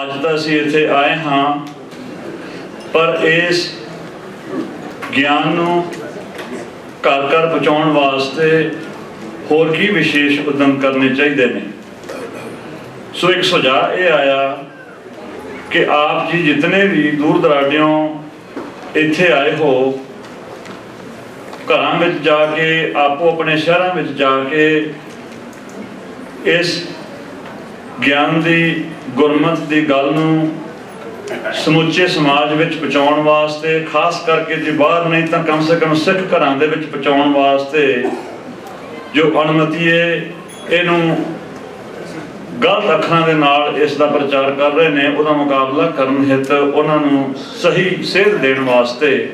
ਅੱਜ ਤਾਂ ਅਸੀਂ ਇੱਥੇ ਆਏ ਹਾਂ, ਪਰ ਇਸ ਗਿਆਨ ਨੂੰ ਘਰ ਘਰ ਪਹੁੰਚਾਉਣ ਵਾਸਤੇ ਹੋਰ ਕੀ ਵਿਸ਼ੇਸ਼ ਉਦਮ ਕਰਨੇ ਚਾਹੀਦੇ ਨੇ। ਸੋ ਇੱਕ ਸੁਝਾਅ ਇਹ ਆਇਆ ਕਿ ਆਪ ਜੀ ਜਿਤਨੇ ਵੀ ਦੂਰ ਦਰਾਡਿਓਂ ਇੱਥੇ ਆਏ ਹੋ, ਘਰਾਂ ਵਿੱਚ ਜਾ ਕੇ, ਆਪੋ ਆਪਣੇ ਸ਼ਹਿਰਾਂ ਵਿੱਚ ਜਾ ਕੇ ਇਸ ਗਿਆਨ ਦੀ, ਗੁਰਮਤ ਦੀ ਗੱਲ ਨੂੰ ਸਮੁੱਚੇ ਸਮਾਜ ਵਿੱਚ ਪਹੁੰਚਾਉਣ ਵਾਸਤੇ, ਖਾਸ ਕਰਕੇ ਜੇ ਬਾਹਰ ਨਹੀਂ ਤਾਂ ਕਮ ਸੇ ਕਮ ਸਿੱਖ ਘਰਾਂ ਦੇ ਵਿੱਚ ਪਹੁੰਚਾਉਣ ਵਾਸਤੇ ਜੋ ਅਣਮਤੀ ਹੈ, ਇਹਨੂੰ ਗਲਤ ਅੱਖਰਾਂ ਦੇ ਨਾਲ ਇਸ ਦਾ ਪ੍ਰਚਾਰ ਕਰ ਰਹੇ ਨੇ, ਉਹਦਾ ਮੁਕਾਬਲਾ ਕਰਨ ਹਿੱਤ ਉਹਨਾਂ ਨੂੰ ਸਹੀ ਸੇਧ ਦੇਣ ਵਾਸਤੇ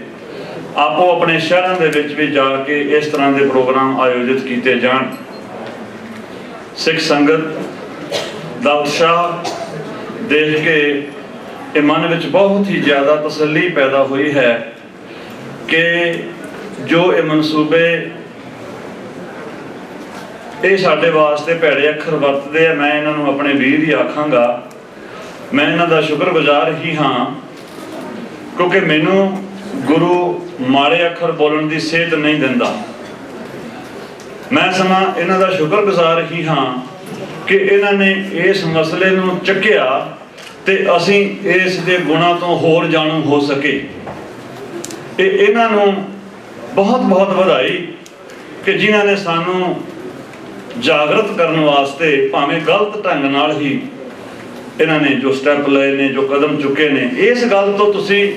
ਆਪੋ ਆਪਣੇ ਸ਼ਹਿਰਾਂ ਦੇ ਵਿੱਚ ਵੀ ਜਾ ਕੇ ਇਸ ਤਰ੍ਹਾਂ ਦੇ ਪ੍ਰੋਗਰਾਮ ਆਯੋਜਿਤ ਕੀਤੇ ਜਾਣ। ਸਿੱਖ ਸੰਗਤ ਦਾ ਉਤਸ਼ਾਹ ਦੇਖ ਕੇ ਇਹ ਮਨ ਵਿੱਚ ਬਹੁਤ ਹੀ ਜ਼ਿਆਦਾ ਤਸੱਲੀ ਪੈਦਾ ਹੋਈ ਹੈ ਕਿ ਜੋ ਇਹ ਮਨਸੂਬੇ ਇਹ ਸਾਡੇ ਵਾਸਤੇ ਭੈੜੇ ਅੱਖਰ ਵਰਤਦੇ ਆ, ਮੈਂ ਇਹਨਾਂ ਨੂੰ ਆਪਣੇ ਵੀਰ ਹੀ ਆਖਾਂਗਾ। ਮੈਂ ਇਹਨਾਂ ਦਾ ਸ਼ੁਕਰਗੁਜ਼ਾਰ ਹੀ ਹਾਂ, ਕਿਉਂਕਿ ਮੈਨੂੰ ਗੁਰੂ ਮਾੜੇ ਅੱਖਰ ਬੋਲਣ ਦੀ ਸੇਧ ਨਹੀਂ ਦਿੰਦਾ। ਮੈਂ ਸਮਾਂ ਇਹਨਾਂ ਦਾ ਸ਼ੁਕਰਗੁਜ਼ਾਰ ਹੀ ਹਾਂ ਕਿ ਇਹਨਾਂ ਨੇ ਇਸ ਮਸਲੇ ਨੂੰ ਚੱਕਿਆ ਤੇ ਅਸੀਂ ਇਸ ਦੇ ਗੁਣਾਂ ਤੋਂ ਹੋਰ ਜਾਣੂ ਹੋ ਸਕੇ। ਇਹਨਾਂ ਨੂੰ ਬਹੁਤ ਬਹੁਤ ਵਧਾਈ ਕਿ ਜਿਨ੍ਹਾਂ ਨੇ ਸਾਨੂੰ ਜਾਗਰਤ ਕਰਨ ਵਾਸਤੇ, ਭਾਵੇਂ ਗਲਤ ਢੰਗ ਨਾਲ ਹੀ, ਇਹਨਾਂ ਨੇ ਜੋ ਸਟੈਪ ਲਏ ਨੇ, ਜੋ ਕਦਮ ਚੁੱਕੇ ਨੇ। ਇਸ ਗੱਲ ਤੋਂ ਤੁਸੀਂ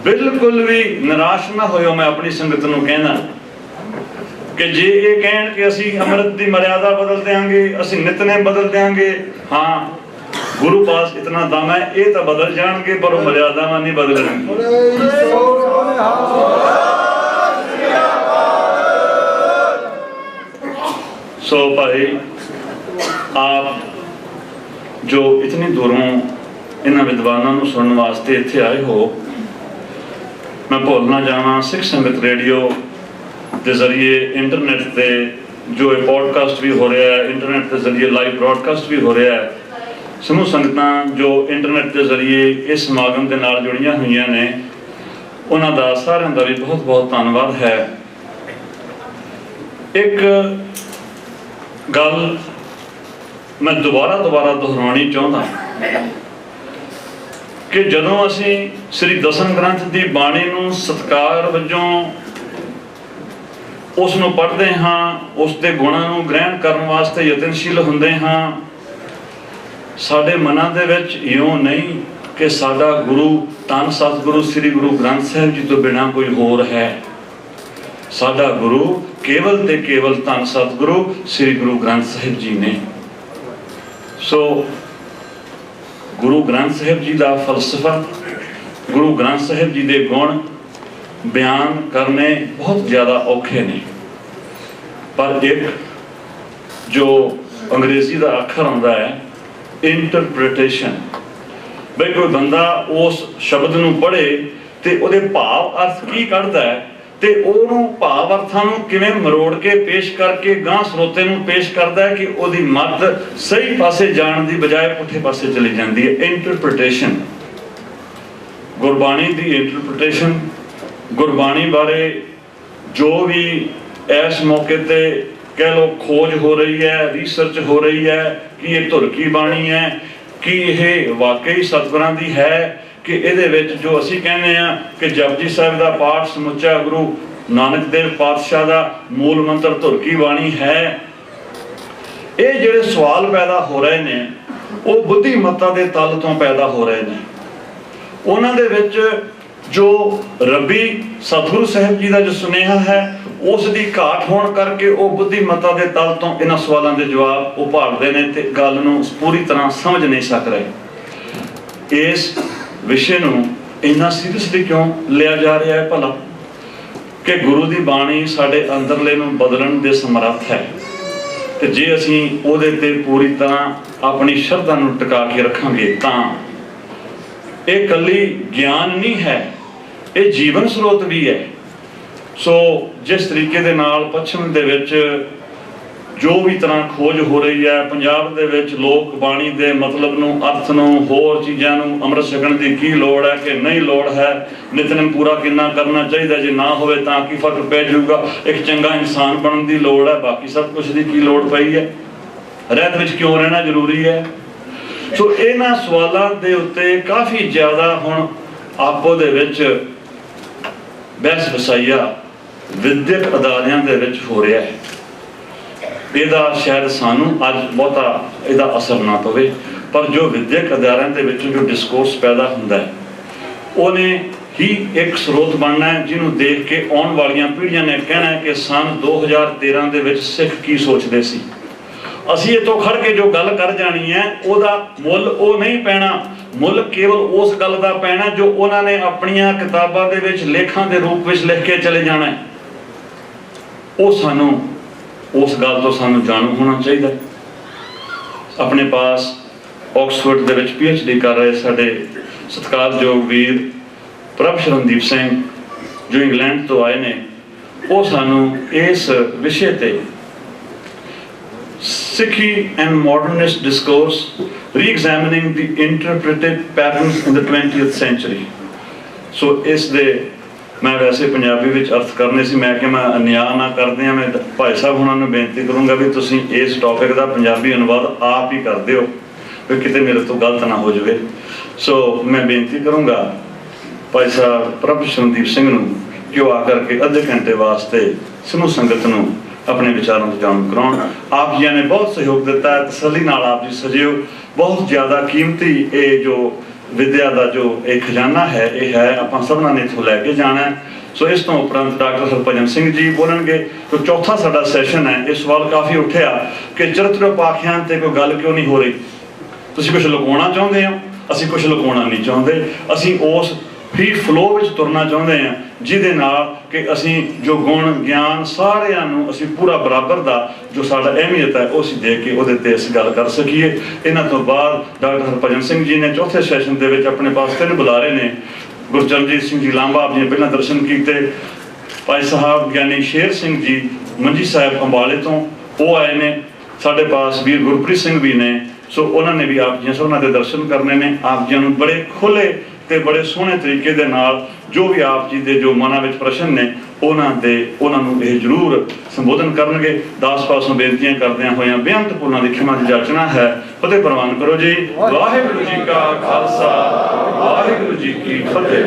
ਬਿਲਕੁਲ ਵੀ ਨਿਰਾਸ਼ ਨਾ ਹੋਇਓ। ਮੈਂ ਆਪਣੀ ਸੰਗਤ ਨੂੰ ਕਹਿਣਾ ਕਿ ਜੇ ਇਹ ਕਹਿਣ ਕਿ ਅਸੀਂ ਅੰਮ੍ਰਿਤ ਦੀ ਮਰਿਆਦਾ ਬਦਲ ਦਿਆਂਗੇ, ਅਸੀਂ ਨਿਤਨੇਮ ਬਦਲ ਦਿਆਂਗੇ, ਹਾਂ ਗੁਰੂ ਪਾਸ ਇਤਨਾ ਦਮ ਹੈ, ਇਹ ਤਾਂ ਬਦਲ ਜਾਣਗੇ, ਪਰ ਉਹ ਮਰਿਆਦਾਵਾਂ ਨਹੀਂ ਬਦਲਣਗੀਆਂ। ਸੋ ਭਾਈ, ਆਪ ਜੋ ਇਤਨੀ ਦੂਰੋਂ ਇਹਨਾਂ ਵਿਦਵਾਨਾਂ ਨੂੰ ਸੁਣਨ ਵਾਸਤੇ ਇੱਥੇ ਆਏ ਹੋ, ਮੈਂ ਭੁੱਲ ਨਾ ਜਾਵਾਂ, ਸਿੱਖ ਸੰਗਤ ਰੇਡੀਓ ਦੇ ਜ਼ਰੀਏ ਇੰਟਰਨੈਟ ਤੇ ਜੋ ਇਹ ਪੋਡਕਾਸਟ ਵੀ ਹੋ ਰਿਹਾ ਹੈ, ਇੰਟਰਨੈਟ ਦੇ ਜ਼ਰੀਏ ਲਾਈਵ ਬ੍ਰੌਡਕਾਸਟ ਵੀ ਹੋ ਰਿਹਾ ਹੈ। ਸਮੂਹ ਸੰਗਤਾਂ ਜੋ ਇੰਟਰਨੈਟ ਦੇ ਜ਼ਰੀਏ ਇਸ ਸਮਾਗਮ ਦੇ ਨਾਲ ਜੁੜੀਆਂ ਹੋਈਆਂ ਨੇ, ਉਹਨਾਂ ਦਾ ਸਾਰਿਆਂ ਦਾ ਵੀ ਬਹੁਤ ਬਹੁਤ ਧੰਨਵਾਦ ਹੈ। ਇੱਕ ਗੱਲ ਮੈਂ ਦੁਬਾਰਾ ਦੁਹਰਾਉਣੀ ਚਾਹੁੰਦਾ ਕਿ ਜਦੋਂ ਅਸੀਂ ਸ੍ਰੀ ਦਸਮ ਗ੍ਰੰਥ ਦੀ ਬਾਣੀ ਨੂੰ ਸਤਿਕਾਰ ਵਜੋਂ ਉਸ ਨੂੰ ਪੜ੍ਹਦੇ ਹਾਂ, ਉਸ ਦੇ ਗੁਣਾਂ ਨੂੰ ਗ੍ਰਹਿਣ ਕਰਨ ਵਾਸਤੇ ਯਤਨਸ਼ੀਲ ਹੁੰਦੇ ਹਾਂ, ਸਾਡੇ ਮਨਾਂ ਦੇ ਵਿੱਚ ਇਉਂ ਨਹੀਂ ਕਿ ਸਾਡਾ ਗੁਰੂ ਧੰਨ ਸਤਿਗੁਰੂ ਸ੍ਰੀ ਗੁਰੂ ਗ੍ਰੰਥ ਸਾਹਿਬ ਜੀ ਤੋਂ ਬਿਨਾਂ ਕੋਈ ਹੋਰ ਹੈ। ਸਾਡਾ ਗੁਰੂ ਕੇਵਲ ਤੇ ਕੇਵਲ ਧੰਨ ਸਤਿਗੁਰੂ ਸ੍ਰੀ ਗੁਰੂ ਗ੍ਰੰਥ ਸਾਹਿਬ ਜੀ ਨੇ। ਸੋ ਗੁਰੂ ਗ੍ਰੰਥ ਸਾਹਿਬ ਜੀ ਦਾ ਫਲਸਫਾ, ਗੁਰੂ ਗ੍ਰੰਥ ਸਾਹਿਬ ਜੀ ਦੇ ਗੁਣ ਬਿਆਨ ਕਰਨੇ ਬਹੁਤ ਜ਼ਿਆਦਾ ਔਖੇ ਨੇ, ਪਰ ਇੱਕ ਜੋ ਅੰਗਰੇਜ਼ੀ ਦਾ ਅੱਖਰ ਆਉਂਦਾ ਹੈ ਇੰਟਰਪ੍ਰੀਟੇਸ਼ਨ, ਬਈ ਕੋਈ ਬੰਦਾ ਉਸ ਸ਼ਬਦ ਨੂੰ ਪੜ੍ਹੇ ਤੇ ਉਹਦੇ ਭਾਵ ਅਰਥ ਕੀ ਕੱਢਦਾ ਹੈ ਤੇ ਉਹਨੂੰ ਭਾਵ ਅਰਥਾਂ ਨੂੰ ਕਿਵੇਂ ਮਰੋੜ ਕੇ ਪੇਸ਼ ਕਰਕੇ ਗਾਂ ਸਰੋਤੇ ਨੂੰ ਪੇਸ਼ ਕਰਦਾ ਹੈ ਕਿ ਉਹਦੀ ਮੱਤ ਸਹੀ ਪਾਸੇ ਜਾਣ ਦੀ ਬਜਾਏ ਪੁੱਠੇ ਪਾਸੇ ਚਲੀ ਜਾਂਦੀ ਹੈ। ਇੰਟਰਪ੍ਰੀਟੇਸ਼ਨ, ਗੁਰਬਾਣੀ ਦੀ ਇੰਟਰਪ੍ਰੀਟੇਸ਼ਨ, ਗੁਰਬਾਣੀ ਬਾਰੇ ਜੋ ਵੀ ਇਸ ਮੌਕੇ ਤੇ ਕਹਿ ਲਓ ਖੋਜ ਹੋ ਰਹੀ ਹੈ, ਰਿਸਰਚ ਹੋ ਰਹੀ ਹੈ ਕਿ ਇਹ ਧੁਰ ਕੀ ਬਾਣੀ ਹੈ, ਕਿ ਇਹ ਵਾਕਈ ਸਤਿਗੁਰਾਂ ਦੀ ਹੈ, ਕਿ ਇਹਦੇ ਵਿੱਚ ਜੋ ਅਸੀਂ ਕਹਿੰਦੇ ਆ ਕਿ ਜਪਜੀ ਸਾਹਿਬ ਦਾ ਪਾਠ ਸਮੁੱਚਾ ਗੁਰੂ ਨਾਨਕ ਦੇਵ ਪਾਤਸ਼ਾਹ ਦਾ ਮੂਲ ਮੰਤਰ ਧੁਰ ਕੀ ਬਾਣੀ ਹੈ। ਇਹ ਜਿਹੜੇ ਸਵਾਲ ਪੈਦਾ ਹੋ ਰਹੇ ਨੇ ਉਹ ਬੁੱਧੀਮੱਤਾ ਦੇ ਤਲ ਤੋਂ ਪੈਦਾ ਹੋ ਰਹੇ ਨੇ। ਉਹਨਾਂ ਦੇ ਵਿੱਚ ਜੋ ਰੱਬੀ ਸਤਿਗੁਰੂ ਸਾਹਿਬ ਜੀ ਦਾ ਜੋ ਸੁਨੇਹਾ ਹੈ ਉਸ ਦੀ ਘਾਟ ਹੋਣ ਕਰਕੇ ਉਹ ਬੁੱਧੀਮੱਤਾ ਦੇ ਤਲ ਤੋਂ ਇਹਨਾਂ ਸਵਾਲਾਂ ਦੇ ਜਵਾਬ ਉਹ ਭਾਲਦੇ ਨੇ ਤੇ ਗੱਲ ਨੂੰ ਪੂਰੀ ਤਰ੍ਹਾਂ ਸਮਝ ਨਹੀਂ ਸਕ ਰਹੇ। ਇਸ ਵਿਸ਼ੇ ਨੂੰ ਇੰਨਾ ਸੀਰੀਅਸਲੀ ਕਿਉਂ ਲਿਆ ਜਾ ਰਿਹਾ ਹੈ ਭਲਾ? ਕਿ ਗੁਰੂ ਦੀ ਬਾਣੀ ਸਾਡੇ ਅੰਦਰਲੇ ਨੂੰ ਬਦਲਣ ਦੇ ਸਮਰੱਥ ਹੈ, ਤੇ ਜੇ ਅਸੀਂ ਉਹਦੇ ਤੇ ਪੂਰੀ ਤਰ੍ਹਾਂ ਆਪਣੀ ਸ਼ਰਧਾ ਨੂੰ ਟਿਕਾ ਕੇ ਰੱਖਾਂਗੇ ਤਾਂ ਇਹ ਇਕੱਲੀ ਗਿਆਨ ਨਹੀਂ ਹੈ, ਇਹ ਜੀਵਨ ਸਰੋਤ ਵੀ ਹੈ। ਸੋ ਜਿਸ ਤਰੀਕੇ ਦੇ ਨਾਲ ਪੱਛਮ ਦੇ ਵਿੱਚ ਜੋ ਵੀ ਤਰ੍ਹਾਂ ਖੋਜ ਹੋ ਰਹੀ ਹੈ ਪੰਜਾਬ ਦੇ ਵਿੱਚ, ਲੋਕ ਬਾਣੀ ਦੇ ਮਤਲਬ ਨੂੰ, ਅਰਥ ਨੂੰ, ਹੋਰ ਚੀਜ਼ਾਂ ਨੂੰ, ਅੰਮ੍ਰਿਤ ਛਕਣ ਦੀ ਕੀ ਲੋੜ ਹੈ ਕਿ ਨਹੀਂ ਲੋੜ ਹੈ, ਨਿਤਨੇਮ ਪੂਰਾ ਕਿੰਨਾ ਕਰਨਾ ਚਾਹੀਦਾ, ਜੇ ਨਾ ਹੋਵੇ ਤਾਂ ਕੀ ਫਰਕ ਪੈ ਜਾਊਗਾ, ਇੱਕ ਚੰਗਾ ਇਨਸਾਨ ਬਣਨ ਦੀ ਲੋੜ ਹੈ, ਬਾਕੀ ਸਭ ਕੁਝ ਦੀ ਕੀ ਲੋੜ ਪਈ ਹੈ, ਰਹਿਤ ਵਿੱਚ ਕਿਉਂ ਰਹਿਣਾ ਜ਼ਰੂਰੀ ਹੈ। ਸੋ ਇਹਨਾਂ ਸਵਾਲਾਂ ਦੇ ਉੱਤੇ ਕਾਫੀ ਜ਼ਿਆਦਾ ਹੁਣ ਆਪੋ ਦੇ ਵਿੱਚ ਬਹਿਸ ਵਸਾਈਆ ਵਿਦਿਅਕ ਅਦਾਰਿਆਂ ਦੇ ਵਿੱਚ ਹੋ ਰਿਹਾ ਹੈ। ਇਹਦਾ ਸ਼ਾਇਦ ਸਾਨੂੰ ਅੱਜ ਬਹੁਤਾ ਇਹਦਾ ਅਸਰ ਨਾ ਪਵੇ, ਪਰ ਜੋ ਵਿਦਿਅਕ ਅਦਾਰਿਆਂ ਦੇ ਵਿੱਚ ਜੋ ਡਿਸਕੋਰਸ ਪੈਦਾ ਹੁੰਦਾ ਹੈ ਉਹਨੇ ਹੀ ਇੱਕ ਸਰੋਤ ਬਣਨਾ ਹੈ ਜਿਹਨੂੰ ਦੇਖ ਕੇ ਆਉਣ ਵਾਲੀਆਂ ਪੀੜ੍ਹੀਆਂ ਨੇ ਕਹਿਣਾ ਹੈ ਕਿ ਸਨ 2013 ਦੇ ਵਿੱਚ ਸਿੱਖ ਕੀ ਸੋਚਦੇ ਸੀ। ਅਸੀਂ ਇੱਥੋਂ ਖੜ ਕੇ ਜੋ ਗੱਲ ਕਰ ਜਾਣੀ ਹੈ ਉਹਦਾ ਮੁੱਲ ਉਹ ਨਹੀਂ ਪੈਣਾ, ਮੁੱਲ ਕੇਵਲ ਉਸ ਗੱਲ ਦਾ ਪੈਣਾ ਜੋ ਉਹਨਾਂ ਨੇ ਆਪਣੀਆਂ ਕਿਤਾਬਾਂ ਦੇ ਵਿੱਚ ਲੇਖਾਂ ਦੇ ਰੂਪ ਵਿੱਚ ਲਿਖ ਕੇ ਚਲੇ ਜਾਣਾ ਹੈ। ਉਹ ਸਾਨੂੰ ਉਸ ਗੱਲ ਤੋਂ ਸਾਨੂੰ ਜਾਣੂ ਹੋਣਾ ਚਾਹੀਦਾ। ਆਪਣੇ ਪਾਸ ਆਕਸਫੋਰਡ ਦੇ ਵਿੱਚ PhD ਕਰ ਰਹੇ ਸਾਡੇ ਸਤਿਕਾਰਯੋਗ ਵੀਰ ਪ੍ਰਭ ਸ਼ਰਨਦੀਪ ਸਿੰਘ ਜੋ ਇੰਗਲੈਂਡ ਤੋਂ ਆਏ ਨੇ, ਉਹ ਸਾਨੂੰ ਇਸ ਵਿਸ਼ੇ ਤੇ Sikhi and modernist discourse, re-examining the interpreted patterns in the 20th century. So ਇਸ ਦੇ ਮੈਂ ਵੈਸੇ ਪੰਜਾਬੀ ਵਿੱਚ ਅਰਥ ਕਰਨੇ ਸੀ, ਮੈਂ ਕਿ ਮੈਂ ਅਨਿਆਂ ਨਾ ਕਰਦੇ ਹਾਂ, ਮੈਂ ਭਾਈ ਸਾਹਿਬ ਹੁਣਾਂ ਨੂੰ ਬੇਨਤੀ ਕਰੂੰਗਾ ਵੀ ਤੁਸੀਂ ਇਸ ਟੌਪਿਕ ਦਾ ਪੰਜਾਬੀ ਅਨੁਵਾਦ ਆਪ ਹੀ ਕਰ ਦਿਓ ਵੀ ਕਿਤੇ ਮੇਰੇ ਤੋਂ ਗਲਤ ਨਾ ਹੋ ਜਾਵੇ। ਸੋ ਮੈਂ ਬੇਨਤੀ ਕਰੂੰਗਾ ਭਾਈ ਸਾਹਿਬ ਪ੍ਰਭ ਸ਼ਰਨਦੀਪ ਸਿੰਘ ਨੂੰ ਕਿ ਉਹ ਆ ਕਰਕੇ ਅੱਧੇ ਘੰਟੇ ਵਾਸਤੇ ਸਮੂਹ ਸੰਗਤ ਨੂੰ ਆਪਣੇ ਵਿਚਾਰਾਂ ਤੋਂ ਜਾਣੂ ਕਰਾਉਣ। ਆਪ ਜੀ ਨੇ ਬਹੁਤ ਸਹਿਯੋਗ ਦਿੱਤਾ ਹੈ, ਤਸੱਲੀ ਨਾਲ ਆਪ ਜੀ ਸਜਿਓ। ਬਹੁਤ ਜ਼ਿਆਦਾ ਕੀਮਤੀ ਇਹ ਜੋ ਵਿਦਿਆ ਦਾ ਜੋ ਇਹ ਖਜ਼ਾਨਾ ਹੈ, ਇਹ ਹੈ ਆਪਾਂ ਸਭਨਾਂ ਨੇ ਇੱਥੋਂ ਲੈ ਕੇ ਜਾਣਾ। ਸੋ ਇਸ ਤੋਂ ਉਪਰੰਤ ਡਾਕਟਰ ਹਰਭਜਨ ਸਿੰਘ ਜੀ ਬੋਲਣਗੇ। ਜੋ ਚੌਥਾ ਸਾਡਾ ਸੈਸ਼ਨ ਹੈ, ਇਹ ਸਵਾਲ ਕਾਫੀ ਉੱਠਿਆ ਕਿ ਚਰਿਤ੍ਰ ਉਪਾਖਿਆਨ ਤੇ ਕੋਈ ਗੱਲ ਕਿਉਂ ਨਹੀਂ ਹੋ ਰਹੀ। ਤੁਸੀਂ ਕੁਝ ਲੁਕਾਉਣਾ ਚਾਹੁੰਦੇ ਹੋ, ਅਸੀਂ ਕੁਝ ਲੁਕਾਉਣਾ ਨਹੀਂ ਚਾਹੁੰਦੇ। ਅਸੀਂ ਉਸ ਫ੍ਰੀ ਫਲੋ ਵਿੱਚ ਤੁਰਨਾ ਚਾਹੁੰਦੇ ਹਾਂ ਜਿਹਦੇ ਨਾਲ ਕਿ ਅਸੀਂ ਜੋ ਗੁਣ ਗਿਆਨ ਸਾਰਿਆਂ ਨੂੰ ਅਸੀਂ ਪੂਰਾ ਬਰਾਬਰ ਦਾ ਜੋ ਸਾਡਾ ਅਹਿਮੀਅਤ ਹੈ ਉਹ ਅਸੀਂ ਦੇ ਕੇ ਉਹਦੇ ਤੇ ਅਸੀਂ ਗੱਲ ਕਰ ਸਕੀਏ। ਇਹਨਾਂ ਤੋਂ ਬਾਅਦ ਡਾਕਟਰ ਹਰਭਜਨ ਸਿੰਘ ਜੀ ਨੇ ਚੌਥੇ ਸੈਸ਼ਨ ਦੇ ਵਿੱਚ ਆਪਣੇ ਪਾਸ 3 ਬੁਲਾਰੇ ਨੇ। ਗੁਰਚਰਨਜੀਤ ਸਿੰਘ ਜੀ ਲਾਂਬਾ ਆਪ ਜੀ ਨੇ ਪਹਿਲਾਂ ਦਰਸ਼ਨ ਕੀਤੇ। ਭਾਈ ਸਾਹਿਬ ਗਿਆਨੀ ਸ਼ੇਰ ਸਿੰਘ ਜੀ ਮੰਜੀ ਸਾਹਿਬ ਅੰਬਾਲੇ ਤੋਂ ਉਹ ਆਏ ਨੇ। ਸਾਡੇ ਪਾਸ ਵੀਰ ਗੁਰਪ੍ਰੀਤ ਸਿੰਘ ਵੀ ਨੇ। ਸੋ ਉਹਨਾਂ ਨੇ ਵੀ ਆਪ ਜੀ ਸਭਨਾਂ ਦੇ ਦਰਸ਼ਨ ਕਰਨੇ ਨੇ। ਆਪ ਜੀ ਨੂੰ ਬੜੇ ਖੁੱਲੇ ਤੇ ਬੜੇ ਸੋਹਣੇ ਤਰੀਕੇ ਦੇ ਨਾਲ ਜੋ ਵੀ ਆਪ ਜੀ ਦੇ ਜੋ ਮਨਾਂ ਵਿੱਚ ਪ੍ਰਸ਼ਨ ਨੇ ਉਹਨਾਂ ਨੂੰ ਇਹ ਜ਼ਰੂਰ ਸੰਬੋਧਨ ਕਰਨਗੇ। ਦਾਸ ਪਾਸੋਂ ਬੇਨਤੀਆਂ ਕਰਦਿਆਂ ਹੋਇਆਂ ਬੇਅੰਤ ਪੁਰਨਾਂ ਦੀ ਖਿਮਾ ਦੀ ਜਾਚਨਾ ਹੈ। ਫਤਿਹ ਪ੍ਰਵਾਨ ਕਰੋ ਜੀ। ਵਾਹਿਗੁਰੂ ਜੀ ਕਾ ਖਾਲਸਾ, ਵਾਹਿਗੁਰੂ ਜੀ ਕੀ ਫਤਿਹ।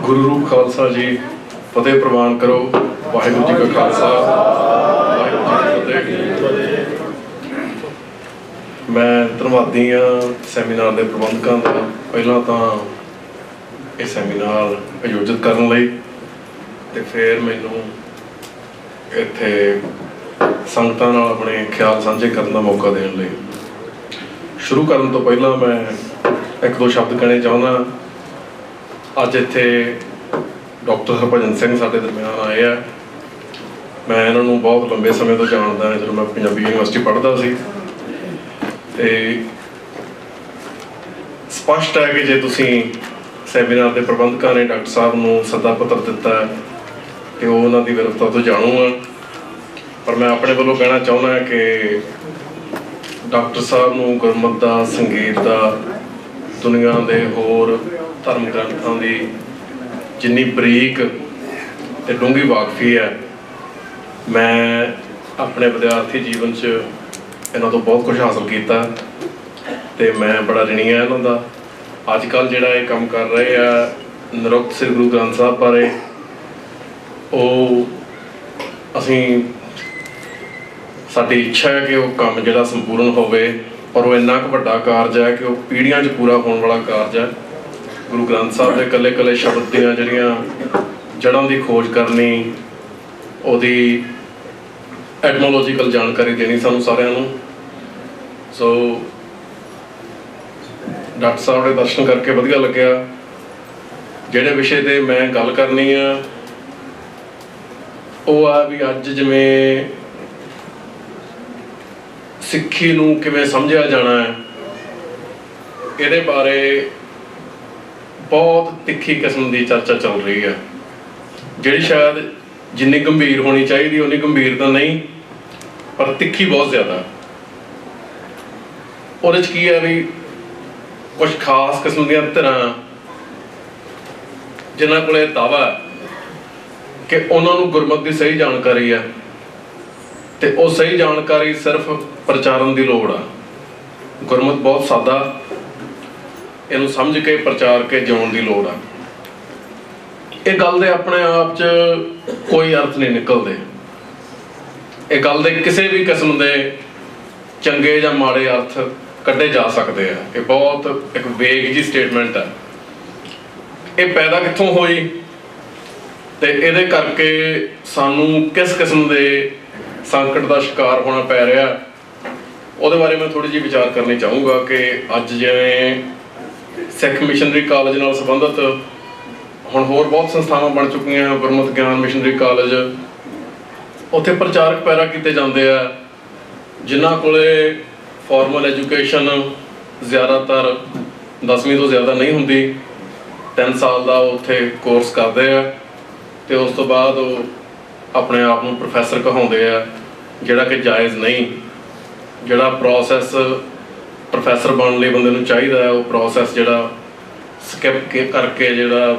ਗੁਰੂ ਰੂਪ ਖਾਲਸਾ ਜੀ, ਫਤਿਹ ਪ੍ਰਵਾਨ ਕਰੋ। ਵਾਹਿਗੁਰੂ ਜੀ ਕਾ ਖਾਲਸਾ, ਵਾਹਿਗੁਰੂ ਜੀ ਕੀ ਫਤਿਹ। ਮੈਂ ਧੰਨਵਾਦੀ ਹਾਂ ਸੈਮੀਨਾਰ ਦੇ ਪ੍ਰਬੰਧਕਾਂ ਦਾ, ਪਹਿਲਾਂ ਤਾਂ ਇਹ ਸੈਮੀਨਾਰ ਆਯੋਜਿਤ ਕਰਨ ਲਈ ਤੇ ਫਿਰ ਮੈਨੂੰ ਇੱਥੇ ਸੰਗਤਾਂ ਨਾਲ ਆਪਣੇ ਖਿਆਲ ਸਾਂਝੇ ਕਰਨ ਦਾ ਮੌਕਾ ਦੇਣ ਲਈ। ਸ਼ੁਰੂ ਕਰਨ ਤੋਂ ਪਹਿਲਾਂ ਮੈਂ 1-2 ਸ਼ਬਦ ਕਹਿਣੇ ਚਾਹੁੰਦਾ। ਅੱਜ ਇੱਥੇ ਡਾਕਟਰ ਹਰਭਜਨ ਸਿੰਘ ਸਾਡੇ ਦਰਮਿਆਨ ਆਏ ਆ। ਮੈਂ ਇਹਨਾਂ ਨੂੰ ਬਹੁਤ ਲੰਬੇ ਸਮੇਂ ਤੋਂ ਜਾਣਦਾ ਹਾਂ, ਜਦੋਂ ਮੈਂ ਪੰਜਾਬੀ ਯੂਨੀਵਰਸਿਟੀ ਪੜ੍ਹਦਾ ਸੀ। ਤੇ ਸਪਸ਼ਟ ਹੈ ਕਿ ਜੇ ਤੁਸੀਂ ਸੈਮੀਨਾਰ ਦੇ ਪ੍ਰਬੰਧਕਾਂ ਨੇ ਡਾਕਟਰ ਸਾਹਿਬ ਨੂੰ ਸੱਦਾ ਪੱਤਰ ਦਿੱਤਾ ਕਿ ਉਹ ਉਹਨਾਂ ਦੀ ਵਿਰੋਧਤਾ ਤੋਂ ਜਾਣੂ ਆ, ਪਰ ਮੈਂ ਆਪਣੇ ਵੱਲੋਂ ਕਹਿਣਾ ਚਾਹੁੰਦਾ ਕਿ ਡਾਕਟਰ ਸਾਹਿਬ ਨੂੰ ਗੁਰਮਤਿ ਦਾ, ਸੰਗੀਤ ਦਾ, ਦੁਨੀਆ ਦੇ ਹੋਰ ਧਰਮ ਗ੍ਰੰਥਾਂ ਦੀ ਜਿੰਨੀ ਬਰੀਕ ਤੇ ਡੂੰਘੀ ਵਾਕਫੀ ਹੈ, ਮੈਂ ਆਪਣੇ ਵਿਦਿਆਰਥੀ ਜੀਵਨ 'ਚ ਇਹਨਾਂ ਤੋਂ ਬਹੁਤ ਕੁਝ ਹਾਸਲ ਕੀਤਾ ਤੇ ਮੈਂ ਬੜਾ ਰਿਣੀ ਹਾਂ ਇਹਨਾਂ ਦਾ। ਅੱਜ ਕੱਲ੍ਹ ਜਿਹੜਾ ਇਹ ਕੰਮ ਕਰ ਰਹੇ ਆ ਨਿਰੁਕਤ ਸ੍ਰੀ ਗੁਰੂ ਗ੍ਰੰਥ ਸਾਹਿਬ ਬਾਰੇ, ਉਹ ਸਾਡੀ ਇੱਛਾ ਹੈ ਕਿ ਉਹ ਕੰਮ ਜਿਹੜਾ ਸੰਪੂਰਨ ਹੋਵੇ, ਔਰ ਉਹ ਇੰਨਾ ਕੁ ਵੱਡਾ ਕਾਰਜ ਹੈ ਕਿ ਉਹ ਪੀੜ੍ਹੀਆਂ 'ਚ ਪੂਰਾ ਹੋਣ ਵਾਲਾ ਕਾਰਜ ਹੈ। ਗੁਰੂ ਗ੍ਰੰਥ ਸਾਹਿਬ ਦੇ ਇਕੱਲੇ ਸ਼ਬਦ ਦੀਆਂ ਜਿਹੜੀਆਂ ਜੜ੍ਹਾਂ ਦੀ ਖੋਜ ਕਰਨੀ, ਉਹਦੀ ਐਟਮੋਲੋਜੀਕਲ ਜਾਣਕਾਰੀ ਦੇਣੀ ਸਾਨੂੰ ਸਾਰਿਆਂ ਨੂੰ। ਸੋ ਡਾਕਟਰ ਸਾਹਿਬ ਦੇ ਦਰਸ਼ਨ ਕਰਕੇ ਵਧੀਆ ਲੱਗਿਆ। ਜਿਹੜੇ ਵਿਸ਼ੇ 'ਤੇ ਮੈਂ ਗੱਲ ਕਰਨੀ ਆ ਉਹ ਆ ਵੀ ਅੱਜ ਜਿਵੇਂ ਸਿੱਖੀ ਨੂੰ ਕਿਵੇਂ ਸਮਝਿਆ ਜਾਣਾ ਹੈ, ਇਹਦੇ ਬਾਰੇ ਬਹੁਤ ਤਿੱਖੀ ਕਿਸਮ ਦੀ ਚਰਚਾ ਚੱਲ ਰਹੀ ਹੈ, ਜਿਹੜੀ ਸ਼ਾਇਦ ਜਿੰਨੀ ਗੰਭੀਰ ਹੋਣੀ ਚਾਹੀਦੀ ਉਨੀ ਗੰਭੀਰ ਤਾਂ ਨਹੀਂ, ਪਰ ਤਿੱਖੀ ਬਹੁਤ ਜ਼ਿਆਦਾ। ਉਹਦੇ 'ਚ ਕੀ ਹੈ ਵੀ ਕੁਝ ਖਾਸ ਕਿਸਮ ਦੀਆਂ ਧਿਰਾਂ ਜਿਨ੍ਹਾਂ ਕੋਲ ਇਹ ਦਾਅਵਾ ਕਿ ਉਹਨਾਂ ਨੂੰ ਗੁਰਮਤਿ ਦੀ ਸਹੀ ਜਾਣਕਾਰੀ ਹੈ ਤੇ ਉਹ ਸਹੀ ਜਾਣਕਾਰੀ ਸਿਰਫ ਪ੍ਰਚਾਰਨ ਦੀ ਲੋੜ ਆ। ਗੁਰਮਤਿ ਬਹੁਤ ਸਾਦਾ, ਇਹਨੂੰ ਸਮਝ ਕੇ ਪ੍ਰਚਾਰ ਕੇ ਜਿਉਣ ਦੀ ਲੋੜ ਆ। ਇਹ ਗੱਲ ਦੇ ਆਪਣੇ ਆਪ 'ਚ ਕੋਈ ਅਰਥ ਨਹੀਂ ਨਿਕਲਦੇ। ਇਹ ਗੱਲ ਦੇ ਕਿਸੇ ਵੀ ਕਿਸਮ ਦੇ ਚੰਗੇ ਜਾਂ ਮਾੜੇ ਅਰਥ ਕੱਢੇ ਜਾ ਸਕਦੇ ਆ। ਇਹ ਬਹੁਤ ਇੱਕ ਵੇਗ ਜੀ ਸਟੇਟਮੈਂਟ ਹੈ। ਇਹ ਪੈਦਾ ਕਿੱਥੋਂ ਹੋਈ ਤੇ ਇਹਦੇ ਕਰਕੇ ਸਾਨੂੰ ਕਿਸ ਕਿਸਮ ਦੇ ਸੰਕਟ ਦਾ ਸ਼ਿਕਾਰ ਹੋਣਾ ਪੈ ਰਿਹਾ, ਉਹਦੇ ਬਾਰੇ ਮੈਂ ਥੋੜੀ ਜਿਹੀ ਵਿਚਾਰ ਕਰਨੀ ਚਾਹੂੰਗਾ। ਕਿ ਅੱਜ ਜਿਵੇਂ ਸਿੱਖ ਮਿਸ਼ਨਰੀ ਕਾਲਜ ਨਾਲ ਸੰਬੰਧਿਤ ਹੁਣ ਹੋਰ ਬਹੁਤ ਸੰਸਥਾਵਾਂ ਬਣ ਚੁੱਕੀਆਂ, ਗੁਰਮਤਿ ਗਿਆਨ ਮਿਸ਼ਨਰੀ ਕਾਲਜ, ਉੱਥੇ ਪ੍ਰਚਾਰਕ ਪੈਦਾ ਕੀਤੇ ਜਾਂਦੇ ਆ ਜਿਨ੍ਹਾਂ ਕੋਲੇ ਫਾਰਮਲ ਐਜੂਕੇਸ਼ਨ ਜ਼ਿਆਦਾਤਰ 10ਵੀਂ ਤੋਂ ਜ਼ਿਆਦਾ ਨਹੀਂ ਹੁੰਦੀ। 3 ਸਾਲ ਦਾ ਉੱਥੇ ਕੋਰਸ ਕਰਦੇ ਆ ਤੇ ਉਸ ਤੋਂ ਬਾਅਦ ਉਹ ਆਪਣੇ ਆਪ ਨੂੰ ਪ੍ਰੋਫੈਸਰ ਕਹਾਉਂਦੇ ਆ, ਜਿਹੜਾ ਕਿ ਜਾਇਜ਼ ਨਹੀਂ। ਜਿਹੜਾ ਪ੍ਰੋਸੈਸ ਪ੍ਰੋਫੈਸਰ ਬਣਨ ਲਈ ਬੰਦੇ ਨੂੰ ਚਾਹੀਦਾ ਹੈ, ਉਹ ਪ੍ਰੋਸੈਸ ਜਿਹੜਾ ਸਕਿਪ ਕਰਕੇ ਜਿਹੜਾ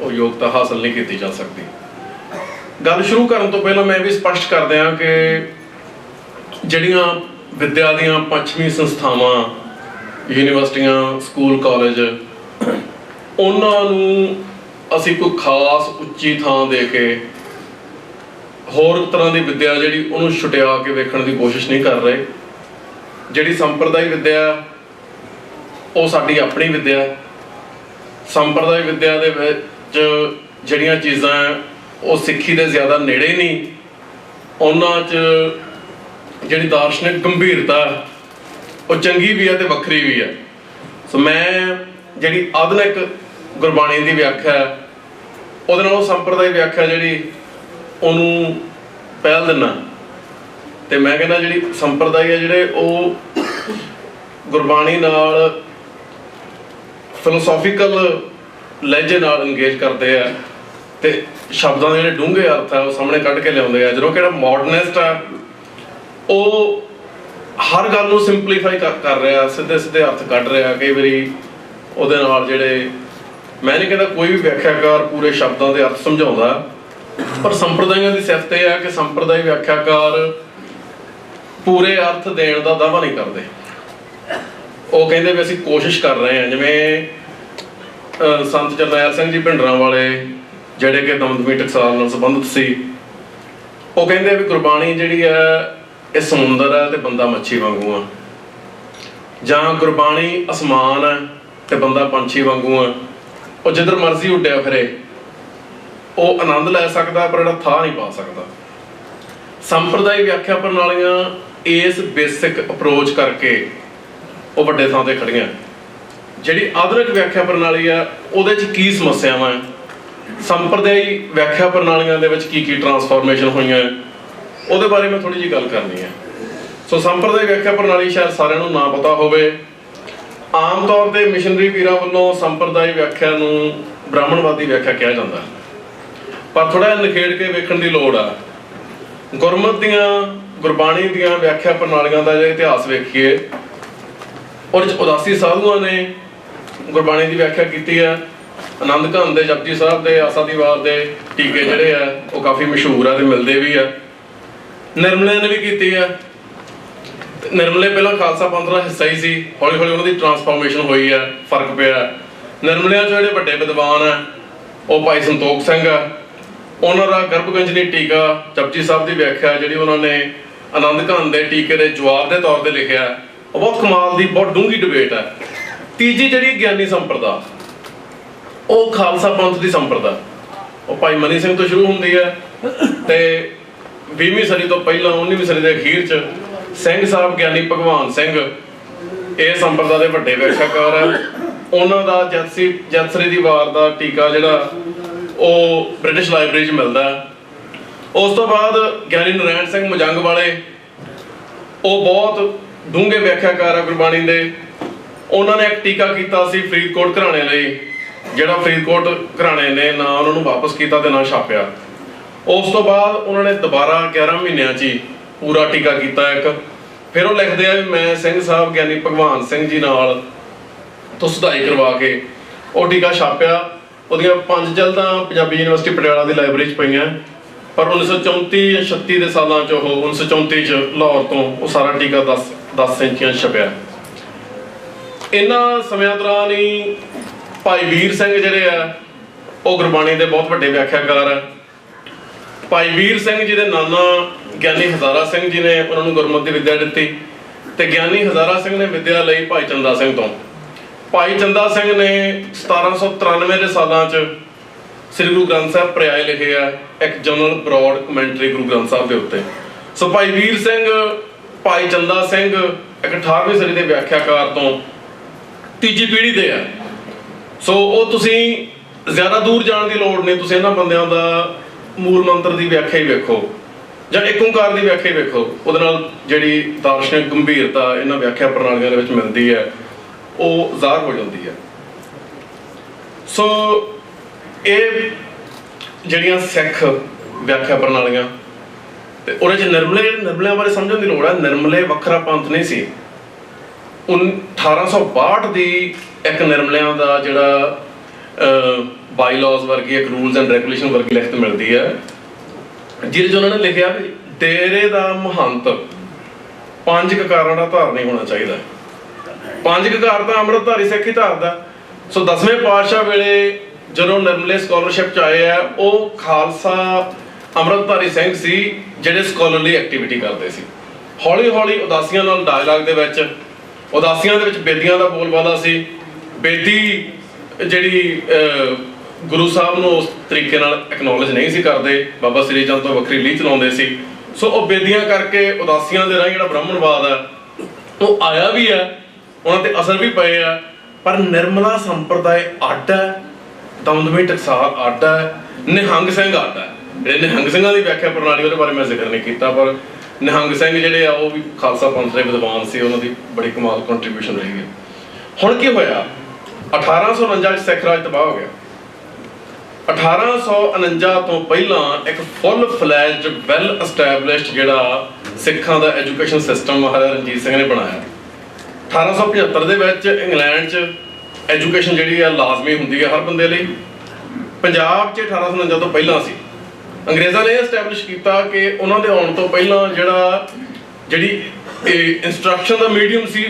ਉਹ ਯੋਗਤਾ ਹਾਸਲ ਨਹੀਂ ਕੀਤੀ ਜਾ ਸਕਦੀ। ਗੱਲ ਸ਼ੁਰੂ ਕਰਨ ਤੋਂ ਪਹਿਲਾਂ ਮੈਂ ਵੀ ਸਪਸ਼ਟ ਕਰ ਦਿਆਂ ਕਿ ਜਿਹੜੀਆਂ ਵਿੱਦਿਆ ਦੀਆਂ ਪੱਛਮੀ ਸੰਸਥਾਵਾਂ, ਯੂਨੀਵਰਸਿਟੀਆਂ, ਸਕੂਲ, ਕਾਲਜ, ਉਹਨਾਂ ਨੂੰ ਅਸੀਂ ਕੋਈ ਖਾਸ ਉੱਚੀ ਥਾਂ ਦੇ ਕੇ ਹੋਰ ਤਰ੍ਹਾਂ ਦੀ ਵਿੱਦਿਆ ਜਿਹੜੀ ਉਹਨੂੰ ਛੁਟਿਆ ਕੇ ਵੇਖਣ ਦੀ ਕੋਸ਼ਿਸ਼ ਨਹੀਂ ਕਰ ਰਹੇ। ਜਿਹੜੀ ਸੰਪਰਦਾਇ ਵਿੱਦਿਆ ਉਹ ਸਾਡੀ ਆਪਣੀ ਵਿੱਦਿਆ। ਸੰਪਰਦਾਇ ਵਿੱਦਿਆ ਦੇ ਵਿੱਚ ਜਿਹੜੀਆਂ ਚੀਜ਼ਾਂ ਉਹ ਸਿੱਖੀ ਦੇ ਜ਼ਿਆਦਾ ਨੇੜੇ ਨਹੀਂ, ਉਹਨਾਂ 'ਚ ਜਿਹੜੀ ਦਾਰਸ਼ਨਿਕ ਗੰਭੀਰਤਾ ਉਹ ਚੰਗੀ ਵੀ ਹੈ ਤੇ ਵੱਖਰੀ ਵੀ ਹੈ। ਸੋ ਮੈਂ ਜਿਹੜੀ ਆਧੁਨਿਕ ਗੁਰਬਾਣੀ ਦੀ ਵਿਆਖਿਆ ਉਹਦੇ ਨਾਲੋਂ ਸੰਪਰਦਾਇ ਵਿਆਖਿਆ ਜਿਹੜੀ ਉਹਨੂੰ ਪਹਿਲ ਦਿੰਦਾ। ਤੇ ਮੈਂ ਕਹਿੰਦਾ ਜਿਹੜੀ ਸੰਪਰਦਾਇ ਹੈ, ਜਿਹੜੇ ਉਹ ਗੁਰਬਾਣੀ ਨਾਲ ਫਿਲੋਸੋਫੀਕਲ ਲਹਿਜੇ ਨਾਲ ਇੰਗੇਜ ਕਰਦੇ ਆ ਤੇ ਸ਼ਬਦਾਂ ਦੇ ਜਿਹੜੇ ਡੂੰਘੇ ਅਰਥ ਆ ਉਹ ਸਾਹਮਣੇ ਕੱਢ ਕੇ ਲਿਆਉਂਦੇ ਆ। ਜਦੋਂ ਕਿਹੜਾ ਮਾਡਰਨਿਸਟ ਆ ਉਹ ਹਰ ਗੱਲ ਨੂੰ ਸਿੰਪਲੀਫਾਈ ਕਰ ਰਿਹਾ, ਸਿੱਧੇ ਸਿੱਧੇ ਅਰਥ ਕੱਢ ਰਿਹਾ। ਕਈ ਵਾਰੀ ਉਹਦੇ ਨਾਲ ਜਿਹੜੇ, ਮੈਂ ਨਹੀਂ ਕਹਿੰਦਾ ਕੋਈ ਵੀ ਵਿਆਖਿਆਕਾਰ ਪੂਰੇ ਸ਼ਬਦਾਂ ਦੇ ਅਰਥ ਸਮਝਾਉਂਦਾ, ਪਰ ਸੰਪਰਦਾਇਆਂ ਦੀ ਸਿਫਤ ਇਹ ਹੈ ਕਿ ਸੰਪਰਦਾਇ ਵਿਆਖਿਆਕਾਰ ਪੂਰੇ ਅਰਥ ਦੇਣ ਦਾ ਦਾਅਵਾ ਨਹੀਂ ਕਰਦੇ। ਉਹ ਕਹਿੰਦੇ ਵੀ ਅਸੀਂ ਕੋਸ਼ਿਸ਼ ਕਰ ਰਹੇ ਹਾਂ। ਜਿਵੇਂ ਸੰਤ ਜਰਨੈਲ ਸਿੰਘ ਜੀ ਭਿੰਡਰਾਂ ਵਾਲੇ, ਜਿਹੜੇ ਕਿ ਦਮਦਮੀ ਟਕਸਾਲ ਨਾਲ ਸੰਬੰਧਿਤ ਸੀ, ਉਹ ਕਹਿੰਦੇ ਵੀ ਗੁਰਬਾਣੀ ਜਿਹੜੀ ਹੈ ਇਹ ਸਮੁੰਦਰ ਹੈ ਤੇ ਬੰਦਾ ਮੱਛੀ ਵਾਂਗੂ ਆ, ਜਾਂ ਗੁਰਬਾਣੀ ਅਸਮਾਨ ਹੈ ਤੇ ਬੰਦਾ ਪੰਛੀ ਵਾਂਗੂ ਆ। ਉਹ ਜਿੱਧਰ ਮਰਜ਼ੀ ਉੱਡਿਆ ਫਿਰੇ, ਉਹ ਆਨੰਦ ਲੈ ਸਕਦਾ ਪਰ ਜਿਹੜਾ ਥਾਂ ਨਹੀਂ ਪਾ ਸਕਦਾ। ਸੰਪਰਦਾਇ ਵਿਆਖਿਆ ਪ੍ਰਣਾਲੀਆਂ ਇਸ ਬੇਸਿਕ ਅਪਰੋਚ ਕਰਕੇ ਉਹ ਵੱਡੇ ਥਾਂ ਤੇ ਖੜੀਆਂ। ਜਿਹੜੀ ਆਧੁਨਿਕ ਵਿਆਖਿਆ ਪ੍ਰਣਾਲੀ ਆ ਉਹਦੇ 'ਚ ਕੀ ਸਮੱਸਿਆਵਾਂ ਹੈ, ਸੰਪਰਦਾਇ ਵਿਆਖਿਆ ਪ੍ਰਣਾਲੀਆਂ ਦੇ ਵਿੱਚ ਕੀ ਕੀ ਟਰਾਂਸਫਾਰਮੇਸ਼ਨ ਹੋਈਆਂ, ਉਹਦੇ ਬਾਰੇ ਮੈਂ ਥੋੜੀ ਜਿਹੀ ਗੱਲ ਕਰਨੀ ਹੈ। ਸੋ ਸੰਪਰਦਾਇ ਵਿਆਖਿਆ ਪ੍ਰਣਾਲੀ ਸ਼ਾਇਦ ਸਾਰਿਆਂ ਨੂੰ ਨਾ ਪਤਾ ਹੋਵੇ। ਆਮ ਤੌਰ ਤੇ ਮਿਸ਼ਨਰੀ ਵੀਰਾਂ ਵੱਲੋਂ ਸੰਪਰਦਾਇ ਵਿਆਖਿਆ ਨੂੰ ਬ੍ਰਾਹਮਣਵਾਦੀ ਵਿਆਖਿਆ ਕਿਹਾ ਜਾਂਦਾ, ਪਰ ਥੋੜਾ ਜਿਹਾ ਨਿਖੇੜ ਕੇ ਵੇਖਣ ਦੀ ਲੋੜ ਆ। ਗੁਰਮਤਿ ਦੀਆਂ, ਗੁਰਬਾਣੀ ਦੀਆਂ ਵਿਆਖਿਆ ਪ੍ਰਣਾਲੀਆਂ ਦਾ ਜੇ ਇਤਿਹਾਸ ਵੇਖੀਏ, ਉਹਦੇ 'ਚ ਉਦਾਸੀ ਸਾਧੂਆਂ ਨੇ ਗੁਰਬਾਣੀ ਦੀ ਵਿਆਖਿਆ ਕੀਤੀ ਹੈ। ਆਨੰਦ ਘਨ ਦੇ, ਜਪਜੀ ਸਾਹਿਬ ਦੇ, ਆਸਾ ਦੀ ਵਾਰ ਦੇ ਟੀਕੇ ਜਿਹੜੇ ਆ ਉਹ ਕਾਫੀ ਮਸ਼ਹੂਰ ਆ ਤੇ ਮਿਲਦੇ ਵੀ ਆ। ਨਿਰਮਲਿਆਂ ਨੇ ਵੀ ਕੀਤੀ ਆ। ਨਿਰਮਲੇ ਪਹਿਲਾਂ ਖਾਲਸਾ ਪੰਥ ਦਾ ਹਿੱਸਾ ਹੀ ਸੀ, ਹੌਲੀ ਹੌਲੀ ਉਹਨਾਂ ਦੀ ਟਰਾਂਸਫਾਰਮੇਸ਼ਨ ਹੋਈ ਆ, ਫਰਕ ਪਿਆ। ਨਿਰਮਲਿਆਂ 'ਚ ਜਿਹੜੇ ਵੱਡੇ ਵਿਦਵਾਨ ਆ ਉਹ ਭਾਈ ਸੰਤੋਖ ਸਿੰਘ ਆ। ਉਹਨਾਂ ਦਾ ਗਰਭਗੰਜਨੀ ਟੀਕਾ, ਜਪਜੀ ਸਾਹਿਬ ਦੀ ਵਿਆਖਿਆ ਜਿਹੜੀ ਉਹਨਾਂ ਨੇ ਆਨੰਦ ਘਨ ਦੇ ਟੀਕੇ ਦੇ ਜਵਾਬ ਦੇ ਤੌਰ ਤੇ ਲਿਖਿਆ, ਉਹ ਬਹੁਤ ਕਮਾਲ ਦੀ, ਬਹੁਤ ਡੂੰਘੀ ਡਿਬੇਟ ਹੈ। ਤੀਜੀ ਜਿਹੜੀ ਗਿਆਨੀ ਸੰਪਰਦਾ, ਉਹ ਖਾਲਸਾ ਪੰਥ ਦੀ ਸੰਪਰਦਾ, ਉਹ ਭਾਈ ਮਨੀ ਸਿੰਘ ਤੋਂ ਸ਼ੁਰੂ ਹੁੰਦੀ ਹੈ ਤੇ 20ਵੀਂ ਸਦੀ ਤੋਂ ਪਹਿਲਾਂ 19ਵੀਂ ਸਦੀ ਦੇ ਅਖੀਰ 'ਚ ਸਿੰਘ ਸਾਹਿਬ ਗਿਆਨੀ ਭਗਵਾਨ ਸਿੰਘ ਇਹ ਸੰਪਰਦਾ ਦੇ ਵੱਡੇ ਵਿਆਖਿਆਕਾਰ ਹੈ। ਉਹਨਾਂ ਦਾ ਜਤਸਰੀ ਦੀ ਵਾਰ ਦਾ ਟੀਕਾ ਜਿਹੜਾ ਉਹ ਬ੍ਰਿਟਿਸ਼ ਲਾਇਬ੍ਰੇਰੀ 'ਚ ਮਿਲਦਾ। ਉਸ ਤੋਂ ਬਾਅਦ ਗਿਆਨੀ ਨਰਾਇਣ ਸਿੰਘ ਮਜੰਗ ਵਾਲੇ, ਉਹ ਬਹੁਤ ਡੂੰਘੇ ਵਿਆਖਿਆਕਾਰ ਆ ਗੁਰਬਾਣੀ ਦੇ। ਉਹਨਾਂ ਨੇ ਇੱਕ ਟੀਕਾ ਕੀਤਾ ਸੀ ਫਰੀਦਕੋਟ ਘਰਾਣੇ ਲਈ, ਜਿਹੜਾ ਫਰੀਦਕੋਟ ਘਰਾਣੇ ਨੇ ਨਾ ਉਹਨਾਂ ਨੂੰ ਵਾਪਸ ਕੀਤਾ ਤੇ ਨਾ ਛਾਪਿਆ। ਉਸ ਤੋਂ ਬਾਅਦ ਉਹਨਾਂ ਨੇ ਦੁਬਾਰਾ 11 ਮਹੀਨਿਆਂ 'ਚ ਹੀ ਪੂਰਾ ਟੀਕਾ ਕੀਤਾ ਇੱਕ। ਫਿਰ ਉਹ ਲਿਖਦੇ ਆ ਵੀ ਮੈਂ ਸਿੰਘ ਸਾਹਿਬ ਗਿਆਨੀ ਭਗਵਾਨ ਸਿੰਘ ਜੀ ਨਾਲ ਤੋਂ ਸੁਧਾਈ ਕਰਵਾ ਕੇ ਉਹ ਟੀਕਾ ਛਾਪਿਆ। ਉਹਦੀਆਂ 5 ਜਲਦਾਂ ਪੰਜਾਬੀ ਯੂਨੀਵਰਸਿਟੀ ਪਟਿਆਲਾ ਦੀ ਲਾਇਬ੍ਰੇਰੀ 'ਚ ਪਈਆਂ, ਪਰ 1934 ਜਾਂ 36 ਦੇ ਸਾਲਾਂ 'ਚ ਉਹ 1934 'ਚ ਲਾਹੌਰ ਤੋਂ ਉਹ ਸਾਰਾ ਟੀਕਾ 10 ਇੰਚੀਆਂ 'ਚ ਛਪਿਆ। ਇਹਨਾਂ ਸਮਿਆਂ ਦੌਰਾਨ ਹੀ ਭਾਈ ਵੀਰ ਸਿੰਘ ਜਿਹੜੇ ਆ ਉਹ ਗੁਰਬਾਣੀ ਦੇ ਬਹੁਤ ਵੱਡੇ ਵਿਆਖਿਆਕਾਰ ਆ। ਭਾਈ ਵੀਰ ਸਿੰਘ ਜੀ ਦੇ ਨਾਨਾ ਗਿਆਨੀ ਹਜ਼ਾਰਾ ਸਿੰਘ ਜੀ ਨੇ ਉਹਨਾਂ ਨੂੰ ਗੁਰਮਤਿ ਦੀ ਵਿੱਦਿਆ ਦਿੱਤੀ, ਤੇ ਗਿਆਨੀ ਹਜ਼ਾਰਾ ਸਿੰਘ ਨੇ ਵਿੱਦਿਆ ਲਈ ਭਾਈ ਚੰਦਾ ਸਿੰਘ ਤੋਂ। ਭਾਈ ਚੰਦਾ ਸਿੰਘ ਨੇ 1793 ਦੇ ਸਾਲਾਂ 'ਚ ਸ੍ਰੀ ਗੁਰੂ ਗ੍ਰੰਥ ਸਾਹਿਬ ਪਰਿਆਏ ਲਿਖੇ ਆ, ਇੱਕ general broad commentary Guru Granth Sahib ਦੇ ਉੱਤੇ। ਸੋ ਭਾਈ ਵੀਰ ਸਿੰਘ, ਭਾਈ ਚੰਦਾ ਸਿੰਘ ਇੱਕ 18ਵੀਂ ਸਦੀ ਦੇ ਵਿਆਖਿਆਕਾਰ ਤੋਂ ਤੀਜੀ ਪੀੜ੍ਹੀ ਦੇ ਆ। ਸੋ ਉਹ ਤੁਸੀਂ ਜ਼ਿਆਦਾ ਦੂਰ ਜਾਣ ਦੀ ਲੋੜ ਨਹੀਂ, ਤੁਸੀਂ ਇਹਨਾਂ ਬੰਦਿਆਂ ਦਾ ਮੂਲ ਮੰਤਰ ਦੀ ਵਿਆਖਿਆ ਹੀ ਵੇਖੋ ਜਾਂ ਏਕ ਓਂਕਾਰ ਦੀ ਵਿਆਖਿਆ ਹੀ ਵੇਖੋ, ਉਹਦੇ ਨਾਲ ਜਿਹੜੀ ਦਾਰਸ਼ਨਿਕ ਗੰਭੀਰਤਾ ਇਹਨਾਂ ਵਿਆਖਿਆ ਪ੍ਰਣਾਲੀਆਂ ਦੇ ਵਿੱਚ ਮਿਲਦੀ ਹੈ ਉਹ ਜ਼ਾਹਰ ਹੋ ਜਾਂਦੀ ਹੈ। ਸੋ ਇਹ ਜਿਹੜੀਆਂ ਸਿੱਖ ਵਿਆਖਿਆ ਪ੍ਰਣਾਲੀਆਂ ਤੇ ਉਹਦੇ 'ਚ ਨਿਰਮਲਿਆਂ ਬਾਰੇ ਸਮਝਣ ਦੀ ਲੋੜ ਹੈ। ਨਿਰਮਲੇ ਵੱਖਰਾ ਪੰਥ ਨਹੀਂ ਸੀ। 1862 ਦੀ ਇੱਕ ਨਿਰਮਲਿਆਂ ਦਾ ਜਿਹੜਾ ਬਾਈਲਾਜ਼ ਵਰਗੀ ਇੱਕ ਰੂਲਸ ਐਂਡ ਰੈਗੂਲੇਸ਼ਨ ਵਰਗੀ ਲਿਖਤ ਮਿਲਦੀ ਹੈ, ਜਿਹਦੇ 'ਚ ਉਹਨਾਂ ਨੇ ਲਿਖਿਆ ਵੀ ਡੇਰੇ ਦਾ ਮਹੰਤ 5 ਕਕਾਰਾਂ ਦਾ ਧਾਰਨੀ ਹੋਣਾ ਚਾਹੀਦਾ। 5 ਕਕਾਰ ਤਾਂ ਅੰਮ੍ਰਿਤਧਾਰੀ ਸਿੱਖ ਹੀ ਧਾਰਦਾ। ਸੋ 10ਵੇਂ ਪਾਤਸ਼ਾਹ ਵੇਲੇ ਜਦੋਂ ਨਿਰਮਲੇ ਸਕਾਲਰਸ਼ਿਪ 'ਚ ਆਏ ਆ, ਉਹ ਖਾਲਸਾ ਅੰਮ੍ਰਿਤਧਾਰੀ ਸਿੰਘ ਸੀ ਜਿਹੜੇ ਸਕਾਲਰਲੀ ਐਕਟੀਵਿਟੀ ਕਰਦੇ ਸੀ। ਹੌਲੀ ਹੌਲੀ ਉਦਾਸੀਆਂ ਨਾਲ ਡਾਇਲਾਗ ਦੇ ਵਿੱਚ, ਉਦਾਸੀਆਂ ਦੇ ਵਿੱਚ ਬੇਦੀਆਂ ਦਾ ਬੋਲਬਾਲਾ ਸੀ। ਬੇਦੀ ਜਿਹੜੀ ਗੁਰੂ ਸਾਹਿਬ ਨੂੰ ਉਸ ਤਰੀਕੇ ਨਾਲ ਐਕਨੋਲਜ ਨਹੀਂ ਸੀ ਕਰਦੇ, ਬਾਬਾ ਸ੍ਰੀ ਚੰਦ ਤੋਂ ਵੱਖਰੀ ਲੀਹ ਚਲਾਉਂਦੇ ਸੀ। ਸੋ ਉਹ ਬੇਦੀਆਂ ਕਰਕੇ ਉਦਾਸੀਆਂ ਦੇ ਰਾਹੀਂ ਜਿਹੜਾ ਬ੍ਰਾਹਮਣਵਾਦ ਹੈ ਉਹ ਆਇਆ ਵੀ ਹੈ, ਉਹਨਾਂ ਤੇ ਅਸਰ ਵੀ ਪਏ ਆ। ਪਰ ਨਿਰਮਲਾ ਸੰਪਰਦਾਇ ਅੱਡ ਹੈ, ਦਮਦਮੀ ਟਕਸਾਲ ਅੱਡ ਹੈ, ਨਿਹੰਗ ਸਿੰਘ ਅੱਡ ਹੈ। ਜਿਹੜੇ ਨਿਹੰਗ ਸਿੰਘਾਂ ਦੀ ਵਿਆਖਿਆ ਪ੍ਰਣਾਲੀ ਉਹਦੇ ਬਾਰੇ ਮੈਂ ਜ਼ਿਕਰ ਨਹੀਂ ਕੀਤਾ, ਪਰ ਨਿਹੰਗ ਸਿੰਘ ਜਿਹੜੇ ਆ ਉਹ ਵੀ ਖਾਲਸਾ ਪੰਥ ਦੇ ਵਿਦਵਾਨ ਸੀ, ਉਹਨਾਂ ਦੀ ਬੜੀ ਕਮਾਲ ਕੰਟਰੀਬਿਊਸ਼ਨ ਰਹੀ ਹੈ। ਹੁਣ ਕੀ ਹੋਇਆ? 1849 'ਚ ਸਿੱਖ ਰਾਜ ਤਬਾਹ ਹੋ ਗਿਆ। 1849 ਤੋਂ ਪਹਿਲਾਂ ਇੱਕ ਫੁੱਲ ਫਲੈਜਡ ਵੈਲ ਐਸਟੈਬਲਿਸ਼ਡ ਜਿਹੜਾ ਸਿੱਖਾਂ ਦਾ ਐਜੂਕੇਸ਼ਨ ਸਿਸਟਮ ਮਹਾਰਾਜਾ ਰਣਜੀਤ ਸਿੰਘ ਨੇ ਬਣਾਇਆ। 1875 ਦੇ ਵਿੱਚ ਇੰਗਲੈਂਡ 'ਚ ਐਜੂਕੇਸ਼ਨ ਜਿਹੜੀ ਆ ਲਾਜ਼ਮੀ ਹੁੰਦੀ ਹੈ ਹਰ ਬੰਦੇ ਲਈ। ਪੰਜਾਬ 'ਚ 1849 ਤੋਂ ਪਹਿਲਾਂ ਸੀ। ਅੰਗਰੇਜ਼ਾਂ ਨੇ ਐਸਟੈਬਲਿਸ਼ ਕੀਤਾ ਕਿ ਉਹਨਾਂ ਦੇ ਆਉਣ ਤੋਂ ਪਹਿਲਾਂ ਜਿਹੜੀ ਇੰਸਟਰਕਸ਼ਨ ਦਾ ਮੀਡੀਅਮ ਸੀ,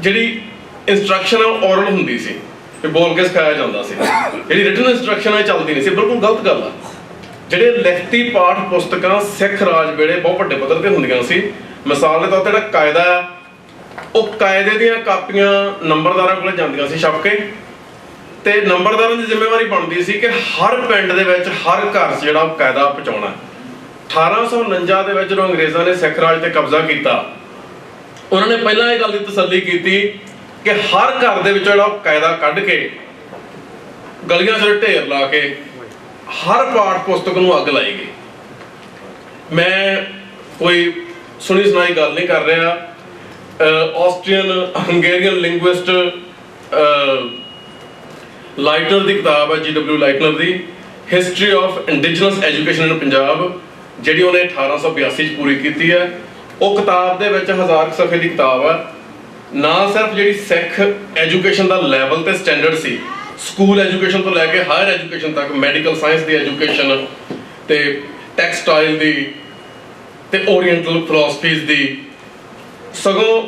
ਜਿਹੜੀ ਇੰਸਟਰਕਸ਼ਨ ਔਰਲ ਹੁੰਦੀ ਸੀ ਤੇ ਬੋਲ ਕੇ ਸਿਖਾਇਆ ਜਾਂਦਾ ਸੀ, ਜਿਹੜੀ ਰਿਟਨ ਇੰਸਟਰਕਸ਼ਨ ਹੈ ਚੱਲਦੀ ਨਹੀਂ ਸੀ। ਬਿਲਕੁਲ ਗਲਤ ਗੱਲ ਆ। ਜਿਹੜੇ ਲਿਖਤੀ ਪਾਠ ਪੁਸਤਕਾਂ ਸਿੱਖ ਰਾਜ ਵੇਲੇ ਬਹੁਤ ਵੱਡੇ ਪੱਧਰ ਤੇ ਹੁੰਦੀਆਂ ਸੀ। ਮਿਸਾਲ ਦੇ ਤੌਰ ਤੇ ਜਿਹੜਾ ਕਾਇਦਾ ਹੈ, ਉਹ ਕਾਇਦੇ ਦੀਆਂ ਕਾਪੀਆਂ ਨੰਬਰਦਾਰਾਂ ਕੋਲ ਜਾਂਦੀਆਂ ਸੀ ਛਪ ਕੇ, ਤੇ ਨੰਬਰਦਾਰਾਂ ਦੀ ਜ਼ਿੰਮੇਵਾਰੀ ਬਣਦੀ ਸੀ ਕਿ ਹਰ ਪਿੰਡ ਦੇ ਵਿੱਚ, ਹਰ ਘਰ 'ਚ ਜਿਹੜਾ ਉਹ ਕਾਇਦਾ ਪਹੁੰਚਾਉਣਾ। 1849 ਦੇ ਵਿੱਚ ਜਦੋਂ ਅੰਗਰੇਜ਼ਾਂ ਨੇ ਸਿੱਖ ਰਾਜ ਤੇ ਕਬਜ਼ਾ ਕੀਤਾ, ਉਹਨਾਂ ਨੇ ਪਹਿਲਾਂ ਇਹ ਗੱਲ ਦੀ ਤਸੱਲੀ ਕੀਤੀ ਕਿ ਹਰ ਘਰ ਦੇ ਵਿੱਚ ਜਿਹੜਾ ਕਾਇਦਾ ਕੱਢ ਕੇ ਗਲੀਆਂ 'ਚ ਢੇਰ ਲਾ ਕੇ ਹਰ ਪਾਠ ਪੁਸਤਕ ਨੂੰ ਅੱਗ ਲਾਈ ਗਈ। ਮੈਂ ਕੋਈ ਸੁਣੀ ਸੁਣਾਈ ਗੱਲ ਨਹੀਂ ਕਰ ਰਿਹਾ। ਆਸਟਰੀਅਨ ਹੰਗੇਰੀਅਨ ਲਿੰਗੁਇਸਟ ਲਾਈਟਨਰ ਦੀ ਕਿਤਾਬ ਹੈ, G.W. ਲਾਈਟਨਰ the history of indigenous education ਇਨ ਪੰਜਾਬ, ਜਿਹੜੀ ਉਹਨੇ 1882 'ਚ ਪੂਰੀ ਕੀਤੀ ਹੈ। ਉਹ ਕਿਤਾਬ ਦੇ ਵਿੱਚ 1000 ਸਫ਼ੇ ਦੀ ਕਿਤਾਬ ਹੈ। ਨਾ ਸਿਰਫ ਜਿਹੜੀ ਸਿੱਖ ਐਜੂਕੇਸ਼ਨ ਦਾ ਲੈਵਲ ਤੇ ਸਟੈਂਡਰਡ ਸੀ, ਸਕੂਲ ਐਜੂਕੇਸ਼ਨ ਤੋਂ ਲੈ ਕੇ ਹਾਇਰ ਐਜੂਕੇਸ਼ਨ ਤੱਕ, ਮੈਡੀਕਲ ਸਾਇੰਸ ਦੀ ਐਜੂਕੇਸ਼ਨ ਤੇ ਟੈਕਸਟਾਈਲ ਦੀ ਤੇ ਓਰੀਐਂਟਲ ਫਿਲਾਸਫੀਜ਼ ਦੀ, ਸਗੋਂ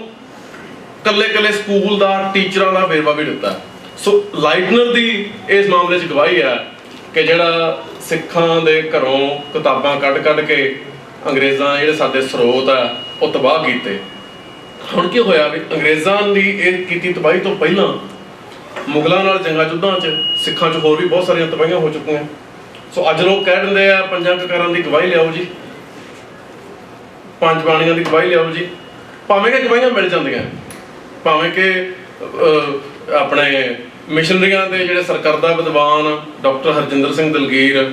ਕੱਲੇ ਸਕੂਲ ਦਾ ਟੀਚਰਾਂ ਦਾ ਵੇਰਵਾ ਵੀ ਦਿੱਤਾ। ਸੋ ਲਾਈਟਨਰ ਦੀ ਇਸ ਮਾਮਲੇ 'ਚ ਗਵਾਹੀ ਹੈ ਕਿ ਜਿਹੜਾ ਸਿੱਖਾਂ ਦੇ ਘਰੋਂ ਕਿਤਾਬਾਂ ਕੱਢ ਕੇ ਅੰਗਰੇਜ਼ਾਂ ਜਿਹੜੇ ਸਾਡੇ ਸਰੋਤ ਆ ਉਹ ਤਬਾਹ ਕੀਤੇ। ਹੁਣ ਕੀ ਹੋਇਆ ਵੀ ਅੰਗਰੇਜ਼ਾਂ ਦੀ ਇਹ ਕੀਤੀ ਤਬਾਹੀ ਤੋਂ ਪਹਿਲਾਂ ਮੁਗਲਾਂ ਨਾਲ ਜੰਗਾਂ ਯੁੱਧਾਂ 'ਚ ਸਿੱਖਾਂ 'ਚ ਹੋਰ ਵੀ ਬਹੁਤ ਸਾਰੀਆਂ ਤਬਾਹੀਆਂ ਹੋ ਚੁੱਕੀਆਂ। ਸੋ ਅੱਜ ਲੋਕ ਕਹਿ ਦਿੰਦੇ ਆ 5 ਕਕਾਰਾਂ ਦੀ ਗਵਾਹੀ ਲਿਆਓ ਜੀ, 5 ਬਾਣੀਆਂ ਦੀ ਗਵਾਹੀ ਲਿਆਓ ਜੀ। ਭਾਵੇਂ ਕਿ ਗਵਾਹੀਆਂ ਮਿਲ ਜਾਂਦੀਆਂ, ਭਾਵੇਂ ਕਿ ਆਪਣੇ ਮਿਸ਼ਨਰੀਆਂ ਦੇ ਜਿਹੜੇ ਸਰਕਰਦਾ ਵਿਦਵਾਨ ਡਾਕਟਰ ਹਰਜਿੰਦਰ ਸਿੰਘ ਦਲਗੀਰ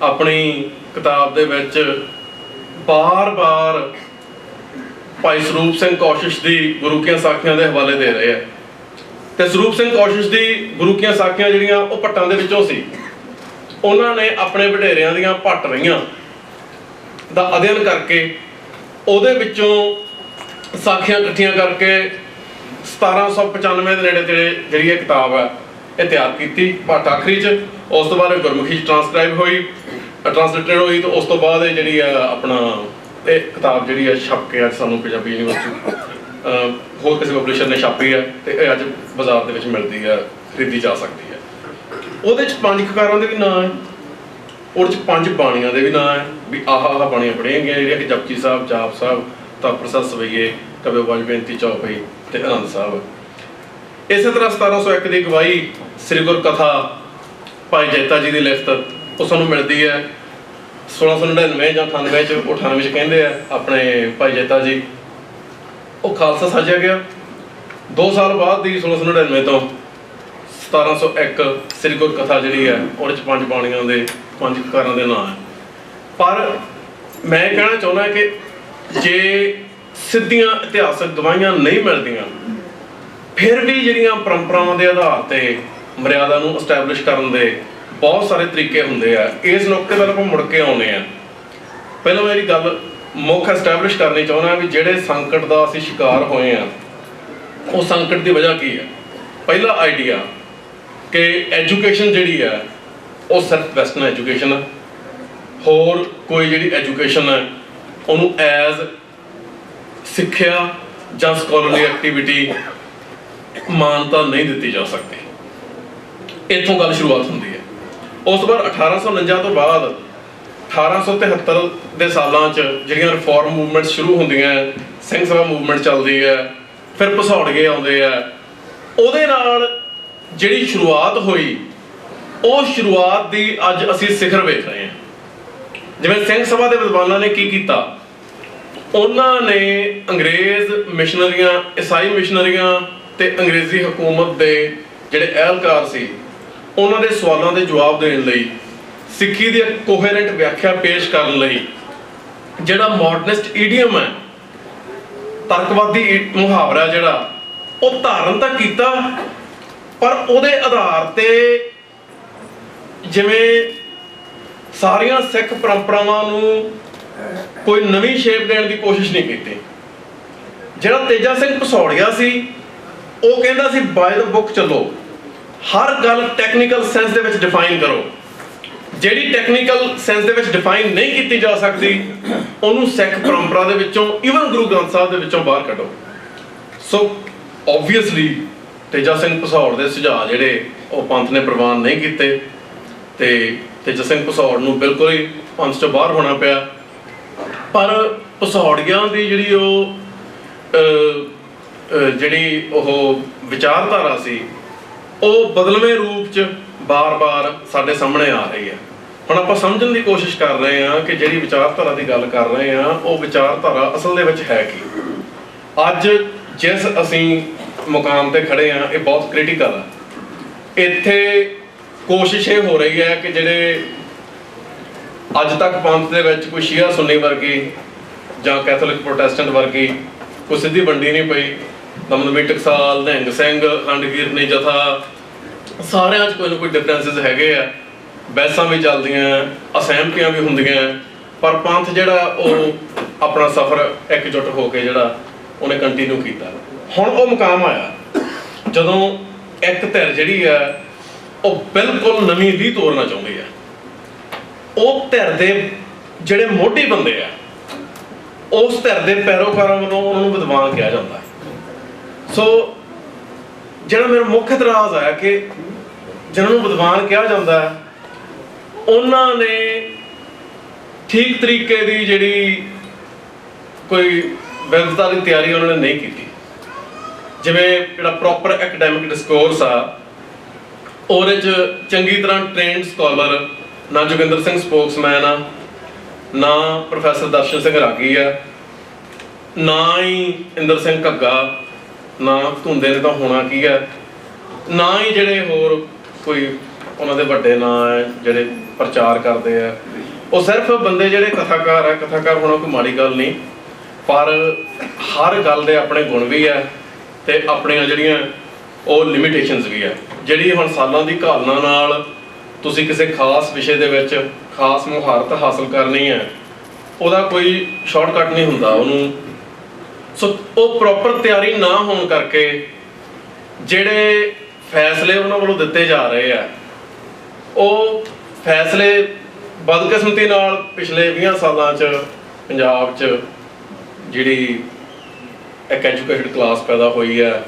ਆਪਣੀ ਕਿਤਾਬ ਦੇ ਵਿੱਚ ਬਾਰ-ਬਾਰ ਭਾਈ ਸਰੂਪ ਸਿੰਘ ਕੌਸ਼ਿਸ਼ ਦੀ ਗੁਰੂ ਕੀਆਂ ਸਾਖੀਆਂ ਦੇ ਹਵਾਲੇ ਦੇ ਰਹੇ ਆ। ਤੇ ਸਰੂਪ ਸਿੰਘ ਕੌਸ਼ਿਸ਼ ਦੀ ਗੁਰੂ ਕੀਆਂ ਸਾਖੀਆਂ ਜਿਹੜੀਆਂ ਉਹ ਭੱਟਾਂ ਦੇ ਵਿੱਚੋਂ ਸੀ। ਉਹਨਾਂ ਨੇ ਆਪਣੇ ਵਡੇਰਿਆਂ ਦੀਆਂ ਭੱਟ ਰਹੀਆਂ ਦਾ ਅਧਿਐਨ ਕਰਕੇ ਉਹਦੇ ਵਿੱਚੋਂ ਸਾਖੀਆਂ ਇਕੱਠੀਆਂ ਕਰਕੇ 1795 ਦੇ ਨੇੜੇ ਤੇੜੇ ਜਿਹੜੀ ਇਹ ਕਿਤਾਬ ਹੈ ਇਹ ਤਿਆਰ ਕੀਤੀ ਭੱਟ ਆਖਰੀ 'ਚ। ਉਸ ਤੋਂ ਬਾਅਦ ਗੁਰਮੁਖੀ 'ਚ ਟ੍ਰਾਂਸਕ੍ਰਾਈਬ ਹੋਈ, ਟ੍ਰਾਂਸਲੇਟਡ ਹੋਈ, ਤੇ ਉਸ ਤੋਂ ਬਾਅਦ ਇਹ ਜਿਹੜੀ ਆ ਆਪਣਾ ਇਹ ਕਿਤਾਬ ਜਿਹੜੀ ਆ ਛਪ ਕੇ ਅੱਜ ਸਾਨੂੰ ਪੰਜਾਬੀ ਯੂਨੀਵਰਸਿਟੀ ਹੋਰ ਕਿਸੇ ਪਬਲਿਸ਼ਰ ਨੇ ਛਾਪੀ ਹੈ ਤੇ ਇਹ ਅੱਜ ਬਾਜ਼ਾਰ ਦੇ ਵਿੱਚ ਮਿਲਦੀ ਹੈ, ਖਰੀਦੀ ਜਾ ਸਕਦੀ ਹੈ। ਉਹਦੇ 'ਚ 5 ਕਕਾਰਾਂ ਦੇ ਵੀ ਨਾਂ ਹੈ, ਉਹਦੇ 'ਚ 5 ਬਾਣੀਆਂ ਦੇ ਵੀ ਨਾਂ ਹੈ ਵੀ ਆਹ ਬਾਣੀਆਂ ਪੜ੍ਹੀਆਂ ਗਈਆਂ ਜਿਹੜੀਆਂ ਕਿ ਜਪਜੀ ਸਾਹਿਬ, ਜਾਪ ਸਾਹਿਬ, ਤਪਰਸਾ ਸਵਈਏ, ਕਬੇ ਵਾਜ ਬੇਨਤੀ ਚੌਪਈ ਤੇ ਆਨੰਦ ਸਾਹਿਬ। ਇਸੇ ਤਰ੍ਹਾਂ 1701 ਦੀ ਗਵਾਹੀ ਸ੍ਰੀ ਗੁਰ ਕਥਾ ਭਾਈ ਜੈਤਾ ਜੀ ਦੀ ਲਿਖਤ ਉਹ ਸਾਨੂੰ ਮਿਲਦੀ ਹੈ 1699 ਜਾਂ 98 ਚ। 98 ਚ ਕਹਿੰਦੇ ਆ ਆਪਣੇ ਭਾਈ ਜੈਤਾ ਜੀ ਉਹ ਖਾਲਸਾ ਸਾਜਿਆ ਗਿਆ। 2 ਸਾਲ ਬਾਅਦ ਦੀ 1699 ਤੋਂ 1701 ਸ੍ਰੀ ਗੁਰ ਕਥਾ ਜਿਹੜੀ ਹੈ ਉਹਦੇ ਚ 5 ਬਾਣੀਆਂ ਦੇ 5 ਕਕਾਰਾਂ ਦੇ ਨਾਂ ਹੈ। ਪਰ ਮੈਂ ਕਹਿਣਾ ਚਾਹੁੰਦਾ ਕਿ ਜੇ ਸਿੱਧੀਆਂ ਇਤਿਹਾਸਕ ਗਵਾਹੀਆਂ ਨਹੀਂ ਮਿਲਦੀਆਂ ਫਿਰ ਵੀ ਜਿਹੜੀਆਂ ਪਰੰਪਰਾਵਾਂ ਦੇ ਆਧਾਰ ਤੇ ਮਰਿਆਦਾ ਨੂੰ ਐਸਟੈਬਲਿਸ਼ ਕਰਨ ਦੇ ਬਹੁਤ ਸਾਰੇ ਤਰੀਕੇ ਹੁੰਦੇ ਆ। ਇਸ ਨੁਕਤੇ ਵੱਲ ਆਪਾਂ ਮੁੜ ਕੇ ਆਉਂਦੇ ਆ। ਪਹਿਲਾਂ ਮੈਂ ਇਹ ਗੱਲ ਮੁੱਖ ਐਸਟੈਬਲਿਸ਼ ਕਰਨੀ ਚਾਹੁੰਦਾ ਵੀ ਜਿਹੜੇ ਸੰਕਟ ਦਾ ਅਸੀਂ ਸ਼ਿਕਾਰ ਹੋਏ ਆ ਉਹ ਸੰਕਟ ਦੀ ਵਜ੍ਹਾ ਕੀ ਹੈ। ਪਹਿਲਾ ਆਈਡੀਆ ਕਿ ਐਜੂਕੇਸ਼ਨ ਜਿਹੜੀ ਹੈ ਉਹ ਸਿਰਫ ਵੈਸਟਰਨ ਐਜੂਕੇਸ਼ਨ ਹੈ, ਹੋਰ ਕੋਈ ਜਿਹੜੀ ਐਜੂਕੇਸ਼ਨ ਹੈ ਉਹਨੂੰ ਐਜ਼ ਸਿੱਖਿਆ ਜਾਂ ਸਕਾਲਰਲੀ ਐਕਟੀਵਿਟੀ ਮਾਨਤਾ ਨਹੀਂ ਦਿੱਤੀ ਜਾ ਸਕਦੀ। ਇੱਥੋਂ ਗੱਲ ਸ਼ੁਰੂਆਤ ਹੁੰਦੀ ਹੈ। ਉਸ ਤੋਂ ਬਾਅਦ 1849 ਤੋਂ ਬਾਅਦ 1873 ਦੇ ਸਾਲਾਂ 'ਚ ਜਿਹੜੀਆਂ ਰਿਫਾਰਮ ਮੂਵਮੈਂਟਸ ਸ਼ੁਰੂ ਹੁੰਦੀਆਂ, ਸਿੰਘ ਸਭਾ ਮੂਵਮੈਂਟ ਚੱਲਦੀ ਹੈ, ਫਿਰ ਭਸੌੜਗੇ ਆਉਂਦੇ ਆ। ਉਹਦੇ ਨਾਲ ਜਿਹੜੀ ਸ਼ੁਰੂਆਤ ਹੋਈ ਉਹ ਸ਼ੁਰੂਆਤ ਦੀ ਅੱਜ ਅਸੀਂ ਸਿਖਰ ਵੇਖ ਰਹੇ ਹਾਂ। ਜਿਵੇਂ ਸਿੰਘ ਸਭਾ ਦੇ ਵਿਦਵਾਨਾਂ ਨੇ ਕੀ ਕੀਤਾ, ਉਹਨਾਂ ਨੇ ਅੰਗਰੇਜ਼ ਮਿਸ਼ਨਰੀਆਂ, ਈਸਾਈ ਮਿਸ਼ਨਰੀਆਂ ਤੇ ਅੰਗਰੇਜ਼ੀ ਹਕੂਮਤ ਦੇ ਜਿਹੜੇ ਅਹਿਲਕਾਰ ਸੀ ਉਹਨਾਂ ਦੇ ਸਵਾਲਾਂ ਦੇ ਜਵਾਬ ਦੇਣ ਲਈ, ਸਿੱਖੀ ਦੀ ਇੱਕ ਕੋਹਰੈਂਟ ਵਿਆਖਿਆ ਪੇਸ਼ ਕਰਨ ਲਈ ਜਿਹੜਾ ਮਾਡਰਨਿਸਟ ਈਡੀਅਮ ਹੈ, ਤਰਕਵਾਦੀ ਮੁਹਾਵਰਾ ਜਿਹੜਾ ਉਹ ਧਾਰਨ ਤਾਂ ਕੀਤਾ, ਪਰ ਉਹਦੇ ਆਧਾਰ ਤੇ ਜਿਵੇਂ ਸਾਰੀਆਂ ਸਿੱਖ ਪਰੰਪਰਾਵਾਂ ਨੂੰ ਕੋਈ ਨਵੀਂ ਸ਼ੇਪ ਦੇਣ ਦੀ ਕੋਸ਼ਿਸ਼ ਨਹੀਂ ਕੀਤੀ। ਜਿਹੜਾ ਤੇਜਾ ਸਿੰਘ ਭਸੌੜੀਆ ਸੀ ਉਹ ਕਹਿੰਦਾ ਸੀ ਬਾਏ ਦਾ ਬੁੱਕ ਚੱਲੋ, ਹਰ ਗੱਲ ਟੈਕਨੀਕਲ ਸੈਂਸ ਦੇ ਵਿੱਚ ਡਿਫਾਈਨ ਕਰੋ, ਜਿਹੜੀ ਟੈਕਨੀਕਲ ਸੈਂਸ ਦੇ ਵਿੱਚ ਡਿਫਾਈਨ ਨਹੀਂ ਕੀਤੀ ਜਾ ਸਕਦੀ ਉਹਨੂੰ ਸਿੱਖ ਪਰੰਪਰਾ ਦੇ ਵਿੱਚੋਂ, ਈਵਨ ਗੁਰੂ ਗ੍ਰੰਥ ਸਾਹਿਬ ਦੇ ਵਿੱਚੋਂ ਬਾਹਰ ਕੱਢੋ। ਸੋ ਓਬਵੀਅਸਲੀ ਤੇਜਾ ਸਿੰਘ ਭਸੌੜ ਦੇ ਸੁਝਾਅ ਜਿਹੜੇ ਉਹ ਪੰਥ ਨੇ ਪ੍ਰਵਾਨ ਨਹੀਂ ਕੀਤੇ ਤੇ ਤੇਜਾ ਸਿੰਘ ਭਸੌੜ ਨੂੰ ਬਿਲਕੁਲ ਹੀ ਪੰਥ ਚੋਂ ਬਾਹਰ ਹੋਣਾ ਪਿਆ। ਪਰ ਭਸੌੜੀਆਂ ਦੀ ਜਿਹੜੀ ਉਹ ਵਿਚਾਰਧਾਰਾ ਸੀ ਉਹ ਬਦਲਵੇਂ ਰੂਪ 'ਚ ਬਾਰ-ਬਾਰ ਸਾਡੇ ਸਾਹਮਣੇ ਆ ਰਹੀ ਹੈ। ਹੁਣ ਆਪਾਂ ਸਮਝਣ ਦੀ ਕੋਸ਼ਿਸ਼ ਕਰ ਰਹੇ ਹਾਂ ਕਿ ਜਿਹੜੀ ਵਿਚਾਰਧਾਰਾ ਦੀ ਗੱਲ ਕਰ ਰਹੇ ਹਾਂ ਉਹ ਵਿਚਾਰਧਾਰਾ ਅਸਲ ਦੇ ਵਿੱਚ ਹੈ ਕੀ। ਅੱਜ ਜਿਸ ਅਸੀਂ ਮੁਕਾਮ ਤੇ ਖੜੇ ਹਾਂ ਇਹ ਬਹੁਤ ਕ੍ਰਿਟੀਕਲ ਹੈ। ਇੱਥੇ ਕੋਸ਼ਿਸ਼ ਇਹ ਹੋ ਰਹੀ ਹੈ ਕਿ ਜਿਹੜੇ ਅੱਜ ਤੱਕ ਪੰਥ ਦੇ ਵਿੱਚ ਕੋਈ ਸ਼ੀਆ ਸੁੰਨੀ ਵਰਗੀ ਜਾਂ ਕੈਥੋਲਿਕ ਪ੍ਰੋਟੈਸਟੈਂਟ ਵਰਗੀ ਕੋਈ ਸਿੱਧੀ ਵੰਡੀ ਨਹੀਂ ਪਈ। ਦਮਦਮੀ ਟਕਸਾਲ, ਨਿਹੰਗ ਸਿੰਘ, ਅਖੰਡ ਕੀਰਤਨੀ ਜਥਾ, ਸਾਰਿਆਂ 'ਚ ਕੋਈ ਨਾ ਕੋਈ ਡਿਫਰੈਂਸਿਸ ਹੈਗੇ ਆ, ਬਹਿਸਾਂ ਵੀ ਚੱਲਦੀਆਂ, ਅਸਹਿਮਤੀਆਂ ਵੀ ਹੁੰਦੀਆਂ, ਪਰ ਪੰਥ ਜਿਹੜਾ ਉਹ ਆਪਣਾ ਸਫ਼ਰ ਇਕਜੁੱਟ ਹੋ ਕੇ ਜਿਹੜਾ ਉਹਨੇ ਕੰਟੀਨਿਊ ਕੀਤਾ। ਹੁਣ ਉਹ ਮੁਕਾਮ ਆਇਆ ਜਦੋਂ ਇੱਕ ਧਿਰ ਜਿਹੜੀ ਆ ਉਹ ਬਿਲਕੁਲ ਨਵੀਂ ਲੀਹ ਤੋਰਨਾ ਚਾਹੁੰਦੀ ਆ। ਉਹ ਧਿਰ ਦੇ ਜਿਹੜੇ ਮੋਢੀ ਬੰਦੇ ਆ ਉਸ ਧਿਰ ਦੇ ਪੈਰੋਕਾਰਾਂ ਵੱਲੋਂ ਉਹਨਾਂ ਨੂੰ ਵਿਦਵਾਨ ਕਿਹਾ ਜਾਂਦਾ ਹੈ। ਸੋ ਜਿਹੜਾ ਮੇਰਾ ਮੁੱਖ ਇਤਰਾਜ਼ ਹੈ ਕਿ ਜਿਹਨਾਂ ਨੂੰ ਵਿਦਵਾਨ ਕਿਹਾ ਜਾਂਦਾ ਹੈ ਉਹਨਾਂ ਨੇ ਠੀਕ ਤਰੀਕੇ ਦੀ ਜਿਹੜੀ ਕੋਈ ਵਿਵਸਥਾ ਦੀ ਤਿਆਰੀ ਉਹਨਾਂ ਨੇ ਨਹੀਂ ਕੀਤੀ। ਜਿਵੇਂ ਜਿਹੜਾ ਪ੍ਰੋਪਰ ਐਕੈਡੈਮਿਕ ਡਿਸਕੋਰਸ ਆ ਉਹਦੇ 'ਚ ਚੰਗੀ ਤਰ੍ਹਾਂ ਟ੍ਰੇਨਡ ਸਕਾਲਰ ਨਾ ਜੋਗਿੰਦਰ ਸਿੰਘ ਸਪੋਕਸਮੈਨ ਆ, ਨਾ ਪ੍ਰੋਫੈਸਰ ਦਰਸ਼ਨ ਸਿੰਘ ਰਾਗੀ ਆ, ਨਾ ਹੀ ਇੰਦਰ ਸਿੰਘ ਘੱਗਾ, ਨਾ ਧੁੰਦੇ ਨੇ ਤਾਂ ਹੋਣਾ ਕੀ ਹੈ, ਨਾ ਹੀ ਜਿਹੜੇ ਹੋਰ ਕੋਈ ਉਹਨਾਂ ਦੇ ਵੱਡੇ ਨਾਂ ਹੈ ਜਿਹੜੇ ਪ੍ਰਚਾਰ ਕਰਦੇ ਆ। ਉਹ ਸਿਰਫ ਬੰਦੇ ਜਿਹੜੇ ਕਥਾਕਾਰ ਆ, ਕਥਾਕਾਰ ਹੋਣਾ ਕੋਈ ਮਾੜੀ ਗੱਲ ਨਹੀਂ, ਪਰ ਹਰ ਗੱਲ ਦੇ ਆਪਣੇ ਗੁਣ ਵੀ ਆ ਤੇ ਆਪਣੀਆਂ ਜਿਹੜੀਆਂ ਉਹ ਲਿਮਿਟੇਸ਼ਨਸ ਵੀ ਆ। ਜਿਹੜੀ ਹੁਣ ਸਾਲਾਂ ਦੀ ਘਾਲਣਾ ਨਾਲ ਤੁਸੀਂ ਕਿਸੇ ਖਾਸ ਵਿਸ਼ੇ ਦੇ ਵਿੱਚ ਖਾਸ ਮੁਹਾਰਤ ਹਾਸਲ ਕਰਨੀ ਹੈ, ਉਹਦਾ ਕੋਈ ਸ਼ਾਰਟਕਟ ਨਹੀਂ ਹੁੰਦਾ ਉਹਨੂੰ। ਸੋ ਉਹ ਪ੍ਰੋਪਰ ਤਿਆਰੀ ਨਾ ਹੋਣ ਕਰਕੇ ਜਿਹੜੇ ਫੈਸਲੇ ਉਹਨਾਂ ਵੱਲੋਂ ਦਿੱਤੇ ਜਾ ਰਹੇ ਆ, ਉਹ ਫੈਸਲੇ ਬਦਕਿਸਮਤੀ ਨਾਲ ਪਿਛਲੇ 20 ਸਾਲਾਂ 'ਚ ਪੰਜਾਬ 'ਚ ਜਿਹੜੀ ਇੱਕ ਐਜੂਕੇਟਡ ਕਲਾਸ ਪੈਦਾ ਹੋਈ ਹੈ,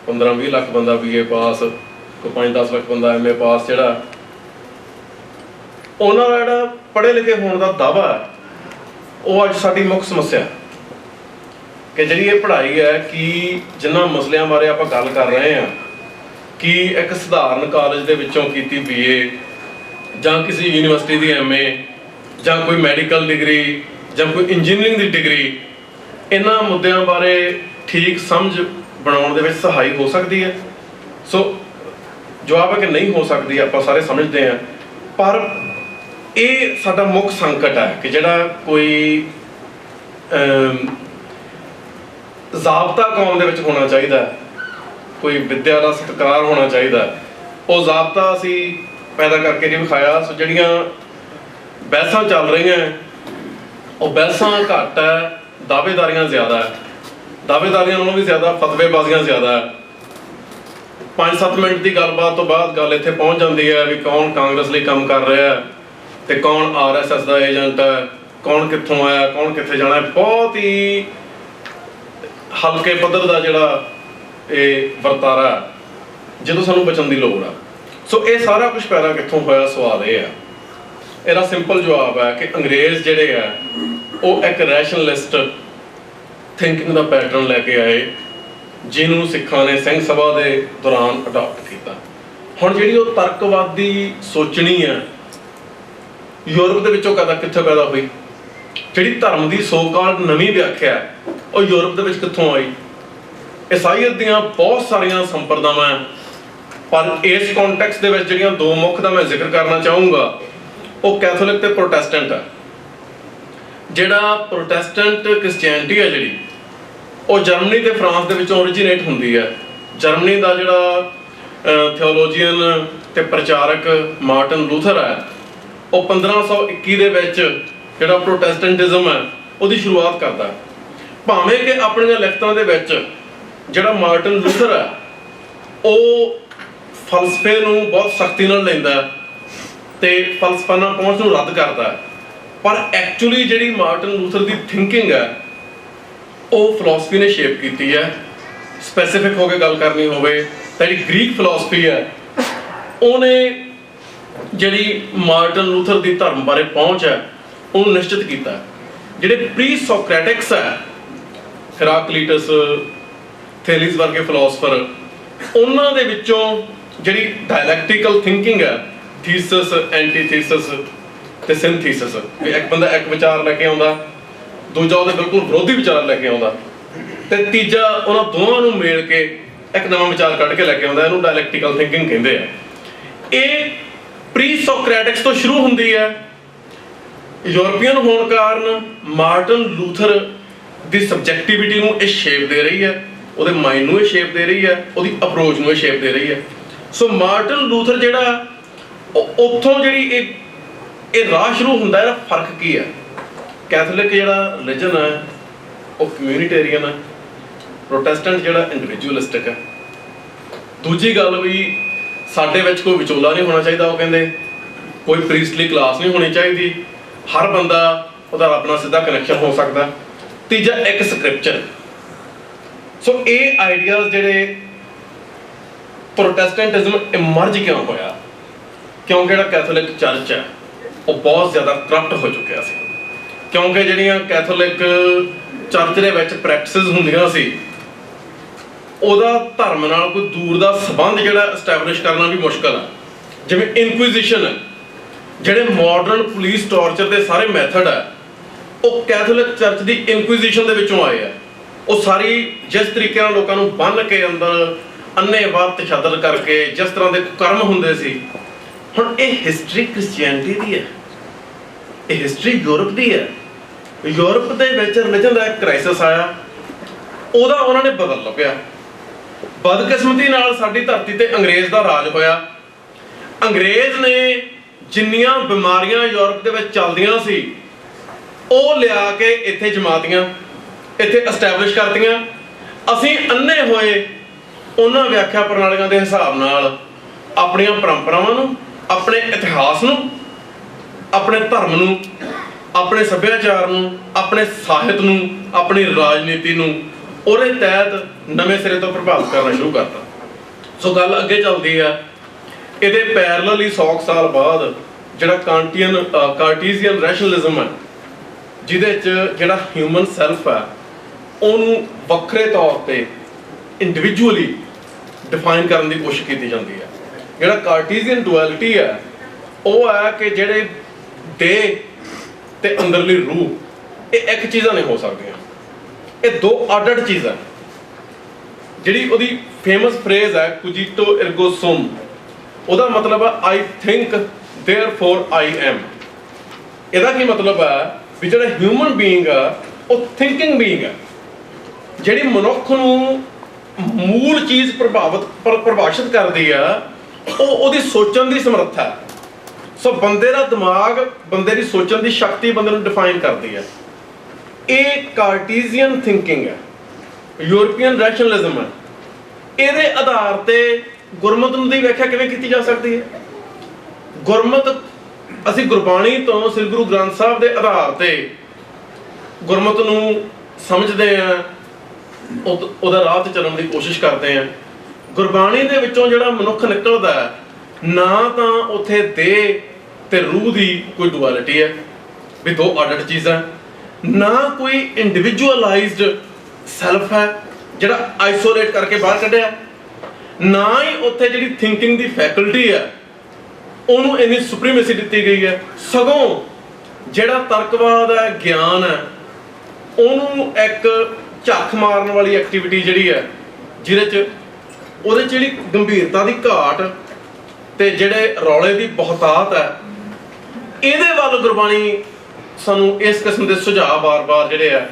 15-20 ਲੱਖ ਬੰਦਾ BA ਪਾਸ, ਕੋਈ 5-10 ਲੱਖ ਬੰਦਾ MA ਪਾਸ, ਜਿਹੜਾ ਉਹਨਾਂ ਦਾ ਜਿਹੜਾ ਪੜ੍ਹੇ ਲਿਖੇ ਹੋਣ ਦਾ ਦਾਅਵਾ ਹੈ, ਉਹ ਅੱਜ ਸਾਡੀ ਮੁੱਖ ਸਮੱਸਿਆ ਕਿ ਜਿਹੜੀ ਇਹ ਪੜ੍ਹਾਈ ਹੈ ਕਿ ਜਿਨ੍ਹਾਂ ਮਸਲਿਆਂ ਬਾਰੇ ਆਪਾਂ ਗੱਲ ਕਰ ਰਹੇ ਹਾਂ, ਕਿ ਇੱਕ ਸਧਾਰਨ ਕਾਲਜ ਦੇ ਵਿੱਚੋਂ ਕੀਤੀ BA ਜਾਂ ਕਿਸੇ ਯੂਨੀਵਰਸਿਟੀ ਦੀ MA ਜਾਂ ਕੋਈ ਮੈਡੀਕਲ ਡਿਗਰੀ ਜਾਂ ਕੋਈ ਇੰਜੀਨੀਅਰਿੰਗ ਦੀ ਡਿਗਰੀ, ਇਹਨਾਂ ਮੁੱਦਿਆਂ ਬਾਰੇ ਠੀਕ ਸਮਝ ਬਣਾਉਣ ਦੇ ਵਿੱਚ ਸਹਾਈ ਹੋ ਸਕਦੀ ਹੈ? ਸੋ ਜਵਾਬ ਹੈ ਕਿ ਨਹੀਂ ਹੋ ਸਕਦੀ, ਆਪਾਂ ਸਾਰੇ ਸਮਝਦੇ ਹਾਂ। ਪਰ ਇਹ ਸਾਡਾ ਮੁੱਖ ਸੰਕਟ ਹੈ ਕਿ ਜਿਹੜਾ ਕੋਈ ਜ਼ਾਬਤਾ ਕੌਮ ਦੇ ਵਿੱਚ ਹੋਣਾ ਚਾਹੀਦਾ, ਕੋਈ ਵਿੱਦਿਆ ਦਾ ਸਤਿਕਾਰ ਹੋਣਾ ਚਾਹੀਦਾ, ਉਹ ਜ਼ਾਬਤਾ ਅਸੀਂ ਪੈਦਾ ਕਰਕੇ ਨਹੀਂ ਵਿਖਾਇਆ। ਸੋ ਜਿਹੜੀਆਂ ਬਹਿਸਾਂ ਚੱਲ ਰਹੀਆਂ, ਉਹ ਬਹਿਸਾਂ ਘੱਟ ਹੈ, ਦਾਅਵੇਦਾਰੀਆਂ ਜ਼ਿਆਦਾ ਹੈ। ਦਾਅਵੇਦਾਰੀਆਂ ਨਾਲੋਂ ਵੀ ਜ਼ਿਆਦਾ ਫਤਵੇਬਾਜ਼ੀਆਂ ਜ਼ਿਆਦਾ ਹੈ। 5-7 ਮਿੰਟ ਦੀ ਗੱਲਬਾਤ ਤੋਂ ਬਾਅਦ ਗੱਲ ਇੱਥੇ ਪਹੁੰਚ ਜਾਂਦੀ ਹੈ ਵੀ ਕੌਣ ਕਾਂਗਰਸ ਲਈ ਕੰਮ ਕਰ ਰਿਹਾ ਹੈ ਤੇ ਕੌਣ RSS ਦਾ ਏਜੰਟ ਹੈ, ਕੌਣ ਕਿੱਥੋਂ ਆਇਆ, ਕੌਣ ਕਿੱਥੇ ਜਾਣਾ ਹੈ। ਬਹੁਤ ਹੀ ਹਲਕੇ ਪੱਧਰ ਦਾ ਜਿਹੜਾ ਇਹ ਵਰਤਾਰਾ ਜਦੋਂ ਸਾਨੂੰ ਬਚਣ ਦੀ ਲੋੜ ਆ। ਸੋ ਇਹ ਸਾਰਾ ਕੁਝ ਪੈਦਾ ਕਿੱਥੋਂ ਹੋਇਆ? ਸਵਾਲ ਇਹ ਆ। ਇਹਦਾ ਸਿੰਪਲ ਜਵਾਬ ਹੈ ਕਿ ਅੰਗਰੇਜ਼ ਜਿਹੜੇ ਆ ਉਹ ਇੱਕ ਰੈਸ਼ਨਲਿਸਟ ਥਿੰਕਿੰਗ ਦਾ ਪੈਟਰਨ ਲੈ ਕੇ ਆਏ, ਜਿਹਨੂੰ ਸਿੱਖਾਂ ਨੇ ਸਿੰਘ ਸਭਾ ਦੇ ਦੌਰਾਨ ਅਡਾਪਟ ਕੀਤਾ। ਹੁਣ ਜਿਹੜੀ ਉਹ ਤਰਕਵਾਦੀ ਸੋਚਣੀ ਹੈ, ਯੂਰਪ ਦੇ ਵਿੱਚੋਂ ਕਿੱਥੋਂ ਪੈਦਾ ਹੋਈ? ਜਿਹੜੀ ਧਰਮ ਦੀ ਸੋ-ਕਾਲਡ ਨਵੀਂ ਵਿਆਖਿਆ ਉਹ ਯੂਰਪ ਦੇ ਵਿੱਚ ਕਿੱਥੋਂ ਆਈ? ਈਸਾਈਅਤ ਦੀਆਂ ਬਹੁਤ ਸਾਰੀਆਂ ਸੰਪਰਦਾਵਾਂ, ਪਰ ਇਸ ਕੰਟੈਕਸਟ ਦੇ ਵਿੱਚ ਜਿਹੜੀਆਂ ਦੋ ਮੁੱਖ ਦਾ ਮੈਂ ਜ਼ਿਕਰ ਕਰਨਾ ਚਾਹੂੰਗਾ, ਉਹ ਕੈਥੋਲਿਕ ਤੇ ਪ੍ਰੋਟੈਸਟੈਂਟ ਹੈ। ਜਿਹੜਾ ਪ੍ਰੋਟੈਸਟੈਂਟ ਕ੍ਰਿਸਚੀਅਨਿਟੀ ਹੈ ਜਿਹੜੀ, ਉਹ ਜਰਮਨੀ ਤੇ ਫਰਾਂਸ ਦੇ ਵਿੱਚੋਂ ਓਰੀਜੀਨੇਟ ਹੁੰਦੀ ਹੈ। ਜਰਮਨੀ ਦਾ ਜਿਹੜਾ ਥਿਓਲੋਜੀਅਨ ਤੇ ਪ੍ਰਚਾਰਕ ਮਾਰਟਨ ਲੂਥਰ ਹੈ, ਉਹ 1521 ਦੇ ਵਿੱਚ ਜਿਹੜਾ ਪ੍ਰੋਟੈਸਟੈਂਟਿਜ਼ਮ ਹੈ ਉਹਦੀ ਸ਼ੁਰੂਆਤ ਕਰਦਾ। ਭਾਵੇਂ ਕਿ ਆਪਣੀਆਂ ਲਿਖਤਾਂ ਦੇ ਵਿੱਚ ਜਿਹੜਾ ਮਾਰਟਨ ਲੂਥਰ ਹੈ ਉਹ ਫਲਸਫੇ ਨੂੰ ਬਹੁਤ ਸਖਤੀ ਨਾਲ ਲੈਂਦਾ ਤੇ ਫਲਸਫਾਨਾ ਪਹੁੰਚ ਨੂੰ ਰੱਦ ਕਰਦਾ, ਪਰ ਐਕਚੁਅਲੀ ਜਿਹੜੀ ਮਾਰਟਨ ਲੂਥਰ ਦੀ ਥਿੰਕਿੰਗ ਹੈ ਉਹ ਫਿਲਾਸਫੀ ਨੇ ਸ਼ੇਪ ਕੀਤੀ ਹੈ। ਸਪੈਸੀਫਿਕ ਹੋ ਕੇ ਗੱਲ ਕਰਨੀ ਹੋਵੇ ਤਾਂ ਜਿਹੜੀ ਗ੍ਰੀਕ ਫਿਲਾਸਫੀ ਹੈ, ਉਹਨੇ ਜਿਹੜੀ ਮਾਰਟਨ ਲੂਥਰ ਦੀ ਧਰਮ ਬਾਰੇ ਪਹੁੰਚ ਹੈ ਉਹਨੂੰ ਨਿਸ਼ਚਿਤ ਕੀਤਾ। ਜਿਹੜੇ ਪ੍ਰੀ ਸੋਕਰੈਟਿਕਸ ਹੈ, ਹੈਰਾਕਲੀਟਸ, ਥੇਲੀਸ ਵਰਗੇ ਫਿਲਾਸਫਰ, ਉਹਨਾਂ ਦੇ ਵਿੱਚੋਂ ਜਿਹੜੀ ਡਾਇਲੈਕਟੀਕਲ ਥਿੰਕਿੰਗ ਹੈ, ਥੀਸਿਸ, ਐਂਟੀਥੀਸਿਸ ਤੇ ਸਿੰਥੀਸਿਸ, ਵੀ ਇੱਕ ਬੰਦਾ ਇੱਕ ਵਿਚਾਰ ਲੈ ਕੇ ਆਉਂਦਾ, ਦੂਜਾ ਉਹਦੇ ਬਿਲਕੁਲ ਵਿਰੋਧੀ ਵਿਚਾਰ ਲੈ ਕੇ ਆਉਂਦਾ, ਤੇ ਤੀਜਾ ਉਹਨਾਂ ਦੋਵਾਂ ਨੂੰ ਮੇਲ ਕੇ ਇੱਕ ਨਵਾਂ ਵਿਚਾਰ ਕੱਢ ਕੇ ਲੈ ਕੇ ਆਉਂਦਾ। ਇਹਨੂੰ ਡਾਇਲੈਕਟੀਕਲ ਥਿੰਕਿੰਗ ਕਹਿੰਦੇ ਆ। ਇਹ ਪ੍ਰੀ ਸੋਕਰੈਟਿਕਸ ਤੋਂ ਸ਼ੁਰੂ ਹੁੰਦੀ ਹੈ। ਯੂਰਪੀਅਨ ਹੋਣ ਕਾਰਨ ਮਾਰਟਨ ਲੂਥਰ ਦੀ ਸਬਜੈਕਟਿਵਿਟੀ ਨੂੰ ਇਹ ਸ਼ੇਪ ਦੇ ਰਹੀ ਹੈ, ਉਹਦੇ ਮਾਈਂਡ ਨੂੰ ਇਹ ਸ਼ੇਪ ਦੇ ਰਹੀ ਹੈ, ਉਹਦੀ ਅਪਰੋਚ ਨੂੰ ਇਹ ਸ਼ੇਪ ਦੇ ਰਹੀ ਹੈ। ਸੋ ਮਾਰਟਨ ਲੂਥਰ ਜਿਹੜਾ ਉੱਥੋਂ ਜਿਹੜੀ ਇਹ ਰਾਹ ਸ਼ੁਰੂ ਹੁੰਦਾ, ਇਹਦਾ ਫਰਕ ਕੀ ਹੈ? ਕੈਥੋਲਿਕ ਜਿਹੜਾ ਰਿਲੀਜਨ ਹੈ ਉਹ ਕਮਿਊਨਿਟੇਰੀਅਨ ਹੈ, ਪ੍ਰੋਟੈਸਟੈਂਟ ਜਿਹੜਾ ਇੰਡੀਵਿਜੂਅਲਿਸਟਿਕ ਹੈ। ਦੂਜੀ ਗੱਲ ਵੀ ਸਾਡੇ ਵਿੱਚ ਕੋਈ ਵਿਚੋਲਾ ਨਹੀਂ ਹੋਣਾ ਚਾਹੀਦਾ, ਉਹ ਕਹਿੰਦੇ ਕੋਈ ਪ੍ਰੀਸਟਲੀ ਕਲਾਸ ਨਹੀਂ ਹੋਣੀ ਚਾਹੀਦੀ, ਹਰ ਬੰਦਾ ਉਹਦਾ ਰੱਬ ਨਾਲ ਸਿੱਧਾ ਕਨੈਕਸ਼ਨ ਹੋ ਸਕਦਾ। ਤੀਜਾ ਇੱਕ ਸਕ੍ਰਿਪਚਰ। ਸੋ ਇਹ ਆਈਡੀਆਜ਼ ਜਿਹੜੇ ਪ੍ਰੋਟੈਸਟੈਂਟਿਜ਼ਮ ਇਮਰਜ ਕਿਉਂ ਹੋਇਆ? ਕਿਉਂਕਿ ਜਿਹੜਾ ਕੈਥੋਲਿਕ ਚਰਚ ਹੈ ਉਹ ਬਹੁਤ ਜ਼ਿਆਦਾ ਕਰਪਟ ਹੋ ਚੁੱਕਿਆ ਸੀ। ਕਿਉਂਕਿ ਜਿਹੜੀਆਂ ਕੈਥੋਲਿਕ ਚਰਚ ਦੇ ਵਿੱਚ ਪ੍ਰੈਕਟਿਸਿਸ ਹੁੰਦੀਆਂ ਸੀ, ਉਹਦਾ ਧਰਮ ਨਾਲ ਕੋਈ ਦੂਰ ਦਾ ਸੰਬੰਧ ਜਿਹੜਾ ਐਸਟੈਬਲਿਸ਼ ਕਰਨਾ ਵੀ ਮੁਸ਼ਕਲ ਹੈ। ਜਿਵੇਂ ਇਨਕੁਇਜ਼ੀਸ਼ਨ ਹੈ, ਜਿਹੜੇ ਮਾਡਰਨ ਪੁਲਿਸ ਟਾਰਚਰ ਦੇ ਸਾਰੇ ਮੈਥਡ ਹੈ ਉਹ ਕੈਥੋਲਿਕ ਚਰਚ ਦੀ ਇਨਕੁਇਜ਼ੀਸ਼ਨ ਦੇ ਵਿੱਚੋਂ ਆਏ ਆ। ਉਹ ਸਾਰੀ ਜਿਸ ਤਰੀਕੇ ਨਾਲ ਲੋਕਾਂ ਨੂੰ ਬੰਨ੍ਹ ਕੇ ਅੰਦਰ ਅੰਨ੍ਹੇਵਾਹ ਤਸ਼ੱਦਦ ਕਰਕੇ ਜਿਸ ਤਰ੍ਹਾਂ ਦੇ ਕਰਮ ਹੁੰਦੇ ਸੀ, ਹੁਣ ਇਹ ਹਿਸਟਰੀ ਕ੍ਰਿਸਚੀਅਨਿਟੀ ਦੀ ਹੈ, ਇਹ ਹਿਸਟਰੀ ਯੂਰਪ ਦੀ ਹੈ। ਯੂਰਪ ਦੇ ਵਿੱਚ ਰਿਲੀਜਨ ਦਾ ਇੱਕ ਕ੍ਰਾਈਸਿਸ ਆਇਆ, ਉਹਦਾ ਉਹਨਾਂ ਨੇ ਬਦਲ ਲੱਭਿਆ। ਬਦਕਿਸਮਤੀ ਨਾਲ ਸਾਡੀ ਧਰਤੀ ਤੇ ਅੰਗਰੇਜ਼ ਦਾ ਰਾਜ ਹੋਇਆ। ਅੰਗਰੇਜ਼ ਨੇ ਜਿੰਨੀਆਂ ਬਿਮਾਰੀਆਂ ਯੂਰਪ ਦੇ ਵਿੱਚ ਚੱਲਦੀਆਂ ਸੀ ਉਹ ਲਿਆ ਕੇ ਇੱਥੇ ਜਮਾਤੀਆਂ, ਇੱਥੇ ਐਸਟੈਬਲਿਸ਼ ਕਰਤੀਆਂ। ਅਸੀਂ ਅੰਨੇ ਹੋਏ ਉਹਨਾਂ ਵਿਆਖਿਆ ਪ੍ਰਣਾਲੀਆਂ ਦੇ ਹਿਸਾਬ ਨਾਲ ਆਪਣੀਆਂ ਪਰੰਪਰਾਵਾਂ ਨੂੰ, ਆਪਣੇ ਇਤਿਹਾਸ ਨੂੰ, ਆਪਣੇ ਧਰਮ ਨੂੰ, ਆਪਣੇ ਸੱਭਿਆਚਾਰ ਨੂੰ, ਆਪਣੇ ਸਾਹਿਤ ਨੂੰ, ਆਪਣੀ ਰਾਜਨੀਤੀ ਨੂੰ ਉਹਦੇ ਤਹਿਤ ਨਵੇਂ ਸਿਰੇ ਤੋਂ ਪ੍ਰਭਾਵਿਤ ਕਰਨਾ ਸ਼ੁਰੂ ਕਰਤਾ। ਸੋ ਗੱਲ ਅੱਗੇ ਚੱਲਦੀ ਆ, ਇਹਦੇ ਪੈਰਲਲ ਹੀ 100 ਸਾਲ ਬਾਅਦ ਜਿਹੜਾ ਕਾਰਟੀਜ਼ੀਅਨ ਰੈਸ਼ਨਲਿਜ਼ਮ ਹੈ, ਜਿਹਦੇ 'ਚ ਜਿਹੜਾ ਹਿਊਮਨ ਸੈਲਫ ਹੈ ਉਹਨੂੰ ਵੱਖਰੇ ਤੌਰ ਤੇ ਇੰਡੀਵਿਜੂਅਲੀ ਡਿਫਾਈਨ ਕਰਨ ਦੀ ਕੋਸ਼ਿਸ਼ ਕੀਤੀ ਜਾਂਦੀ ਹੈ। ਜਿਹੜਾ ਕਾਰਟੀਜ਼ੀਅਨ ਡੁਐਲਿਟੀ ਹੈ ਉਹ ਹੈ ਕਿ ਜਿਹੜੇ ਦੇਹ ਤੇ ਅੰਦਰਲੀ ਰੂਹ ਇਹ ਇੱਕ ਚੀਜ਼ਾਂ ਨਹੀਂ ਹੋ ਸਕਦੀਆਂ, ਇਹ ਦੋ ਅੱਡ-ਅੱਡ ਚੀਜ਼ਾਂ। ਜਿਹੜੀ ਉਹਦੀ ਫੇਮਸ ਫਰੇਜ਼ ਹੈ ਕੁਜੀਟੋ ਇਰਗੋ ਸੁਮ, ਉਹਦਾ ਮਤਲਬ ਹੈ ਆਈ ਥਿੰਕ ਦੇਅਰਫੋਰ ਆਈ ਐਮ। ਇਹਦਾ ਕੀ ਮਤਲਬ ਹੈ ਵੀ ਜਿਹੜਾ ਹਿਊਮਨ ਬੀਇੰਗ ਆ ਉਹ ਥਿੰਕਿੰਗ ਬੀਇੰਗ ਹੈ, ਜਿਹੜੀ ਮਨੁੱਖ ਨੂੰ ਮੂਲ ਚੀਜ਼ ਪ੍ਰਭਾਸ਼ਿਤ ਕਰਦੀ ਆ ਉਹ ਉਹਦੀ ਸੋਚਣ ਦੀ ਸਮਰੱਥਾ ਹੈ। ਸੋ ਬੰਦੇ ਦਾ ਦਿਮਾਗ, ਬੰਦੇ ਦੀ ਸੋਚਣ ਦੀ ਸ਼ਕਤੀ ਬੰਦੇ ਨੂੰ ਡਿਫਾਈਨ ਕਰਦੀ ਹੈ। ਇਹ ਕਾਰਟੀਜ਼ੀਅਨ ਥਿੰਕਿੰਗ ਹੈ, ਯੂਰਪੀਅਨ ਰੈਸ਼ਨਲਿਜ਼ਮ ਹੈ। ਇਹਦੇ ਆਧਾਰ ਤੇ ਗੁਰਮਤਿ ਦੀ ਵਿਆਖਿਆ ਕਿਵੇਂ ਕੀਤੀ ਜਾ ਸਕਦੀ ਹੈ? ਗੁਰਮਤਿ ਅਸੀਂ ਗੁਰਬਾਣੀ ਤੋਂ, ਸ੍ਰੀ ਗੁਰੂ ਗ੍ਰੰਥ ਸਾਹਿਬ ਦੇ ਆਧਾਰ ਤੇ ਗੁਰਮਤਿ ਨੂੰ ਸਮਝਦੇ ਹਾਂ, ਉਹਦਾ ਰਾਹ ਤੇ ਚੱਲਣ ਦੀ ਕੋਸ਼ਿਸ਼ ਕਰਦੇ ਹਾਂ। ਗੁਰਬਾਣੀ ਦੇ ਵਿੱਚੋਂ ਜਿਹੜਾ ਮਨੁੱਖ ਨਿਕਲਦਾ ਹੈ, ਨਾ ਤਾਂ ਉੱਥੇ ਦੇਹ ਤੇ ਰੂਹ ਦੀ ਕੋਈ ਡੁਐਲਿਟੀ ਹੈ ਵੀ ਦੋ ਅੱਡ-ਅੱਡ ਚੀਜ਼ਾਂ, ਨਾ ਕੋਈ ਇੰਡੀਵਿਜੂਅਲਾਈਜ਼ਡ ਸੈਲਫ ਹੈ ਜਿਹੜਾ ਆਈਸੋਲੇਟ ਕਰਕੇ ਬਾਹਰ ਕੱਢਿਆ, ਨਾ ਹੀ ਉੱਥੇ ਜਿਹੜੀ ਥਿੰਕਿੰਗ ਦੀ ਫੈਕਲਟੀ ਹੈ ਉਹਨੂੰ ਇੰਨੀ ਸੁਪਰੀਮੇਸੀ ਦਿੱਤੀ ਗਈ ਹੈ। ਸਗੋਂ ਜਿਹੜਾ ਤਰਕਵਾਦ ਹੈ, ਗਿਆਨ ਹੈ, ਉਹਨੂੰ ਇੱਕ ਝੱਖ ਮਾਰਨ ਵਾਲੀ ਐਕਟੀਵਿਟੀ ਜਿਹੜੀ ਹੈ, ਜਿਹਦੇ 'ਚ ਉਹਦੇ 'ਚ ਜਿਹੜੀ ਗੰਭੀਰਤਾ ਦੀ ਘਾਟ ਤੇ ਜਿਹੜੇ ਰੌਲੇ ਦੀ ਬਹੁਤਾਤ ਹੈ, ਇਹਦੇ ਵੱਲ ਗੁਰਬਾਣੀ ਸਾਨੂੰ ਇਸ ਕਿਸਮ ਦੇ ਸੁਝਾਅ ਵਾਰ-ਵਾਰ ਜਿਹੜੇ ਆ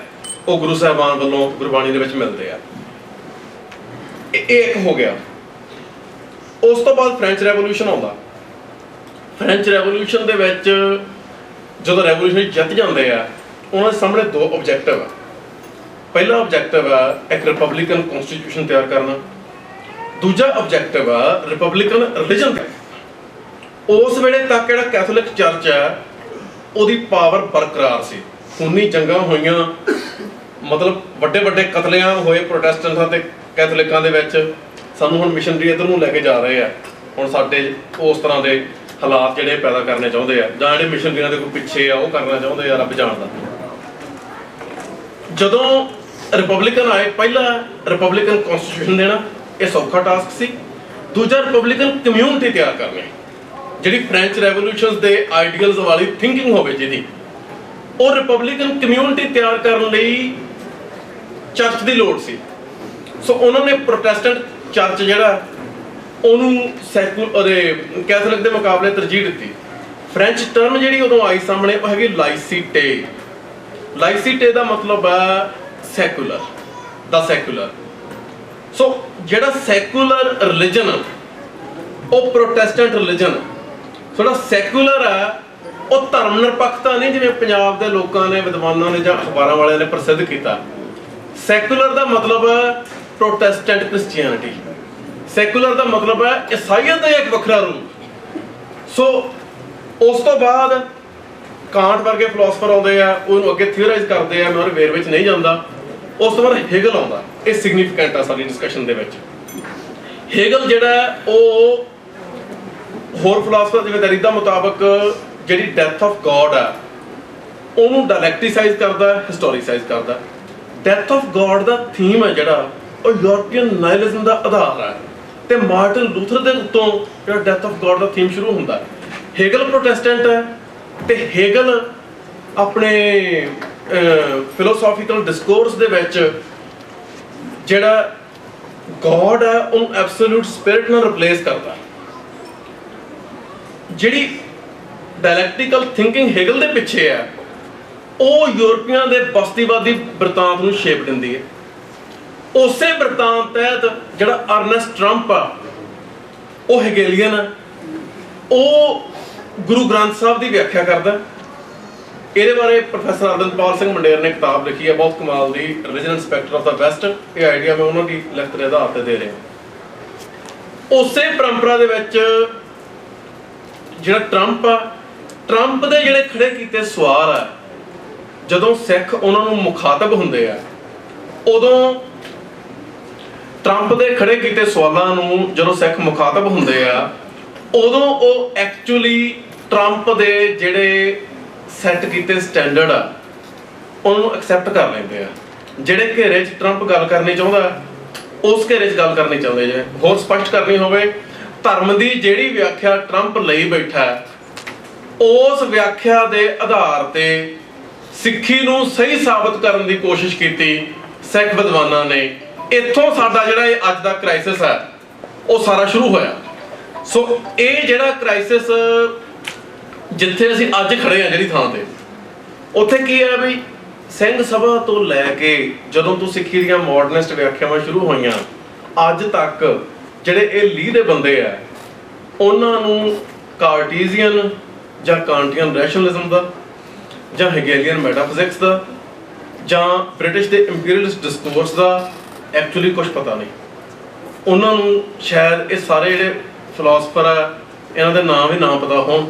ਉਹ ਗੁਰੂ ਸਾਹਿਬਾਨ ਵੱਲੋਂ ਗੁਰਬਾਣੀ ਦੇ ਵਿੱਚ ਮਿਲਦੇ ਆ। ਇਹ ਇੱਕ ਹੋ ਗਿਆ। ਉਸ ਤੋਂ ਬਾਅਦ ਫ੍ਰੈਂਚ ਰੈਵੋਲੂਸ਼ਨ ਆਉਂਦਾ। ਫ੍ਰੈਂਚ ਰੈਵੋਲੂਸ਼ਨ ਦੇ ਵਿੱਚ ਜਦੋਂ ਰੈਵੋਲੂਸ਼ਨ ਜਿੱਤ ਜਾਂਦੇ ਆ, ਉਹਨਾਂ ਦੇ ਸਾਹਮਣੇ ਦੋ ਆਬਜੈਕਟਿਵ ਆ। ਪਹਿਲਾ ਆਬਜੈਕਟਿਵ ਆ ਇੱਕ ਰਿਪਬਲਿਕਨ ਕਨਸਟੀਟਿਊਸ਼ਨ ਤਿਆਰ ਕਰਨਾ, ਦੂਜਾ ਆਬਜੈਕਟਿਵ ਆ ਰਿਪਬਲਿਕਨ ਰਿਲੀਜਨ। ਉਸ ਵੇਲੇ ਤੱਕ ਜਿਹੜਾ ਕੈਥੋਲਿਕ ਚਰਚ ਹੈ ਉਹਦੀ ਪਾਵਰ ਬਰਕਰਾਰ ਸੀ। ਖੂਨੀ ਜੰਗਾਂ ਹੋਈਆਂ, ਮਤਲਬ ਵੱਡੇ ਕਤਲੇਆਮ ਹੋਏ ਪ੍ਰੋਟੈਸਟੈਂਟਾਂ ਤੇ ਕੈਥੋਲਿਕਾਂ ਦੇ ਵਿੱਚ। ਸਾਨੂੰ ਹੁਣ ਮਿਸ਼ਨਰੀ ਇੱਧਰ ਨੂੰ ਲੈ ਕੇ ਜਾ ਰਹੇ ਆ। ਹੁਣ ਸਾਡੇ ਉਸ ਤਰ੍ਹਾਂ ਦੇ ਹਾਲਾਤ ਜਿਹੜੇ ਪੈਦਾ ਕਰਨੇ ਚਾਹੁੰਦੇ ਆ, ਜਾਂ ਜਿਹੜੇ ਮਿਸ਼ਨਰੀਆਂ ਦੇ ਕੋਈ ਪਿੱਛੇ ਆ ਉਹ ਕਰਨਾ ਚਾਹੁੰਦੇ ਆ, ਰੱਬ ਜਾਣਦਾ। ਜਦੋਂ ਰਿਪਬਲਿਕਨ ਆਏ, ਪਹਿਲਾ ਰਿਪਬਲਿਕਨ ਕਨਸਟੀਟਿਊਸ਼ਨ ਦੇਣਾ ਇਹ ਸੌਖਾ ਟਾਸਕ ਸੀ। ਦੂਜਾ ਰਿਪਬਲਿਕਨ ਕਮਿਊਨਿਟੀ ਤਿਆਰ ਕਰਨੀ, ਜਿਹੜੀ ਫ੍ਰੈਂਚ ਰੈਵੋਲੂਸ਼ਨ ਦੇ ਆਈਡੀਅਲਸ ਵਾਲੀ ਥਿੰਕਿੰਗ ਹੋਵੇ ਜਿਹਦੀ। ਉਹ ਰਿਪਬਲਿਕਨ ਕਮਿਊਨਿਟੀ ਤਿਆਰ ਕਰਨ ਲਈ ਚਰਚ ਦੀ ਲੋੜ ਸੀ। ਸੋ ਉਹਨਾਂ ਨੇ ਪ੍ਰੋਟੈਸਟੈਂਟ ਚਰਚ ਜਿਹੜਾ ਉਹਨੂੰ ਕੈਥੋਲਿਕ ਦੇ ਮੁਕਾਬਲੇ ਤਰਜੀਹ ਦਿੱਤੀ। ਫ੍ਰੈਂਚ ਟਰਮ ਜਿਹੜੀ ਉਦੋਂ ਆਈ ਸਾਹਮਣੇ ਉਹ ਹੈਗੀ ਲਾਈਸੀਟੇ। ਲਾਈਸੀਟੇ ਦਾ ਮਤਲਬ ਹੈ ਸੈਕੂਲਰ, ਦਾ ਸੈਕੂਲਰ। ਸੋ ਜਿਹੜਾ ਸੈਕੂਲਰ ਰਿਲੀਜਨ ਉਹ ਪ੍ਰੋਟੈਸਟੈਂਟ ਰਿਲੀਜਨ, ਜਿਹੜਾ ਸੈਕੂਲਰ ਹੈ ਉਹ ਧਰਮ ਨਿਰਪੱਖਤਾ ਨਹੀਂ ਜਿਵੇਂ ਪੰਜਾਬ ਦੇ ਲੋਕਾਂ ਨੇ, ਵਿਦਵਾਨਾਂ ਨੇ ਜਾਂ ਅਖਬਾਰਾਂ ਵਾਲਿਆਂ ਨੇ ਪ੍ਰਸਿੱਧ ਕੀਤਾ। ਸੈਕੂਲਰ ਦਾ ਮਤਲਬ ਹੈ ਪ੍ਰੋਟੈਸਟੈਂਟ ਕ੍ਰਿਸਚੀਅਨਿਟੀ। ਸੈਕੂਲਰ ਦਾ ਮਤਲਬ ਹੈ ਈਸਾਈਅਤ ਦਾ ਇੱਕ ਵੱਖਰਾ ਰੂਪ। ਸੋ ਉਸ ਤੋਂ ਬਾਅਦ ਕਾਂਟ ਵਰਗੇ ਫਿਲਾਸਫਰ ਆਉਂਦੇ ਆ, ਉਹਨੂੰ ਅੱਗੇ ਥਿਓਰਾਈਜ਼ ਕਰਦੇ ਆ, ਮੈਂ ਉਹਦੇ ਵੇਰ ਵਿੱਚ ਨਹੀਂ ਜਾਂਦਾ। ਉਸ ਤੋਂ ਬਾਅਦ ਹੈਗਲ ਆਉਂਦਾ। ਇਹ ਸਿਗਨੀਫੀਕੈਂਟ ਆ ਸਾਡੀ ਡਿਸਕਸ਼ਨ ਦੇ ਵਿੱਚ। ਹੈਗਲ ਜਿਹੜਾ ਉਹ ਹੋਰ ਫਿਲਾਸਫਰ ਜਿਵੇਂ ਦਰੀਦਾ ਮੁਤਾਬਕ ਜਿਹੜੀ ਡੈਥ ਆਫ ਗੋਡ ਆ ਉਹਨੂੰ ਡਾਇਲੈਕਟਿਸਾਈਜ਼ ਕਰਦਾ, ਹਿਸਟੋਰੀਸਾਈਜ਼ ਕਰਦਾ। Death of God the theme ਹੈ ਜਿਹੜਾ ਉਹ ਯੂਰਪੀਅਨ ਨਾਇਲਿਜ਼ਮ ਦਾ ਆਧਾਰ ਹੈ, ਤੇ ਮਾਰਟਨ ਲੂਥਰ ਦੇ ਉੱਤੋਂ ਜਿਹੜਾ death of God the theme ਸ਼ੁਰੂ ਹੁੰਦਾ। ਹੈਗਲ ਪ੍ਰੋਟੈਸਟੈਂਟ ਹੈ ਤੇ ਹੈਗਲ ਆਪਣੇ ਫਿਲੋਸੋਫੀਕਲ ਡਿਸਕੋਰਸ ਦੇ ਵਿੱਚ ਜਿਹੜਾ ਗੋਡ ਹੈ ਉਹਨੂੰ ਐਬਸੋਲੂਟ ਸਪਿਰਿਟ ਨਾਲ ਰਿਪਲੇਸ ਕਰਦਾ। ਜਿਹੜੀ ਡਾਇਲੈਕਟੀਕਲ ਥਿੰਕਿੰਗ ਹੈਗਲ ਦੇ ਪਿੱਛੇ ਹੈ ਉਹ ਯੂਰਪੀਆਂ ਦੇ ਬਸਤੀਵਾਦੀ ਬ੍ਰਿਤਾਂਤ ਨੂੰ ਸ਼ੇਪ ਦਿੰਦੀ ਹੈ। ਉਸੇ ਬ੍ਰਿਤਾਂਤ ਤਹਿਤ ਜਿਹੜਾ ਅਰਨੈਸਟ ਟਰੰਪ ਆ ਉਹ ਹੈਗੇਲੀਅਨ ਹੈ, ਉਹ ਗੁਰੂ ਗ੍ਰੰਥ ਸਾਹਿਬ ਦੀ ਵਿਆਖਿਆ ਕਰਦਾ। ਇਹਦੇ ਬਾਰੇ ਪ੍ਰੋਫੈਸਰ ਅਰਵਿੰਦਪਾਲ ਸਿੰਘ ਮੰਡੇਰ ਨੇ ਕਿਤਾਬ ਲਿਖੀ ਹੈ ਬਹੁਤ ਕਮਾਲ ਦੀ, religion inspector of the West. ਇਹ ਆਈਡੀਆ ਮੈਂ ਉਹਨਾਂ ਦੀ ਲੈਕਚਰ ਦੇ ਆਧਾਰ ਤੇ ਦੇ ਰਿਹਾ। ਉਸੇ ਪਰੰਪਰਾ ਦੇ ਵਿੱਚ ਜਿਹੜਾ ਟਰੰਪ ਆ, ਟਰੰਪ ਦੇ ਜਿਹੜੇ ਖੜੇ ਕੀਤੇ ਸਵਾਲ ਆ, ਜਦੋਂ ਸਿੱਖ ਉਹਨਾਂ ਨੂੰ ਮੁਖਾਤਬ ਹੁੰਦੇ ਆ, ਉਦੋਂ ਟਰੰਪ ਦੇ ਖੜੇ ਕੀਤੇ ਸਵਾਲਾਂ ਨੂੰ ਜਦੋਂ ਸਿੱਖ ਮੁਖਾਤਬ ਹੁੰਦੇ ਆ, ਉਦੋਂ ਉਹ ਐਕਚੁਅਲੀ ਟਰੰਪ ਦੇ ਜਿਹੜੇ ਸੈੱਟ ਕੀਤੇ ਸਟੈਂਡਰਡ ਆ ਉਹਨੂੰ ਐਕਸੈਪਟ ਕਰ ਲੈਂਦੇ ਆ। ਜਿਹੜੇ ਘੇਰੇ 'ਚ ਟਰੰਪ ਗੱਲ ਕਰਨੀ ਚਾਹੁੰਦਾ ਉਸ ਘੇਰੇ 'ਚ ਗੱਲ ਕਰਨੀ ਚਾਹੁੰਦੇ। ਜੇ ਹੋਰ ਸਪਸ਼ਟ ਕਰਨੀ ਹੋਵੇ, ਧਰਮ ਦੀ ਜਿਹੜੀ ਵਿਆਖਿਆ ਟਰੰਪ ਲਈ ਬੈਠਾ ਉਸ ਵਿਆਖਿਆ ਦੇ ਆਧਾਰ ਤੇ ਸਿੱਖੀ ਨੂੰ ਸਹੀ ਸਾਬਤ ਕਰਨ ਦੀ ਕੋਸ਼ਿਸ਼ ਕੀਤੀ ਸਿੱਖ ਵਿਦਵਾਨਾਂ ਨੇ। ਇੱਥੋਂ ਸਾਡਾ ਜਿਹੜਾ ਇਹ ਅੱਜ ਦਾ ਕ੍ਰਾਈਸਿਸ ਹੈ ਉਹ ਸਾਰਾ ਸ਼ੁਰੂ ਹੋਇਆ। ਸੋ ਇਹ ਜਿਹੜਾ ਕ੍ਰਾਈਸਿਸ ਜਿੱਥੇ ਅਸੀਂ ਅੱਜ ਖੜੇ ਆ ਜਿਹੜੀ ਥਾਂ ਤੇ, ਉੱਥੇ ਕੀ ਹੈ ਵੀ ਸਿੰਘ ਸਭਾ ਤੋਂ ਲੈ ਕੇ ਜਦੋਂ ਤੋਂ ਸਿੱਖੀ ਦੀਆਂ ਮਾਡਰਨਿਸਟ ਵਿਆਖਿਆਵਾਂ ਸ਼ੁਰੂ ਹੋਈਆਂ ਅੱਜ ਤੱਕ ਜਿਹੜੇ ਇਹ ਲੀਹ ਦੇ ਬੰਦੇ ਆ ਉਹਨਾਂ ਨੂੰ ਕਾਰਟੀਜ਼ੀਅਨ ਜਾਂ ਕਾਂਟੀਅਨ ਰੈਸ਼ਨਲਿਜ਼ਮ ਦਾ ਜਾਂ ਹੈਗੇਲੀਅਨ ਮੈਟਾਫਿਜ਼ਿਕਸ ਦਾ ਜਾਂ ਬ੍ਰਿਟਿਸ਼ ਦੇ ਇੰਪੀਰੀਅਲਿਸਟ ਡਿਸਕੋਰਸ ਦਾ ਐਕਚੁਅਲੀ ਕੁਝ ਪਤਾ ਨਹੀਂ। ਉਹਨਾਂ ਨੂੰ ਸ਼ਾਇਦ ਇਹ ਸਾਰੇ ਜਿਹੜੇ ਫਿਲਾਸਫਰ ਆ ਇਹਨਾਂ ਦੇ ਨਾਮ ਵੀ ਨਾ ਪਤਾ ਹੋਣ।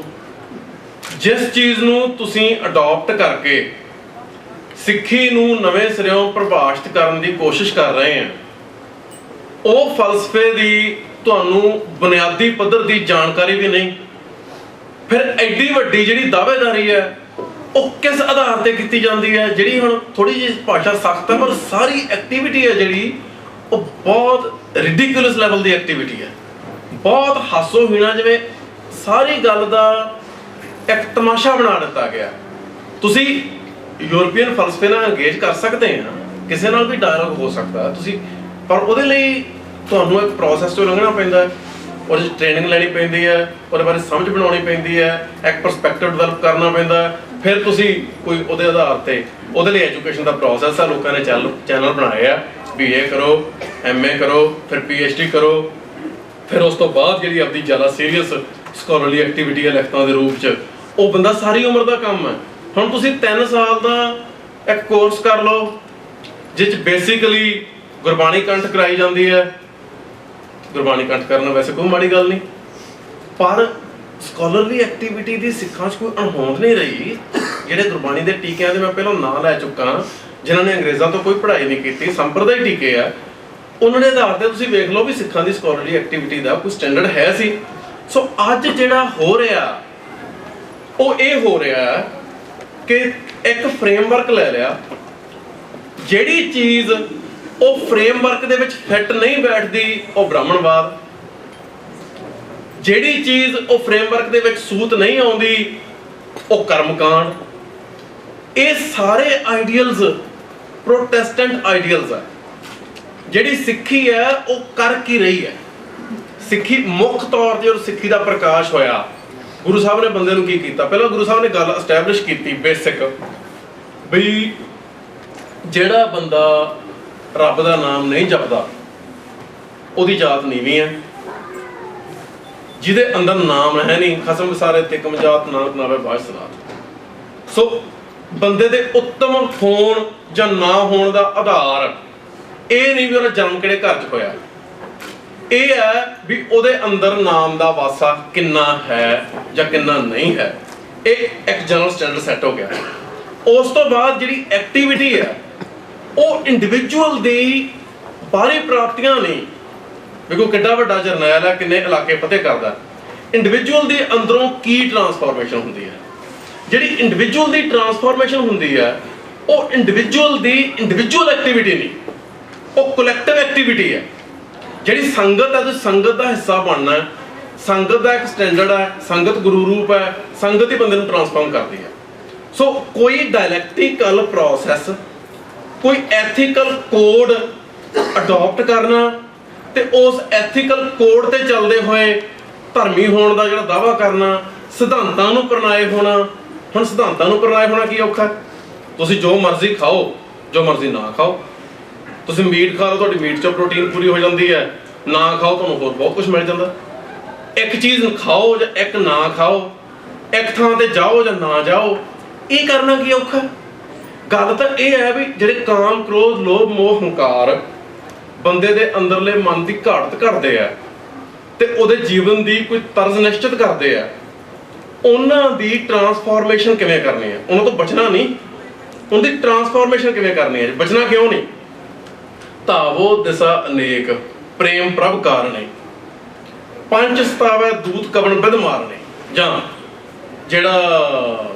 ਜਿਸ ਚੀਜ਼ ਨੂੰ ਤੁਸੀਂ ਅਡਾਪਟ ਕਰਕੇ ਸਿੱਖੀ ਨੂੰ ਨਵੇਂ ਸਿਰਿਓਂ ਪ੍ਰਭਾਸ਼ਿਤ ਕਰਨ ਦੀ ਕੋਸ਼ਿਸ਼ ਕਰ ਰਹੇ ਆ, ਉਹ ਫਲਸਫੇ ਦੀ ਤੁਹਾਨੂੰ ਬੁਨਿਆਦੀ ਪੱਧਰ ਦੀ ਜਾਣਕਾਰੀ ਵੀ ਨਹੀਂ। ਫਿਰ ਐਡੀ ਵੱਡੀ ਜਿਹੜੀ ਦਾਅਵੇਦਾਰੀ ਹੈ ਉਹ ਕਿਸ ਆਧਾਰ ਤੇ ਕੀਤੀ ਜਾਂਦੀ ਹੈ? ਜਿਹੜੀ ਹੁਣ ਥੋੜੀ ਜਿਹੀ ਭਾਸ਼ਾ ਸਖਤ ਹੈ ਪਰ ਸਾਰੀ ਐਕਟੀਵਿਟੀ ਹੈ ਜਿਹੜੀ ਉਹ ਬਹੁਤ ਰਿਡੀਕੂਲਸ ਲੈਵਲ ਦੀ ਐਕਟੀਵਿਟੀ ਹੈ, ਬਹੁਤ ਹਾਸੋਹੀਣਾ। ਜਿਵੇਂ ਸਾਰੀ ਗੱਲ ਦਾ ਇੱਕ ਤਮਾਸ਼ਾ ਬਣਾ ਦਿੱਤਾ ਗਿਆ। ਤੁਸੀਂ ਯੂਰਪੀਅਨ ਫਲਸਫੇ ਨਾਲ ਅੰਗੇਜ ਕਰ ਸਕਦੇ ਆ, ਕਿਸੇ ਨਾਲ ਵੀ ਡਾਇਲੋਗ ਹੋ ਸਕਦਾ ਤੁਸੀਂ, ਪਰ ਉਹਦੇ ਲਈ ਤੁਹਾਨੂੰ ਇੱਕ ਪ੍ਰੋਸੈਸ ਤੋਂ ਲੰਘਣਾ ਪੈਂਦਾ, ਉਹਦੇ 'ਚ ਟ੍ਰੇਨਿੰਗ ਲੈਣੀ ਪੈਂਦੀ ਹੈ, ਉਹਦੇ ਬਾਰੇ ਸਮਝ ਬਣਾਉਣੀ ਪੈਂਦੀ ਹੈ, ਇੱਕ ਪਰਸਪੈਕਟਿਵ ਡਿਵੈਲਪ ਕਰਨਾ ਪੈਂਦਾ। ਫਿਰ ਤੁਸੀਂ ਕੋਈ ਉਹਦੇ ਆਧਾਰ ਤੇ ਉਹਦੇ ਲਈ ਐਜੂਕੇਸ਼ਨ ਦਾ ਪ੍ਰੋਸੈਸ ਆ। ਲੋਕਾਂ ਨੇ ਚੈਨਲ ਬਣਾਏ ਆ, BA ਕਰੋ, MA ਕਰੋ, ਫਿਰ PhD ਕਰੋ, ਫਿਰ ਉਸ ਤੋਂ ਬਾਅਦ ਜਿਹੜੀ ਆਪਣੀ ਜ਼ਿਆਦਾ ਸੀਰੀਅਸ ਸਕਾਲਰਲੀ ਐਕਟੀਵਿਟੀ ਹੈ ਲਿਖਤਾਂ ਦੇ ਰੂਪ 'ਚ, ਉਹ ਬੰਦਾ ਸਾਰੀ ਉਮਰ ਦਾ ਕੰਮ ਹੈ। ਹੁਣ ਤੁਸੀਂ 3 ਸਾਲ ਦਾ ਇੱਕ ਕੋਰਸ ਕਰ ਲਓ ਜਿਸ 'ਚ ਬੇਸਿਕਲੀ ਗੁਰਬਾਣੀ ਕੰਠ ਕਰਾਈ ਜਾਂਦੀ ਹੈ। ਗੁਰਬਾਣੀ ਕੰਠ ਕਰਨਾ ਵੈਸੇ ਕੋਈ ਮਾੜੀ ਗੱਲ ਨਹੀਂ, ਪਰ ਸਕਾਲਰਲੀ ਐਕਟੀਵਿਟੀ ਦੀ ਸਿੱਖਾਂ 'ਚ ਕੋਈ ਅਣਹੋਂਦ ਨਹੀਂ ਰਹੀ। ਜਿਹੜੇ ਗੁਰਬਾਣੀ ਦੇ ਟੀਕਿਆਂ ਦੇ ਮੈਂ ਪਹਿਲਾਂ ਨਾਂ ਲੈ ਚੁੱਕਾ, ਜਿਨ੍ਹਾਂ ਨੇ ਅੰਗਰੇਜ਼ਾਂ ਤੋਂ ਕੋਈ ਪੜ੍ਹਾਈ ਨਹੀਂ ਕੀਤੀ, ਸੰਪਰਦਾਇ ਟੀਕੇ ਆ, ਉਹਨਾਂ ਦੇ ਆਧਾਰ ਤੇ ਤੁਸੀਂ ਵੇਖ ਲਓ ਵੀ ਸਿੱਖਾਂ ਦੀ ਸਕਾਲਰਲੀ ਐਕਟੀਵਿਟੀ ਦਾ ਕੋਈ ਸਟੈਂਡਰਡ ਹੈ ਸੀ। ਸੋ ਅੱਜ ਜਿਹੜਾ ਹੋ ਰਿਹਾ ਉਹ ਇਹ ਹੋ ਰਿਹਾ ਕਿ ਇੱਕ ਫਰੇਮਵਰਕ ਲੈ ਲਿਆ, ਜਿਹੜੀ ਚੀਜ਼ ਉਹ ਫਰੇਮਵਰਕ ਦੇ ਵਿੱਚ ਫਿੱਟ ਨਹੀਂ ਬੈਠਦੀ ਉਹ ਬ੍ਰਾਹਮਣਵਾਦ, ਜਿਹੜੀ ਚੀਜ਼ ਉਹ ਫਰੇਮਵਰਕ ਦੇ ਵਿੱਚ ਸੂਤ ਨਹੀਂ ਆਉਂਦੀ ਉਹ ਕਰਮਕਾਂਡ। ਇਹ ਸਾਰੇ ਆਈਡੀਅਲਸ ਪ੍ਰੋਟੈਸਟੈਂਟ ਆਈਡੀਅਲਸ ਆ। ਜਿਹੜੀ ਸਿੱਖੀ ਹੈ ਉਹ ਕਰ ਕੀ ਰਹੀ ਹੈ? ਸਿੱਖੀ ਮੁੱਖ ਤੌਰ ਤੇ ਜਦੋਂ ਸਿੱਖੀ ਦਾ ਪ੍ਰਕਾਸ਼ ਹੋਇਆ, ਗੁਰੂ ਸਾਹਿਬ ਨੇ ਬੰਦੇ ਨੂੰ ਕੀ ਕੀਤਾ? ਪਹਿਲਾਂ ਗੁਰੂ ਸਾਹਿਬ ਨੇ ਗੱਲ ਐਸਟੈਬਲਿਸ਼ ਕੀਤੀ ਬੇਸਿਕ, ਬਈ ਜਿਹੜਾ ਬੰਦਾ ਰੱਬ ਦਾ ਨਾਮ ਨਹੀਂ ਜਪਦਾ ਉਹਦੀ ਜਾਤ ਨੀਵੀਂ ਹੈ, ਜਿਹਦੇ ਅੰਦਰ ਨਾਮ ਹੈ ਨਹੀਂ, ਖਸਮ ਵਿਸਾਰੇ ਤਿਕਮ ਜਾਤ ਨਾਨਕ ਨਾਵੇ ਬਾਝ ਸਨਾਤ। ਸੋ ਬੰਦੇ ਦੇ ਉੱਤਮ ਹੋਣ ਜਾਂ ਨਾ ਹੋਣ ਦਾ ਆਧਾਰ ਇਹ ਨਹੀਂ ਵੀ ਉਹਦਾ ਜਨਮ ਕਿਹੜੇ ਘਰ 'ਚ ਹੋਇਆ, ਇਹ ਹੈ ਵੀ ਉਹਦੇ ਅੰਦਰ ਨਾਮ ਦਾ ਵਾਸਾ ਕਿੰਨਾ ਹੈ ਜਾਂ ਕਿੰਨਾ ਨਹੀਂ ਹੈ। ਇਹ ਇੱਕ ਜਨਰਲ ਸਟੈਂਡਰਡ ਸੈੱਟ ਹੋ ਗਿਆ। ਉਸ ਤੋਂ ਬਾਅਦ ਜਿਹੜੀ ਐਕਟੀਵਿਟੀ ਹੈ ਉਹ ਇੰਡੀਵਿਜੂਅਲ ਦੀ ਬਾਹਰੀ ਪ੍ਰਾਪਤੀਆਂ ਨਹੀਂ, ਵੇਖੋ ਕਿੱਡਾ ਵੱਡਾ ਜਰਨੈਲ ਹੈ, ਕਿੰਨੇ ਇਲਾਕੇ ਫਤਿਹ ਕਰਦਾ। ਇੰਡੀਵਿਜੂਅਲ ਦੇ ਅੰਦਰੋਂ ਕੀ ਟਰਾਂਸਫਾਰਮੇਸ਼ਨ ਹੁੰਦੀ ਹੈ? ਜਿਹੜੀ ਇੰਡੀਵਿਜੂਅਲ ਦੀ ਟਰਾਂਸਫਾਰਮੇਸ਼ਨ ਹੁੰਦੀ ਹੈ ਉਹ ਇੰਡੀਵਿਜੂਅਲ ਦੀ ਇੰਡੀਵਿਜੂਅਲ ਐਕਟੀਵਿਟੀ ਨਹੀਂ, ਉਹ ਕਲੈਕਟਿਵ ਐਕਟੀਵਿਟੀ ਹੈ। ਜਿਹੜੀ ਸੰਗਤ ਹੈ, ਤੁਸੀਂ ਸੰਗਤ ਦਾ ਹਿੱਸਾ ਬਣਨਾ, ਸੰਗਤ ਦਾ ਇੱਕ ਸਟੈਂਡਰਡ ਹੈ, ਸੰਗਤ ਗੁਰੂ ਰੂਪ ਹੈ, ਸੰਗਤ ਹੀ ਬੰਦੇ ਨੂੰ ਟਰਾਂਸਫਾਰਮ ਕਰਦੀ ਹੈ। ਸੋ ਕੋਈ ਡਾਇਲੈਕਟਿਕਲ ਪ੍ਰੋਸੈਸ, ਕੋਈ ਐਥੀਕਲ ਕੋਡ ਅਡਾਪਟ ਕਰਨਾ ਤੇ ਉਸ ਐਥੀਕਲ ਕੋਡ ਤੇ ਚੱਲਦੇ ਹੋਏ ਧਰਮੀ ਹੋਣ ਦਾ ਜਿਹੜਾ ਦਾਅਵਾ ਕਰਨਾ, ਸਿਧਾਂਤਾਂ ਨੂੰ ਪ੍ਰਣਾਏ ਹੋਣਾ। ਹੁਣ ਸਿਧਾਂਤਾਂ ਨੂੰ ਪ੍ਰਣਾਏ ਹੋਣਾ ਕੀ ਔਖਾ? ਤੁਸੀਂ ਜੋ ਮਰਜ਼ੀ ਖਾਓ, ਜੋ ਮਰਜ਼ੀ ਨਾ ਖਾਓ। ਤੁਸੀਂ ਮੀਟ ਖਾ ਲਓ, ਤੁਹਾਡੀ ਮੀਟ 'ਚੋਂ ਪ੍ਰੋਟੀਨ ਪੂਰੀ ਹੋ ਜਾਂਦੀ ਹੈ, ਨਾ ਖਾਓ ਤੁਹਾਨੂੰ ਹੋਰ ਬਹੁਤ ਕੁਝ ਮਿਲ ਜਾਂਦਾ। ਇੱਕ ਚੀਜ਼ ਖਾਓ ਜਾਂ ਇੱਕ ਨਾ ਖਾਓ, ਇੱਕ ਥਾਂ ਤੇ ਜਾਓ ਜਾਂ ਨਾ ਜਾਓ, ਇਹ ਕਰਨਾ ਕੀ ਔਖਾ? ਗੱਲ ਤਾਂ ਇਹ ਹੈ ਵੀ ਜਿਹੜੇ ਕਾਮ, ਕ੍ਰੋਧ, ਲੋਭ, ਮੋਹ, ਹੰਕਾਰ ਬੰਦੇ ਦੇ ਅੰਦਰਲੇ ਮਨ ਦੀ ਘਾੜਤ ਘੜਦੇ ਆ ਤੇ ਉਹਦੇ ਜੀਵਨ ਦੀ ਕੋਈ ਤਰਜ਼ ਨਿਸ਼ਚਿਤ ਕਰਦੇ ਆ, ਉਹਨਾਂ ਦੀ ਟਰਾਂਸਫਾਰਮੇਸ਼ਨ ਕਿਵੇਂ ਕਰਨੀ ਹੈ? ਉਹਨਾਂ ਤੋਂ ਬਚਣਾ ਨਹੀਂ, ਉਹਦੀ ਟਰਾਂਸਫਾਰਮੇਸ਼ਨ ਕਿਵੇਂ ਕਰਨੀ ਹੈ? ਬਚਣਾ ਕਿਉਂ ਨਹੀਂ? ਧਾਵੋ ਦਿਸਾ ਅਨੇਕ ਪ੍ਰੇਮ ਪ੍ਰਭ ਕਾਰਣੇ, ਪੰਜ ਸਤਾਵੈ ਦੂਤ ਕਵਣ ਬਿਧ ਮਾਰਨੇ। ਜਾਂ ਜਿਹੜਾ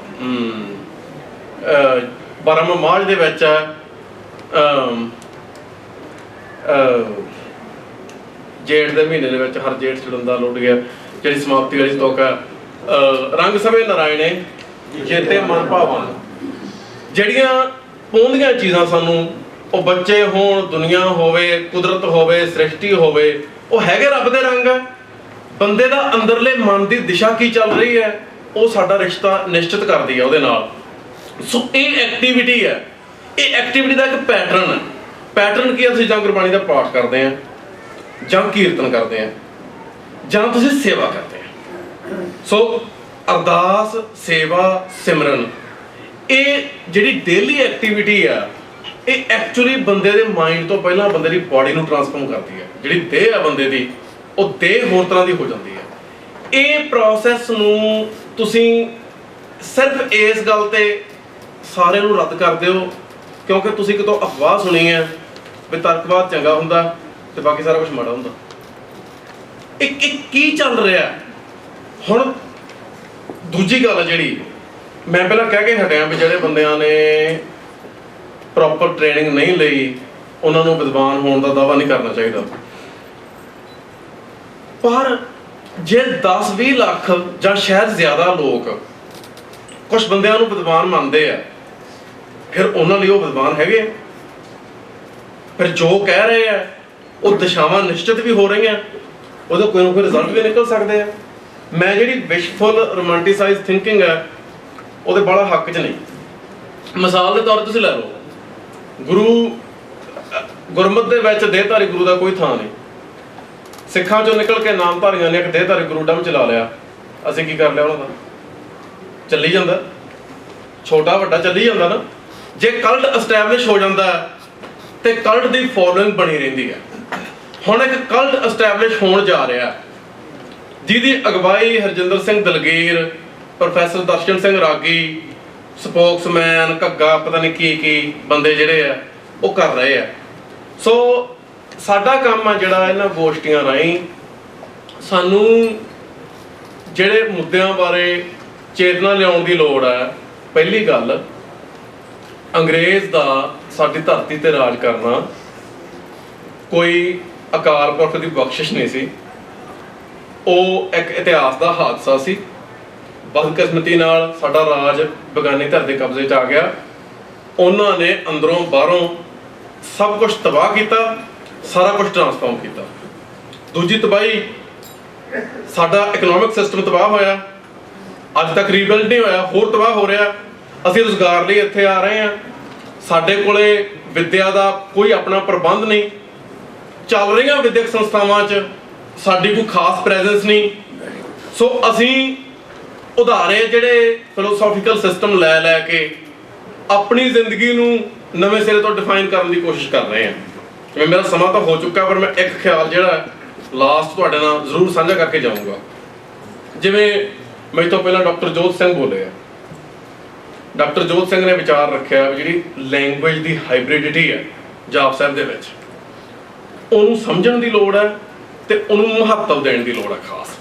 12ਵਾਂ ਮਾਝ ਦੇ ਵਿੱਚ ਹੈ, ਜੇਠ ਦੇ ਮਹੀਨੇ ਦੇ ਵਿੱਚ ਹਰ ਜੇਠ ਚੜੰਦਾ ਲੁੱਟ ਗਿਆ, ਜਿਹੜੀ ਸਮਾਪਤੀ ਵਾਲੀ ਸਤੋਕ ਹੈ, ਰੰਗ ਸਭੇ ਨਾਰਾਇਣੇ ਜੇਤੇ ਮਨ ਭਾਵਨ। ਜਿਹੜੀਆਂ ਪਾਉਂਦੀਆਂ ਚੀਜ਼ਾਂ ਸਾਨੂੰ, ਉਹ ਬੱਚੇ ਹੋਣ, ਦੁਨੀਆ ਹੋਵੇ, ਕੁਦਰਤ ਹੋਵੇ, ਸ੍ਰਿਸ਼ਟੀ ਹੋਵੇ, ਉਹ ਹੈਗੇ ਰੱਬ ਦੇ ਰੰਗ ਹੈ। ਬੰਦੇ ਦਾ ਅੰਦਰਲੇ ਮਨ ਦੀ ਦਿਸ਼ਾ ਕੀ ਚੱਲ ਰਹੀ ਹੈ, ਉਹ ਸਾਡਾ ਰਿਸ਼ਤਾ ਨਿਸ਼ਚਿਤ ਕਰਦੀ ਹੈ ਉਹਦੇ ਨਾਲ। ਸੋ ਇਹ ਐਕਟੀਵਿਟੀ ਹੈ, ਇਹ ਐਕਟੀਵਿਟੀ ਦਾ ਇੱਕ ਪੈਟਰਨ ਹੈ। ਪੈਟਰਨ ਕੀ ਹੈ? ਤੁਸੀਂ ਜਾਂ ਗੁਰਬਾਣੀ ਦਾ ਪਾਠ ਕਰਦੇ ਆ, ਜਾਂ ਕੀਰਤਨ ਕਰਦੇ ਆ, ਜਾਂ ਤੁਸੀਂ ਸੇਵਾ ਕਰਦੇ ਆ। ਸੋ ਅਰਦਾਸ, ਸੇਵਾ, ਸਿਮਰਨ, ਇਹ ਜਿਹੜੀ ਡੇਲੀ ਐਕਟੀਵਿਟੀ ਆ, ਇਹ ਐਕਚੁਅਲੀ ਬੰਦੇ ਦੇ ਮਾਈਂਡ ਤੋਂ ਪਹਿਲਾਂ ਬੰਦੇ ਦੀ ਬਾਡੀ ਨੂੰ ਟਰਾਂਸਫਾਰਮ ਕਰਦੀ ਹੈ। ਜਿਹੜੀ ਦੇਹ ਆ ਬੰਦੇ ਦੀ, ਉਹ ਦੇਹ ਹੋਰ ਤਰ੍ਹਾਂ ਦੀ ਹੋ ਜਾਂਦੀ ਹੈ। ਇਹ ਪ੍ਰੋਸੈਸ ਨੂੰ ਤੁਸੀਂ ਸਿਰਫ ਇਸ ਗੱਲ ਤੇ ਸਾਰਿਆਂ ਨੂੰ ਰੱਦ ਕਰ ਦਿਓ ਕਿਉਂਕਿ ਤੁਸੀਂ ਕਿਤੋਂ ਅਫਵਾਹ ਸੁਣੀ ਹੈ ਵੀ ਤਰਕਵਾਦ ਚੰਗਾ ਹੁੰਦਾ ਤੇ ਬਾਕੀ ਸਾਰਾ ਕੁਝ ਮਾੜਾ ਹੁੰਦਾ। ਇਹ ਕੀ ਚੱਲ ਰਿਹਾ ਹੁਣ? ਦੂਜੀ ਗੱਲ ਜਿਹੜੀ ਮੈਂ ਪਹਿਲਾਂ ਕਹਿ ਕੇ ਹਟਿਆ ਵੀ ਜਿਹੜੇ ਬੰਦਿਆਂ ਨੇ ਪ੍ਰੋਪਰ ਟ੍ਰੇਨਿੰਗ ਨਹੀਂ ਲਈ, ਉਹਨਾਂ ਨੂੰ ਵਿਦਵਾਨ ਹੋਣ ਦਾ ਦਾਅਵਾ ਨਹੀਂ ਕਰਨਾ ਚਾਹੀਦਾ। ਪਰ ਜੇ 10-20 ਲੱਖ ਜਾਂ ਸ਼ਾਇਦ ਜ਼ਿਆਦਾ ਲੋਕ ਕੁਝ ਬੰਦਿਆਂ ਨੂੰ ਵਿਦਵਾਨ ਮੰਨਦੇ ਆ, ਫਿਰ ਉਹਨਾਂ ਲਈ ਉਹ ਵਿਦਵਾਨ ਹੈਗੇ ਆ। ਫਿਰ ਜੋ ਕਹਿ ਰਹੇ ਆ ਉਹ ਦਿਸ਼ਾਵਾਂ ਨਿਸ਼ਚਿਤ ਵੀ ਹੋ ਰਹੀਆਂ, ਉਹਦਾ ਕੋਈ ਨਾ ਕੋਈ ਰਿਜ਼ਲਟ ਵੀ ਨਿਕਲ ਸਕਦੇ ਆ। ਮੈਂ ਜਿਹੜੀ ਵਿਸ਼ਫੁਲ ਰੋਮਾਂਟਿਸਾਈਜ਼ ਥਿੰਕਿੰਗ ਹੈ ਉਹਦੇ ਬੜਾ ਹੱਕ 'ਚ ਨਹੀਂ। ਮਿਸਾਲ ਦੇ ਤੌਰ 'ਤੇ ਤੁਸੀਂ ਲੈ ਲਓ, ਗੁਰਮਤਿ ਦੇ ਵਿੱਚ ਦੇਹਧਾਰੀ ਗੁਰੂ ਦਾ ਕੋਈ ਥਾਂ ਨਹੀਂ। ਸਿੱਖਾਂ ਚੋਂ ਨਿਕਲ ਕੇ ਨਾਮਧਾਰੀਆਂ ਨੇ ਇੱਕ ਦੇਹਧਾਰੀ ਗੁਰੂ ਡੰਮ ਚਲਾ ਲਿਆ, ਅਸੀਂ ਕੀ ਕਰ ਲਿਆ ਉਹਨਾਂ ਦਾ? ਚੱਲੀ ਜਾਂਦਾ, ਛੋਟਾ ਵੱਡਾ ਚੱਲੀ ਜਾਂਦਾ ਨਾ। ਜੇ ਕਲਟ ਐਸਟੈਬਲਿਸ਼ ਹੋ ਜਾਂਦਾ ਤੇ ਕਲਟ ਦੀ ਫੋਲੋਇੰਗ ਬਣੀ ਰਹਿੰਦੀ ਹੈ। ਹੁਣ ਇੱਕ ਕਲਟ ਐਸਟੈਬਲਿਸ਼ ਹੋਣ ਜਾ ਰਿਹਾ ਜਿਹਦੀ ਅਗਵਾਈ ਹਰਜਿੰਦਰ ਸਿੰਘ ਦਲਗੀਰ, ਪ੍ਰੋਫੈਸਰ ਦਰਸ਼ਨ ਸਿੰਘ ਰਾਗੀ, ਸਪੋਕਸਮੈਨ, ਘੱਗਾ, ਪਤਾ ਨਹੀਂ ਕੀ ਬੰਦੇ ਜਿਹੜੇ ਆ ਉਹ ਕਰ ਰਹੇ ਆ। ਸੋ ਸਾਡਾ ਕੰਮ ਆ ਜਿਹੜਾ ਇਹਨਾਂ ਗੋਸ਼ਟੀਆਂ ਰਾਹੀਂ ਸਾਨੂੰ ਜਿਹੜੇ ਮੁੱਦਿਆਂ ਬਾਰੇ ਚੇਤਨਾ ਲਿਆਉਣ ਦੀ ਲੋੜ ਹੈ। ਪਹਿਲੀ ਗੱਲ, ਅੰਗਰੇਜ਼ ਦਾ ਸਾਡੀ ਧਰਤੀ ਤੇ ਰਾਜ ਕਰਨਾ ਕੋਈ ਅਕਾਲ ਪੁਰਖ ਦੀ ਬਖਸ਼ਿਸ਼ ਨਹੀਂ ਸੀ, ਉਹ ਇੱਕ ਇਤਿਹਾਸ ਦਾ ਹਾਦਸਾ ਸੀ। ਬਦਕਿਸਮਤੀ ਨਾਲ ਸਾਡਾ ਰਾਜ ਬੇਗਾਨੀ ਧਰ ਦੇ ਕਬਜ਼ੇ 'ਚ ਆ ਗਿਆ। ਉਹਨਾਂ ਨੇ ਅੰਦਰੋਂ ਬਾਹਰੋਂ ਸਭ ਕੁਝ ਤਬਾਹ ਕੀਤਾ, ਸਾਰਾ ਕੁਝ ਟਰਾਂਸਫਾਰਮ ਕੀਤਾ। ਦੂਜੀ ਤਬਾਹੀ, ਸਾਡਾ ਇਕਨੋਮਿਕ ਸਿਸਟਮ ਤਬਾਹ ਹੋਇਆ, ਅੱਜ ਤੱਕ ਰੀਬਿਲਡ ਨਹੀਂ ਹੋਇਆ, ਹੋਰ ਤਬਾਹ ਹੋ ਰਿਹਾ। ਅਸੀਂ ਰੁਜ਼ਗਾਰ ਲਈ ਇੱਥੇ ਆ ਰਹੇ ਹਾਂ, ਸਾਡੇ ਕੋਲੇ ਵਿੱਦਿਆ ਦਾ ਕੋਈ ਆਪਣਾ ਪ੍ਰਬੰਧ ਨਹੀਂ, ਚੱਲ ਰਹੀਆਂ ਵਿਦਿਅਕ ਸੰਸਥਾਵਾਂ 'ਚ ਸਾਡੀ ਕੋਈ ਖਾਸ ਪ੍ਰੈਜ਼ੈਂਸ ਨਹੀਂ। ਸੋ ਅਸੀਂ ਉਧਾਰੇ ਜਿਹੜੇ ਫਿਲੋਸੋਫੀਕਲ ਸਿਸਟਮ ਲੈ ਕੇ ਆਪਣੀ ਜ਼ਿੰਦਗੀ ਨੂੰ ਨਵੇਂ ਸਿਰੇ ਤੋਂ ਡਿਫਾਈਨ ਕਰਨ ਦੀ ਕੋਸ਼ਿਸ਼ ਕਰ ਰਹੇ ਹਾਂ। ਜਿਵੇਂ ਮੇਰਾ ਸਮਾਂ ਤਾਂ ਹੋ ਚੁੱਕਾ, ਪਰ ਮੈਂ ਇੱਕ ਖਿਆਲ ਜਿਹੜਾ ਲਾਸਟ ਤੁਹਾਡੇ ਨਾਲ ਜ਼ਰੂਰ ਸਾਂਝਾ ਕਰਕੇ ਜਾਊਂਗਾ। ਜਿਵੇਂ ਮੇਰੇ ਤੋਂ ਪਹਿਲਾਂ ਡਾਕਟਰ ਜੋਤ ਸਿੰਘ ਬੋਲੇ ਆ, ਡਾਕਟਰ ਜੋਤ ਸਿੰਘ ਨੇ ਵਿਚਾਰ ਰੱਖਿਆ ਵੀ ਜਿਹੜੀ ਲੈਂਗੁਏਜ ਦੀ ਹਾਈਬ੍ਰਿਡਿਟੀ ਹੈ ਜਾਪ ਸਾਹਿਬ ਦੇ ਵਿੱਚ, ਉਹਨੂੰ ਸਮਝਣ ਦੀ ਲੋੜ ਹੈ ਤੇ ਉਹਨੂੰ ਮਹੱਤਵ ਦੇਣ ਦੀ ਲੋੜ ਹੈ। ਖਾਸ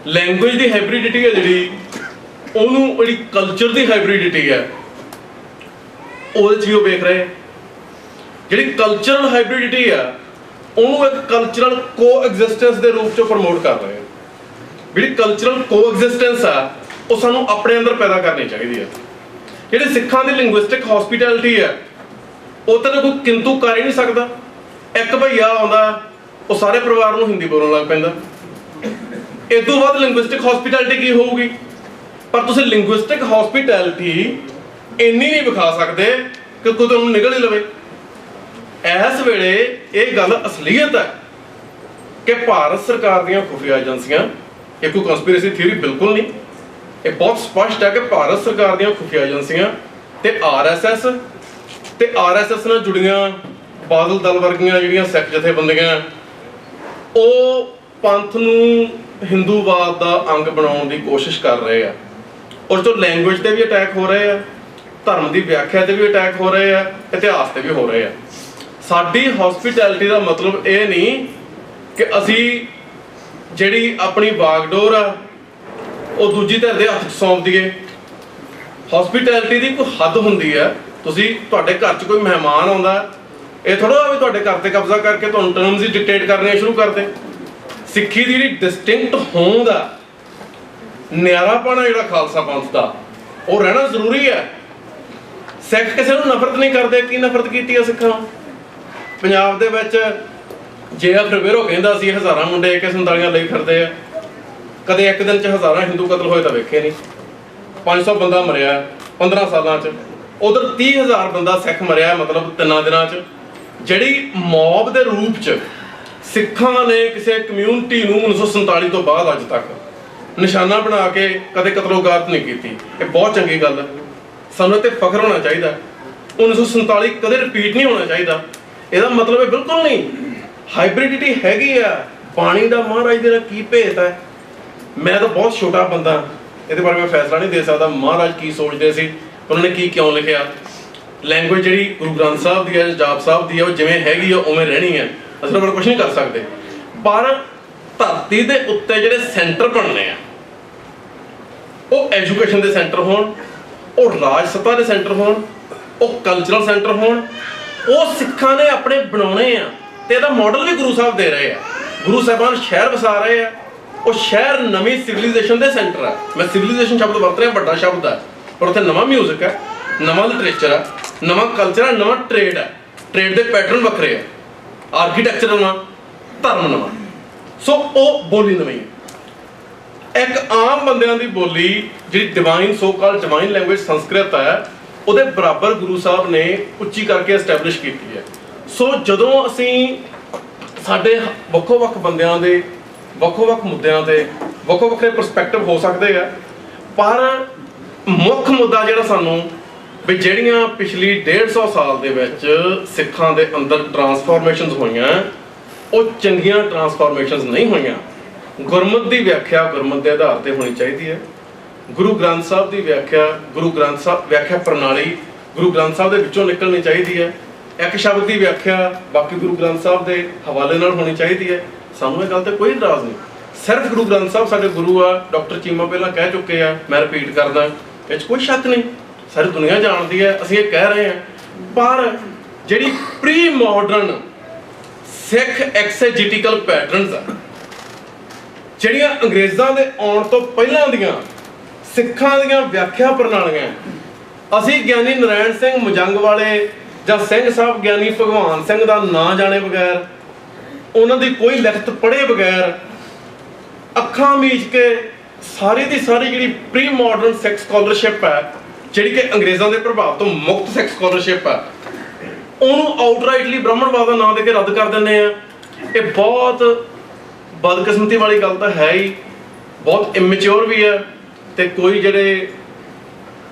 ਲੈਂਗੁਏਜ ਦੀ ਹਾਈਬ੍ਰਿਡਿਟੀ ਹੈ ਜਿਹੜੀ, ਉਹਨੂੰ ਜਿਹੜੀ ਕਲਚਰ ਦੀ ਹਾਈਬ੍ਰਿਡਿਟੀ ਹੈ ਉਹਦੇ 'ਚ ਵੀ ਉਹ ਵੇਖ ਰਹੇ। ਜਿਹੜੀ ਕਲਚਰਲ ਹਾਈਬ੍ਰਿਡਿਟੀ ਆ ਉਹਨੂੰ ਇੱਕ ਕਲਚਰਲ ਕੋਐਗਜ਼ਿਸਟੈਂਸ ਦੇ ਰੂਪ 'ਚ ਪ੍ਰਮੋਟ ਕਰ ਰਹੇ। ਜਿਹੜੀ ਕਲਚਰਲ ਕੋਐਗਜ਼ਿਸਟੈਂਸ ਆ ਉਹ ਸਾਨੂੰ ਆਪਣੇ ਅੰਦਰ ਪੈਦਾ ਕਰਨੀ ਚਾਹੀਦੀ ਹੈ। ਜਿਹੜੇ ਸਿੱਖਾਂ ਦੀ ਲਿੰਗੁਇਸਟਿਕ ਹੌਸਪੀਟੈਲਿਟੀ ਹੈ ਉਹ ਤਾਂ ਕੋਈ ਕਿੰਤੂ ਕਰ ਹੀ ਨਹੀਂ ਸਕਦਾ। ਇੱਕ ਭਈਆ ਆਉਂਦਾ, ਉਹ ਸਾਰੇ ਪਰਿਵਾਰ ਨੂੰ ਹਿੰਦੀ ਬੋਲਣ ਲੱਗ ਪੈਂਦਾ। ਇਸ ਤੋਂ ਬਾਅਦ ਲਿੰਗੁਇਸਟਿਕ ਹੌਸਪੀਟੈਲਿਟੀ ਕੀ ਹੋਊਗੀ? ਪਰ ਤੁਸੀਂ ਲਿੰਗੁਇਸਟਿਕ ਹੌਸਪੀਟੈਲਿਟੀ ਇੰਨੀ ਨਹੀਂ ਵਿਖਾ ਸਕਦੇ ਕਿ ਕੋਈ ਤੁਹਾਨੂੰ ਨਿਕਲ ਹੀ ਲਵੇ। ਇਸ ਵੇਲੇ ਇਹ ਗੱਲ ਅਸਲੀਅਤ ਹੈ ਕਿ ਭਾਰਤ ਸਰਕਾਰ ਦੀਆਂ ਖੁਫੀਆ ਏਜੰਸੀਆਂ, ਇਹ ਕੋਈ ਕੰਸਪੀਰੇਸੀ ਥਿਊਰੀ ਬਿਲਕੁਲ ਨਹੀਂ, ਇਹ ਬਹੁਤ ਸਪਸ਼ਟ ਹੈ ਕਿ ਭਾਰਤ ਸਰਕਾਰ ਦੀਆਂ ਖੁਫੀਆ ਏਜੰਸੀਆਂ ਤੇ ਆਰਐਸਐਸ ਤੇ ਆਰਐਸਐਸ ਨਾਲ ਜੁੜੀਆਂ ਬਾਦਲ ਦਲ ਵਰਗੀਆਂ ਜਿਹੜੀਆਂ ਸਿੱਖ ਜਥੇਬੰਦੀਆਂ, ਉਹ ਪੰਥ ਨੂੰ ਹਿੰਦੂਵਾਦ ਦਾ ਅੰਗ ਬਣਾਉਣ ਦੀ ਕੋਸ਼ਿਸ਼ ਕਰ ਰਹੇ ਆ। ਉਸ ਤੋਂ ਲੈਂਗੁਏਜ ਤੇ ਵੀ ਅਟੈਕ ਹੋ ਰਹੇ ਆ, ਧਰਮ ਦੀ ਵਿਆਖਿਆ ਤੇ ਵੀ ਅਟੈਕ ਹੋ ਰਹੇ ਆ, ਇਤਿਹਾਸ ਤੇ ਵੀ ਹੋ ਰਹੇ ਆ। ਸਾਡੀ ਹੌਸਪਿਟੈਲਿਟੀ ਦਾ ਮਤਲਬ ਇਹ ਨਹੀਂ ਕਿ ਅਸੀਂ ਜਿਹੜੀ ਆਪਣੀ ਬਾਗਡੋਰ ਆ ਉਹ ਦੂਜੀ ਧਿਰ ਦੇ ਹੱਥ 'ਚ ਸੌਂਪ ਦਈਏ। ਹੌਸਪਿਟੈਲਿਟੀ ਦੀ ਕੋਈ ਹੱਦ ਹੁੰਦੀ ਹੈ। ਤੁਸੀਂ, ਤੁਹਾਡੇ ਘਰ 'ਚ ਕੋਈ ਮਹਿਮਾਨ ਆਉਂਦਾ, ਇਹ ਥੋੜਾ ਵੀ ਤੁਹਾਡੇ ਘਰ ਤੇ ਕਬਜ਼ਾ ਕਰਕੇ ਤੁਹਾਨੂੰ ਟਰਮਸ ਹੀ ਡਿਕਟੇਟ ਕਰਨੇ ਸ਼ੁਰੂ ਕਰ ਦੇ। ਸਿੱਖੀ ਦੀ ਜਿਹੜੀ ਡਿਸਟਿੰਕਟ ਹੋਂਦ ਆ, ਨਿਆਰਾਪਣਾ ਜਿਹੜਾ ਖਾਲਸਾ ਪੰਥ ਦਾ, ਉਹ ਰਹਿਣਾ ਜ਼ਰੂਰੀ ਹੈ। ਸਿੱਖ ਕਿਸੇ ਨੂੰ ਨਫ਼ਰਤ ਨਹੀਂ ਕਰਦੇ। ਕੀ ਨਫ਼ਰਤ ਕੀਤੀ ਆ ਸਿੱਖਾਂ ਨੂੰ? ਪੰਜਾਬ ਦੇ ਵਿੱਚ ਜੇ.ਐਫ. ਰਿਬੇਰੋ ਕਹਿੰਦਾ ਸੀ ਹਜ਼ਾਰਾਂ ਮੁੰਡੇ AK-47 ਲਈ ਫਿਰਦੇ ਆ, ਕਦੇ ਇੱਕ ਦਿਨ 'ਚ ਹਜ਼ਾਰਾਂ ਹਿੰਦੂ ਕਤਲ ਹੋਏ ਤਾਂ ਵੇਖੇ ਨਹੀਂ। 500 ਬੰਦਾ ਮਰਿਆ 15 ਸਾਲਾਂ 'ਚ, ਉਧਰ 30,000 ਬੰਦਾ ਸਿੱਖ ਮਰਿਆ, ਮਤਲਬ 3 ਦਿਨਾਂ 'ਚ। ਜਿਹੜੀ ਮੌਬ ਦੇ ਰੂਪ 'ਚ ਸਿੱਖਾਂ ਨੇ ਕਿਸੇ ਕਮਿਊਨਿਟੀ ਨੂੰ 1947 ਤੋਂ ਬਾਅਦ ਅੱਜ ਤੱਕ ਨਿਸ਼ਾਨਾ ਬਣਾ ਕੇ ਕਦੇ ਕਤਲੋਗਾਰਤ ਨਹੀਂ ਕੀਤੀ, ਇਹ ਬਹੁਤ ਚੰਗੀ ਗੱਲ ਹੈ। ਸਾਨੂੰ ਇਹ 'ਤੇ ਫਖਰ ਹੋਣਾ ਚਾਹੀਦਾ। 1947 ਕਦੇ ਰਿਪੀਟ ਨਹੀਂ ਹੋਣਾ ਚਾਹੀਦਾ। ਇਹਦਾ ਮਤਲਬ ਇਹ ਬਿਲਕੁਲ ਨਹੀਂ ਹਾਈਬ੍ਰਿਡਿਟੀ ਹੈਗੀ ਆ। ਪਾਣੀ ਦਾ ਮਹਾਰਾਜ ਦੇ ਨਾਲ ਕੀ ਭੇਤ ਹੈ? ਮੈਂ ਤਾਂ ਬਹੁਤ ਛੋਟਾ ਬੰਦਾ, ਇਹਦੇ ਬਾਰੇ ਮੈਂ ਫੈਸਲਾ ਨਹੀਂ ਦੇ ਸਕਦਾ ਮਹਾਰਾਜ ਕੀ ਸੋਚਦੇ ਸੀ, ਉਹਨਾਂ ਨੇ ਕੀ ਕਿਉਂ ਲਿਖਿਆ। ਲੈਂਗੁਏਜ ਜਿਹੜੀ ਗੁਰੂ ਗ੍ਰੰਥ ਸਾਹਿਬ ਦੀ ਹੈ, ਜਾਪ ਸਾਹਿਬ ਦੀ ਹੈ, ਉਹ ਜਿਵੇਂ ਹੈਗੀ ਆ ਉਵੇਂ ਰਹਿਣੀ ਹੈ। ਅਸੀਂ ਉਹਨਾਂ ਕੁਝ ਨਹੀਂ ਕਰ ਸਕਦੇ। ਪਰ ਧਰਤੀ ਦੇ ਉੱਤੇ ਜਿਹੜੇ ਸੈਂਟਰ ਬਣਨੇ ਆ, ਉਹ ਐਜੂਕੇਸ਼ਨ ਦੇ ਸੈਂਟਰ ਹੋਣ, ਉਹ ਰਾਜ ਸੱਤਾ ਦੇ ਸੈਂਟਰ ਹੋਣ, ਉਹ ਕਲਚਰਲ ਸੈਂਟਰ ਹੋਣ, ਉਹ ਸਿੱਖਾਂ ਨੇ ਆਪਣੇ ਬਣਾਉਣੇ ਆ। ਤੇ ਇਹਦਾ ਮਾਡਲ ਵੀ ਗੁਰੂ ਸਾਹਿਬ ਦੇ ਰਹੇ ਆ। ਗੁਰੂ ਸਾਹਿਬਾਨ ਸ਼ਹਿਰ ਵਸਾ ਰਹੇ ਆ, ਉਹ ਸ਼ਹਿਰ ਨਵੀਂ ਸਿਵਿਲਾਈਜੇਸ਼ਨ ਦੇ ਸੈਂਟਰ ਆ। ਮੈਂ ਸਿਵਿਲਾਈਜੇਸ਼ਨ ਸ਼ਬਦ ਵਰਤ ਰਿਹਾ, ਵੱਡਾ ਸ਼ਬਦ ਹੈ, ਪਰ ਉੱਥੇ ਨਵਾਂ ਮਿਊਜ਼ਿਕ ਹੈ, ਨਵਾਂ ਲਿਟਰੇਚਰ ਆ, ਨਵਾਂ ਕਲਚਰ ਆ, ਨਵਾਂ ਟ੍ਰੇਡ ਹੈ। ਟ੍ਰੇਡ ਦੇ ਪੈਟਰਨ ਵੱਖਰੇ ਆ, ਆਰਕੀਟੈਕਚਰ ਨਵਾਂ, ਧਰਮ ਨਵਾਂ। ਸੋ ਉਹ ਬੋਲੀ ਨਵੀਂ ਹੈ। ਇੱਕ ਆਮ ਬੰਦਿਆਂ ਦੀ ਬੋਲੀ ਜਿਹੜੀ ਡਿਵਾਈਨ ਸੋ ਕਾਲ ਡਿਵਾਈਨ ਲੈਂਗੁਏਜ ਸੰਸਕ੍ਰਿਤ ਹੈ, ਉਹਦੇ ਬਰਾਬਰ ਗੁਰੂ ਸਾਹਿਬ ਨੇ ਉੱਚੀ ਕਰਕੇ ਐਸਟੈਬਲਿਸ਼ ਕੀਤੀ ਹੈ। ਸੋ ਜਦੋਂ ਅਸੀਂ ਸਾਡੇ ਵੱਖੋ-ਵੱਖ ਬੰਦਿਆਂ ਦੇ ਵੱਖੋ-ਵੱਖ ਮੁੱਦਿਆਂ ਤੇ ਵੱਖੋ-ਵੱਖਰੇ ਪਰਸਪੈਕਟਿਵ ਹੋ ਸਕਦੇ ਆ, ਪਰ ਮੁੱਖ ਮੁੱਦਾ ਜਿਹੜਾ ਸਾਨੂੰ ਵੀ ਜਿਹੜੀਆਂ ਪਿਛਲੀ 150 ਸਾਲ ਦੇ ਵਿੱਚ ਸਿੱਖਾਂ ਦੇ ਅੰਦਰ ਟਰਾਂਸਫਾਰਮੇਸ਼ਨਸ ਹੋਈਆਂ, ਉਹ ਚੰਗੀਆਂ ਟਰਾਂਸਫਾਰਮੇਸ਼ਨਸ ਨਹੀਂ ਹੋਈਆਂ। ਗੁਰਮਤਿ ਦੀ ਵਿਆਖਿਆ ਗੁਰਮਤਿ ਦੇ ਆਧਾਰ ਤੇ ਹੋਣੀ ਚਾਹੀਦੀ ਹੈ। ਗੁਰੂ ਗ੍ਰੰਥ ਸਾਹਿਬ ਦੀ ਵਿਆਖਿਆ, ਗੁਰੂ ਗ੍ਰੰਥ ਸਾਹਿਬ ਵਿਆਖਿਆ ਪ੍ਰਣਾਲੀ ਗੁਰੂ ਗ੍ਰੰਥ ਸਾਹਿਬ ਦੇ ਵਿੱਚੋਂ ਨਿਕਲਣੀ ਚਾਹੀਦੀ ਹੈ। ਇੱਕ ਸ਼ਬਦ ਦੀ ਵਿਆਖਿਆ ਬਾਕੀ ਗੁਰੂ ਗ੍ਰੰਥ ਸਾਹਿਬ ਦੇ ਹਵਾਲੇ ਨਾਲ ਹੋਣੀ ਚਾਹੀਦੀ ਹੈ। ਸਾਨੂੰ ਇਹ ਗੱਲ ਤੇ ਕੋਈ ਇਤਰਾਜ਼ ਨਹੀਂ। ਸਿਰਫ ਗੁਰੂ ਗ੍ਰੰਥ ਸਾਹਿਬ ਸਾਡੇ ਗੁਰੂ ਆ। ਡਾਕਟਰ ਚੀਮਾ ਪਹਿਲਾਂ ਕਹਿ ਚੁੱਕੇ ਆ, ਮੈਂ ਰਿਪੀਟ ਕਰਦਾ, ਇਹ 'ਚ ਕੋਈ ਸ਼ੱਕ ਨਹੀਂ, ਸਾਰੀ ਦੁਨੀਆ ਜਾਣਦੀ ਹੈ, ਅਸੀਂ ਇਹ ਕਹਿ ਰਹੇ ਹਾਂ। ਪਰ ਜਿਹੜੀ ਪ੍ਰੀ ਮਾਡਰਨ ਸਿੱਖ ਐਕਸੈਜੀਟੀਕਲ ਪੈਟਰਨਸ ਆ, ਜਿਹੜੀਆਂ ਅੰਗਰੇਜ਼ਾਂ ਦੇ ਆਉਣ ਤੋਂ ਪਹਿਲਾਂ ਦੀਆਂ ਸਿੱਖਾਂ ਦੀਆਂ ਵਿਆਖਿਆ ਪ੍ਰਣਾਲੀਆਂ, ਅਸੀਂ ਗਿਆਨੀ ਨਾਰਾਇਣ ਸਿੰਘ ਮੁਜੰਗ ਵਾਲੇ ਜਾਂ ਸਿੰਘ ਸਾਹਿਬ ਗਿਆਨੀ ਭਗਵਾਨ ਸਿੰਘ ਦਾ ਨਾਂ ਜਾਣੇ ਬਗੈਰ, ਉਹਨਾਂ ਦੀ ਕੋਈ ਲਿਖਤ ਪੜ੍ਹੇ ਬਗੈਰ, ਅੱਖਾਂ ਮੀਚ ਕੇ ਸਾਰੀ ਦੀ ਸਾਰੀ ਜਿਹੜੀ ਪ੍ਰੀ ਮਾਡਰਨ ਸਿੱਖ ਸਕਾਲਰਸ਼ਿਪ ਹੈ, ਜਿਹੜੀ ਕਿ ਅੰਗਰੇਜ਼ਾਂ ਦੇ ਪ੍ਰਭਾਵ ਤੋਂ ਮੁਕਤ ਸਿੱਖ ਸਕਾਲਰਸ਼ਿਪ ਹੈ, ਉਹਨੂੰ ਆਊਟਰਾਈਟਲੀ ਬ੍ਰਾਹਮਣਵਾਦ ਦਾ ਨਾਂ ਦੇ ਕੇ ਰੱਦ ਕਰ ਦਿੰਦੇ ਆ। ਇਹ ਬਹੁਤ ਬਦਕਿਸਮਤੀ ਵਾਲੀ ਗੱਲ ਤਾਂ ਹੈ ਹੀ, ਬਹੁਤ ਇਮੈਚੁਰ ਵੀ ਹੈ। ਤੇ ਕੋਈ ਜਿਹੜੇ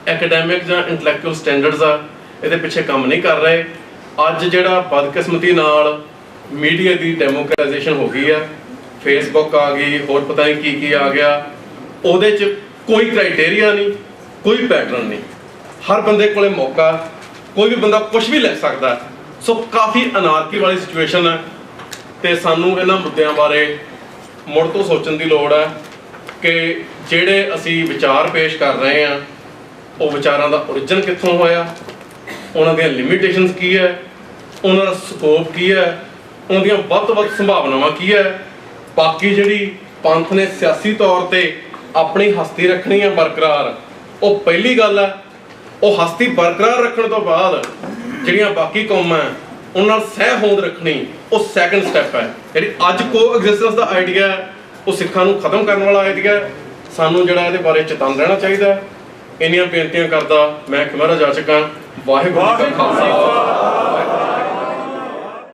ਐਕੈਡੈਮਿਕ ਜਾਂ ਇੰਟੈਲੈਕਚੁਅਲ ਸਟੈਂਡਰਡਸ ਆ, ਇਹਦੇ ਪਿੱਛੇ ਕੰਮ ਨਹੀਂ ਕਰ ਰਹੇ। ਅੱਜ ਜਿਹੜਾ ਬਦਕਿਸਮਤੀ ਨਾਲ ਮੀਡੀਆ ਦੀ ਡੈਮੋਕ੍ਰੇਟਾਈਜੇਸ਼ਨ ਹੋ ਗਈ ਆ, ਫੇਸਬੁੱਕ ਆ ਗਈ, ਹੋਰ ਪਤਾ ਨਹੀਂ ਕੀ ਕੀ ਆ ਗਿਆ, ਉਹਦੇ 'ਚ ਕੋਈ ਕ੍ਰਾਈਟੇਰੀਆ ਨਹੀਂ, ਕੋਈ ਪੈਟਰਨ ਨਹੀਂ, ਹਰ ਬੰਦੇ ਕੋਲੇ ਮੌਕਾ, ਕੋਈ ਵੀ ਬੰਦਾ ਕੁਝ ਵੀ ਲਿਖ ਸਕਦਾ। ਸੋ ਕਾਫੀ ਅਨਾਰਕੀ ਵਾਲੀ ਸਿਚੁਏਸ਼ਨ ਹੈ। ਤੇ ਸਾਨੂੰ ਇਹਨਾਂ ਮੁੱਦਿਆਂ ਬਾਰੇ ਮੁੜ ਤੋਂ ਸੋਚਣ ਦੀ ਲੋੜ ਹੈ ਕਿ ਜਿਹੜੇ ਅਸੀਂ ਵਿਚਾਰ ਪੇਸ਼ ਕਰ ਰਹੇ ਹਾਂ, ਉਹ ਵਿਚਾਰਾਂ ਦਾ ਓਰੀਜਨ ਕਿੱਥੋਂ ਹੋਇਆ, ਉਹਨਾਂ ਦੀਆਂ ਲਿਮਿਟੇਸ਼ਨਸ ਕੀ ਹੈ, ਉਹਨਾਂ ਦਾ ਸਕੋਪ ਕੀ ਹੈ, ਉਹਨਾਂ ਦੀਆਂ ਵੱਧ ਤੋਂ ਵੱਧ ਸੰਭਾਵਨਾਵਾਂ ਕੀ ਹੈ। ਬਾਕੀ ਜਿਹੜੀ ਪੰਥ ਨੇ ਸਿਆਸੀ ਤੌਰ ਤੇ ਆਪਣੀ ਹਸਤੀ ਰੱਖਣੀ ਹੈ ਬਰਕਰਾਰ, ਉਹ ਪਹਿਲੀ ਗੱਲ ਹੈ। ਉਹ ਹਸਤੀ ਬਰਕਰਾਰ ਰੱਖਣ ਤੋਂ ਬਾਅਦ ਜਿਹੜੀਆਂ ਬਾਕੀ ਕੌਮਾਂ ਉਹਨਾਂ ਨਾਲ ਸਹਿ ਹੋਂਦ ਰੱਖਣੀ, ਉਹ ਸੈਕੰਡ ਸਟੈਪ ਹੈ। ਜਿਹੜੀ ਅੱਜ ਕੋ ਐਗਜ਼ਿਸਟੈਂਸ ਦਾ ਆਈਡੀਆ, ਉਹ ਸਿੱਖਾਂ ਨੂੰ ਖਤਮ ਕਰਨ ਵਾਲਾ ਆਈਡੀਆ। ਸਾਨੂੰ ਜਿਹੜਾ ਇਹਦੇ ਬਾਰੇ ਚੇਤੰਨ ਰਹਿਣਾ ਚਾਹੀਦਾ। ਇੰਨੀਆਂ ਬੇਨਤੀਆਂ ਕਰਦਾ ਮੈਂ ਖਿਮਾਰਾ ਜਾ ਚੁੱਕਾ। ਵਾਹਿਗੁਰੂ ਜੀ ਕਾ ਖਾਲਸਾ।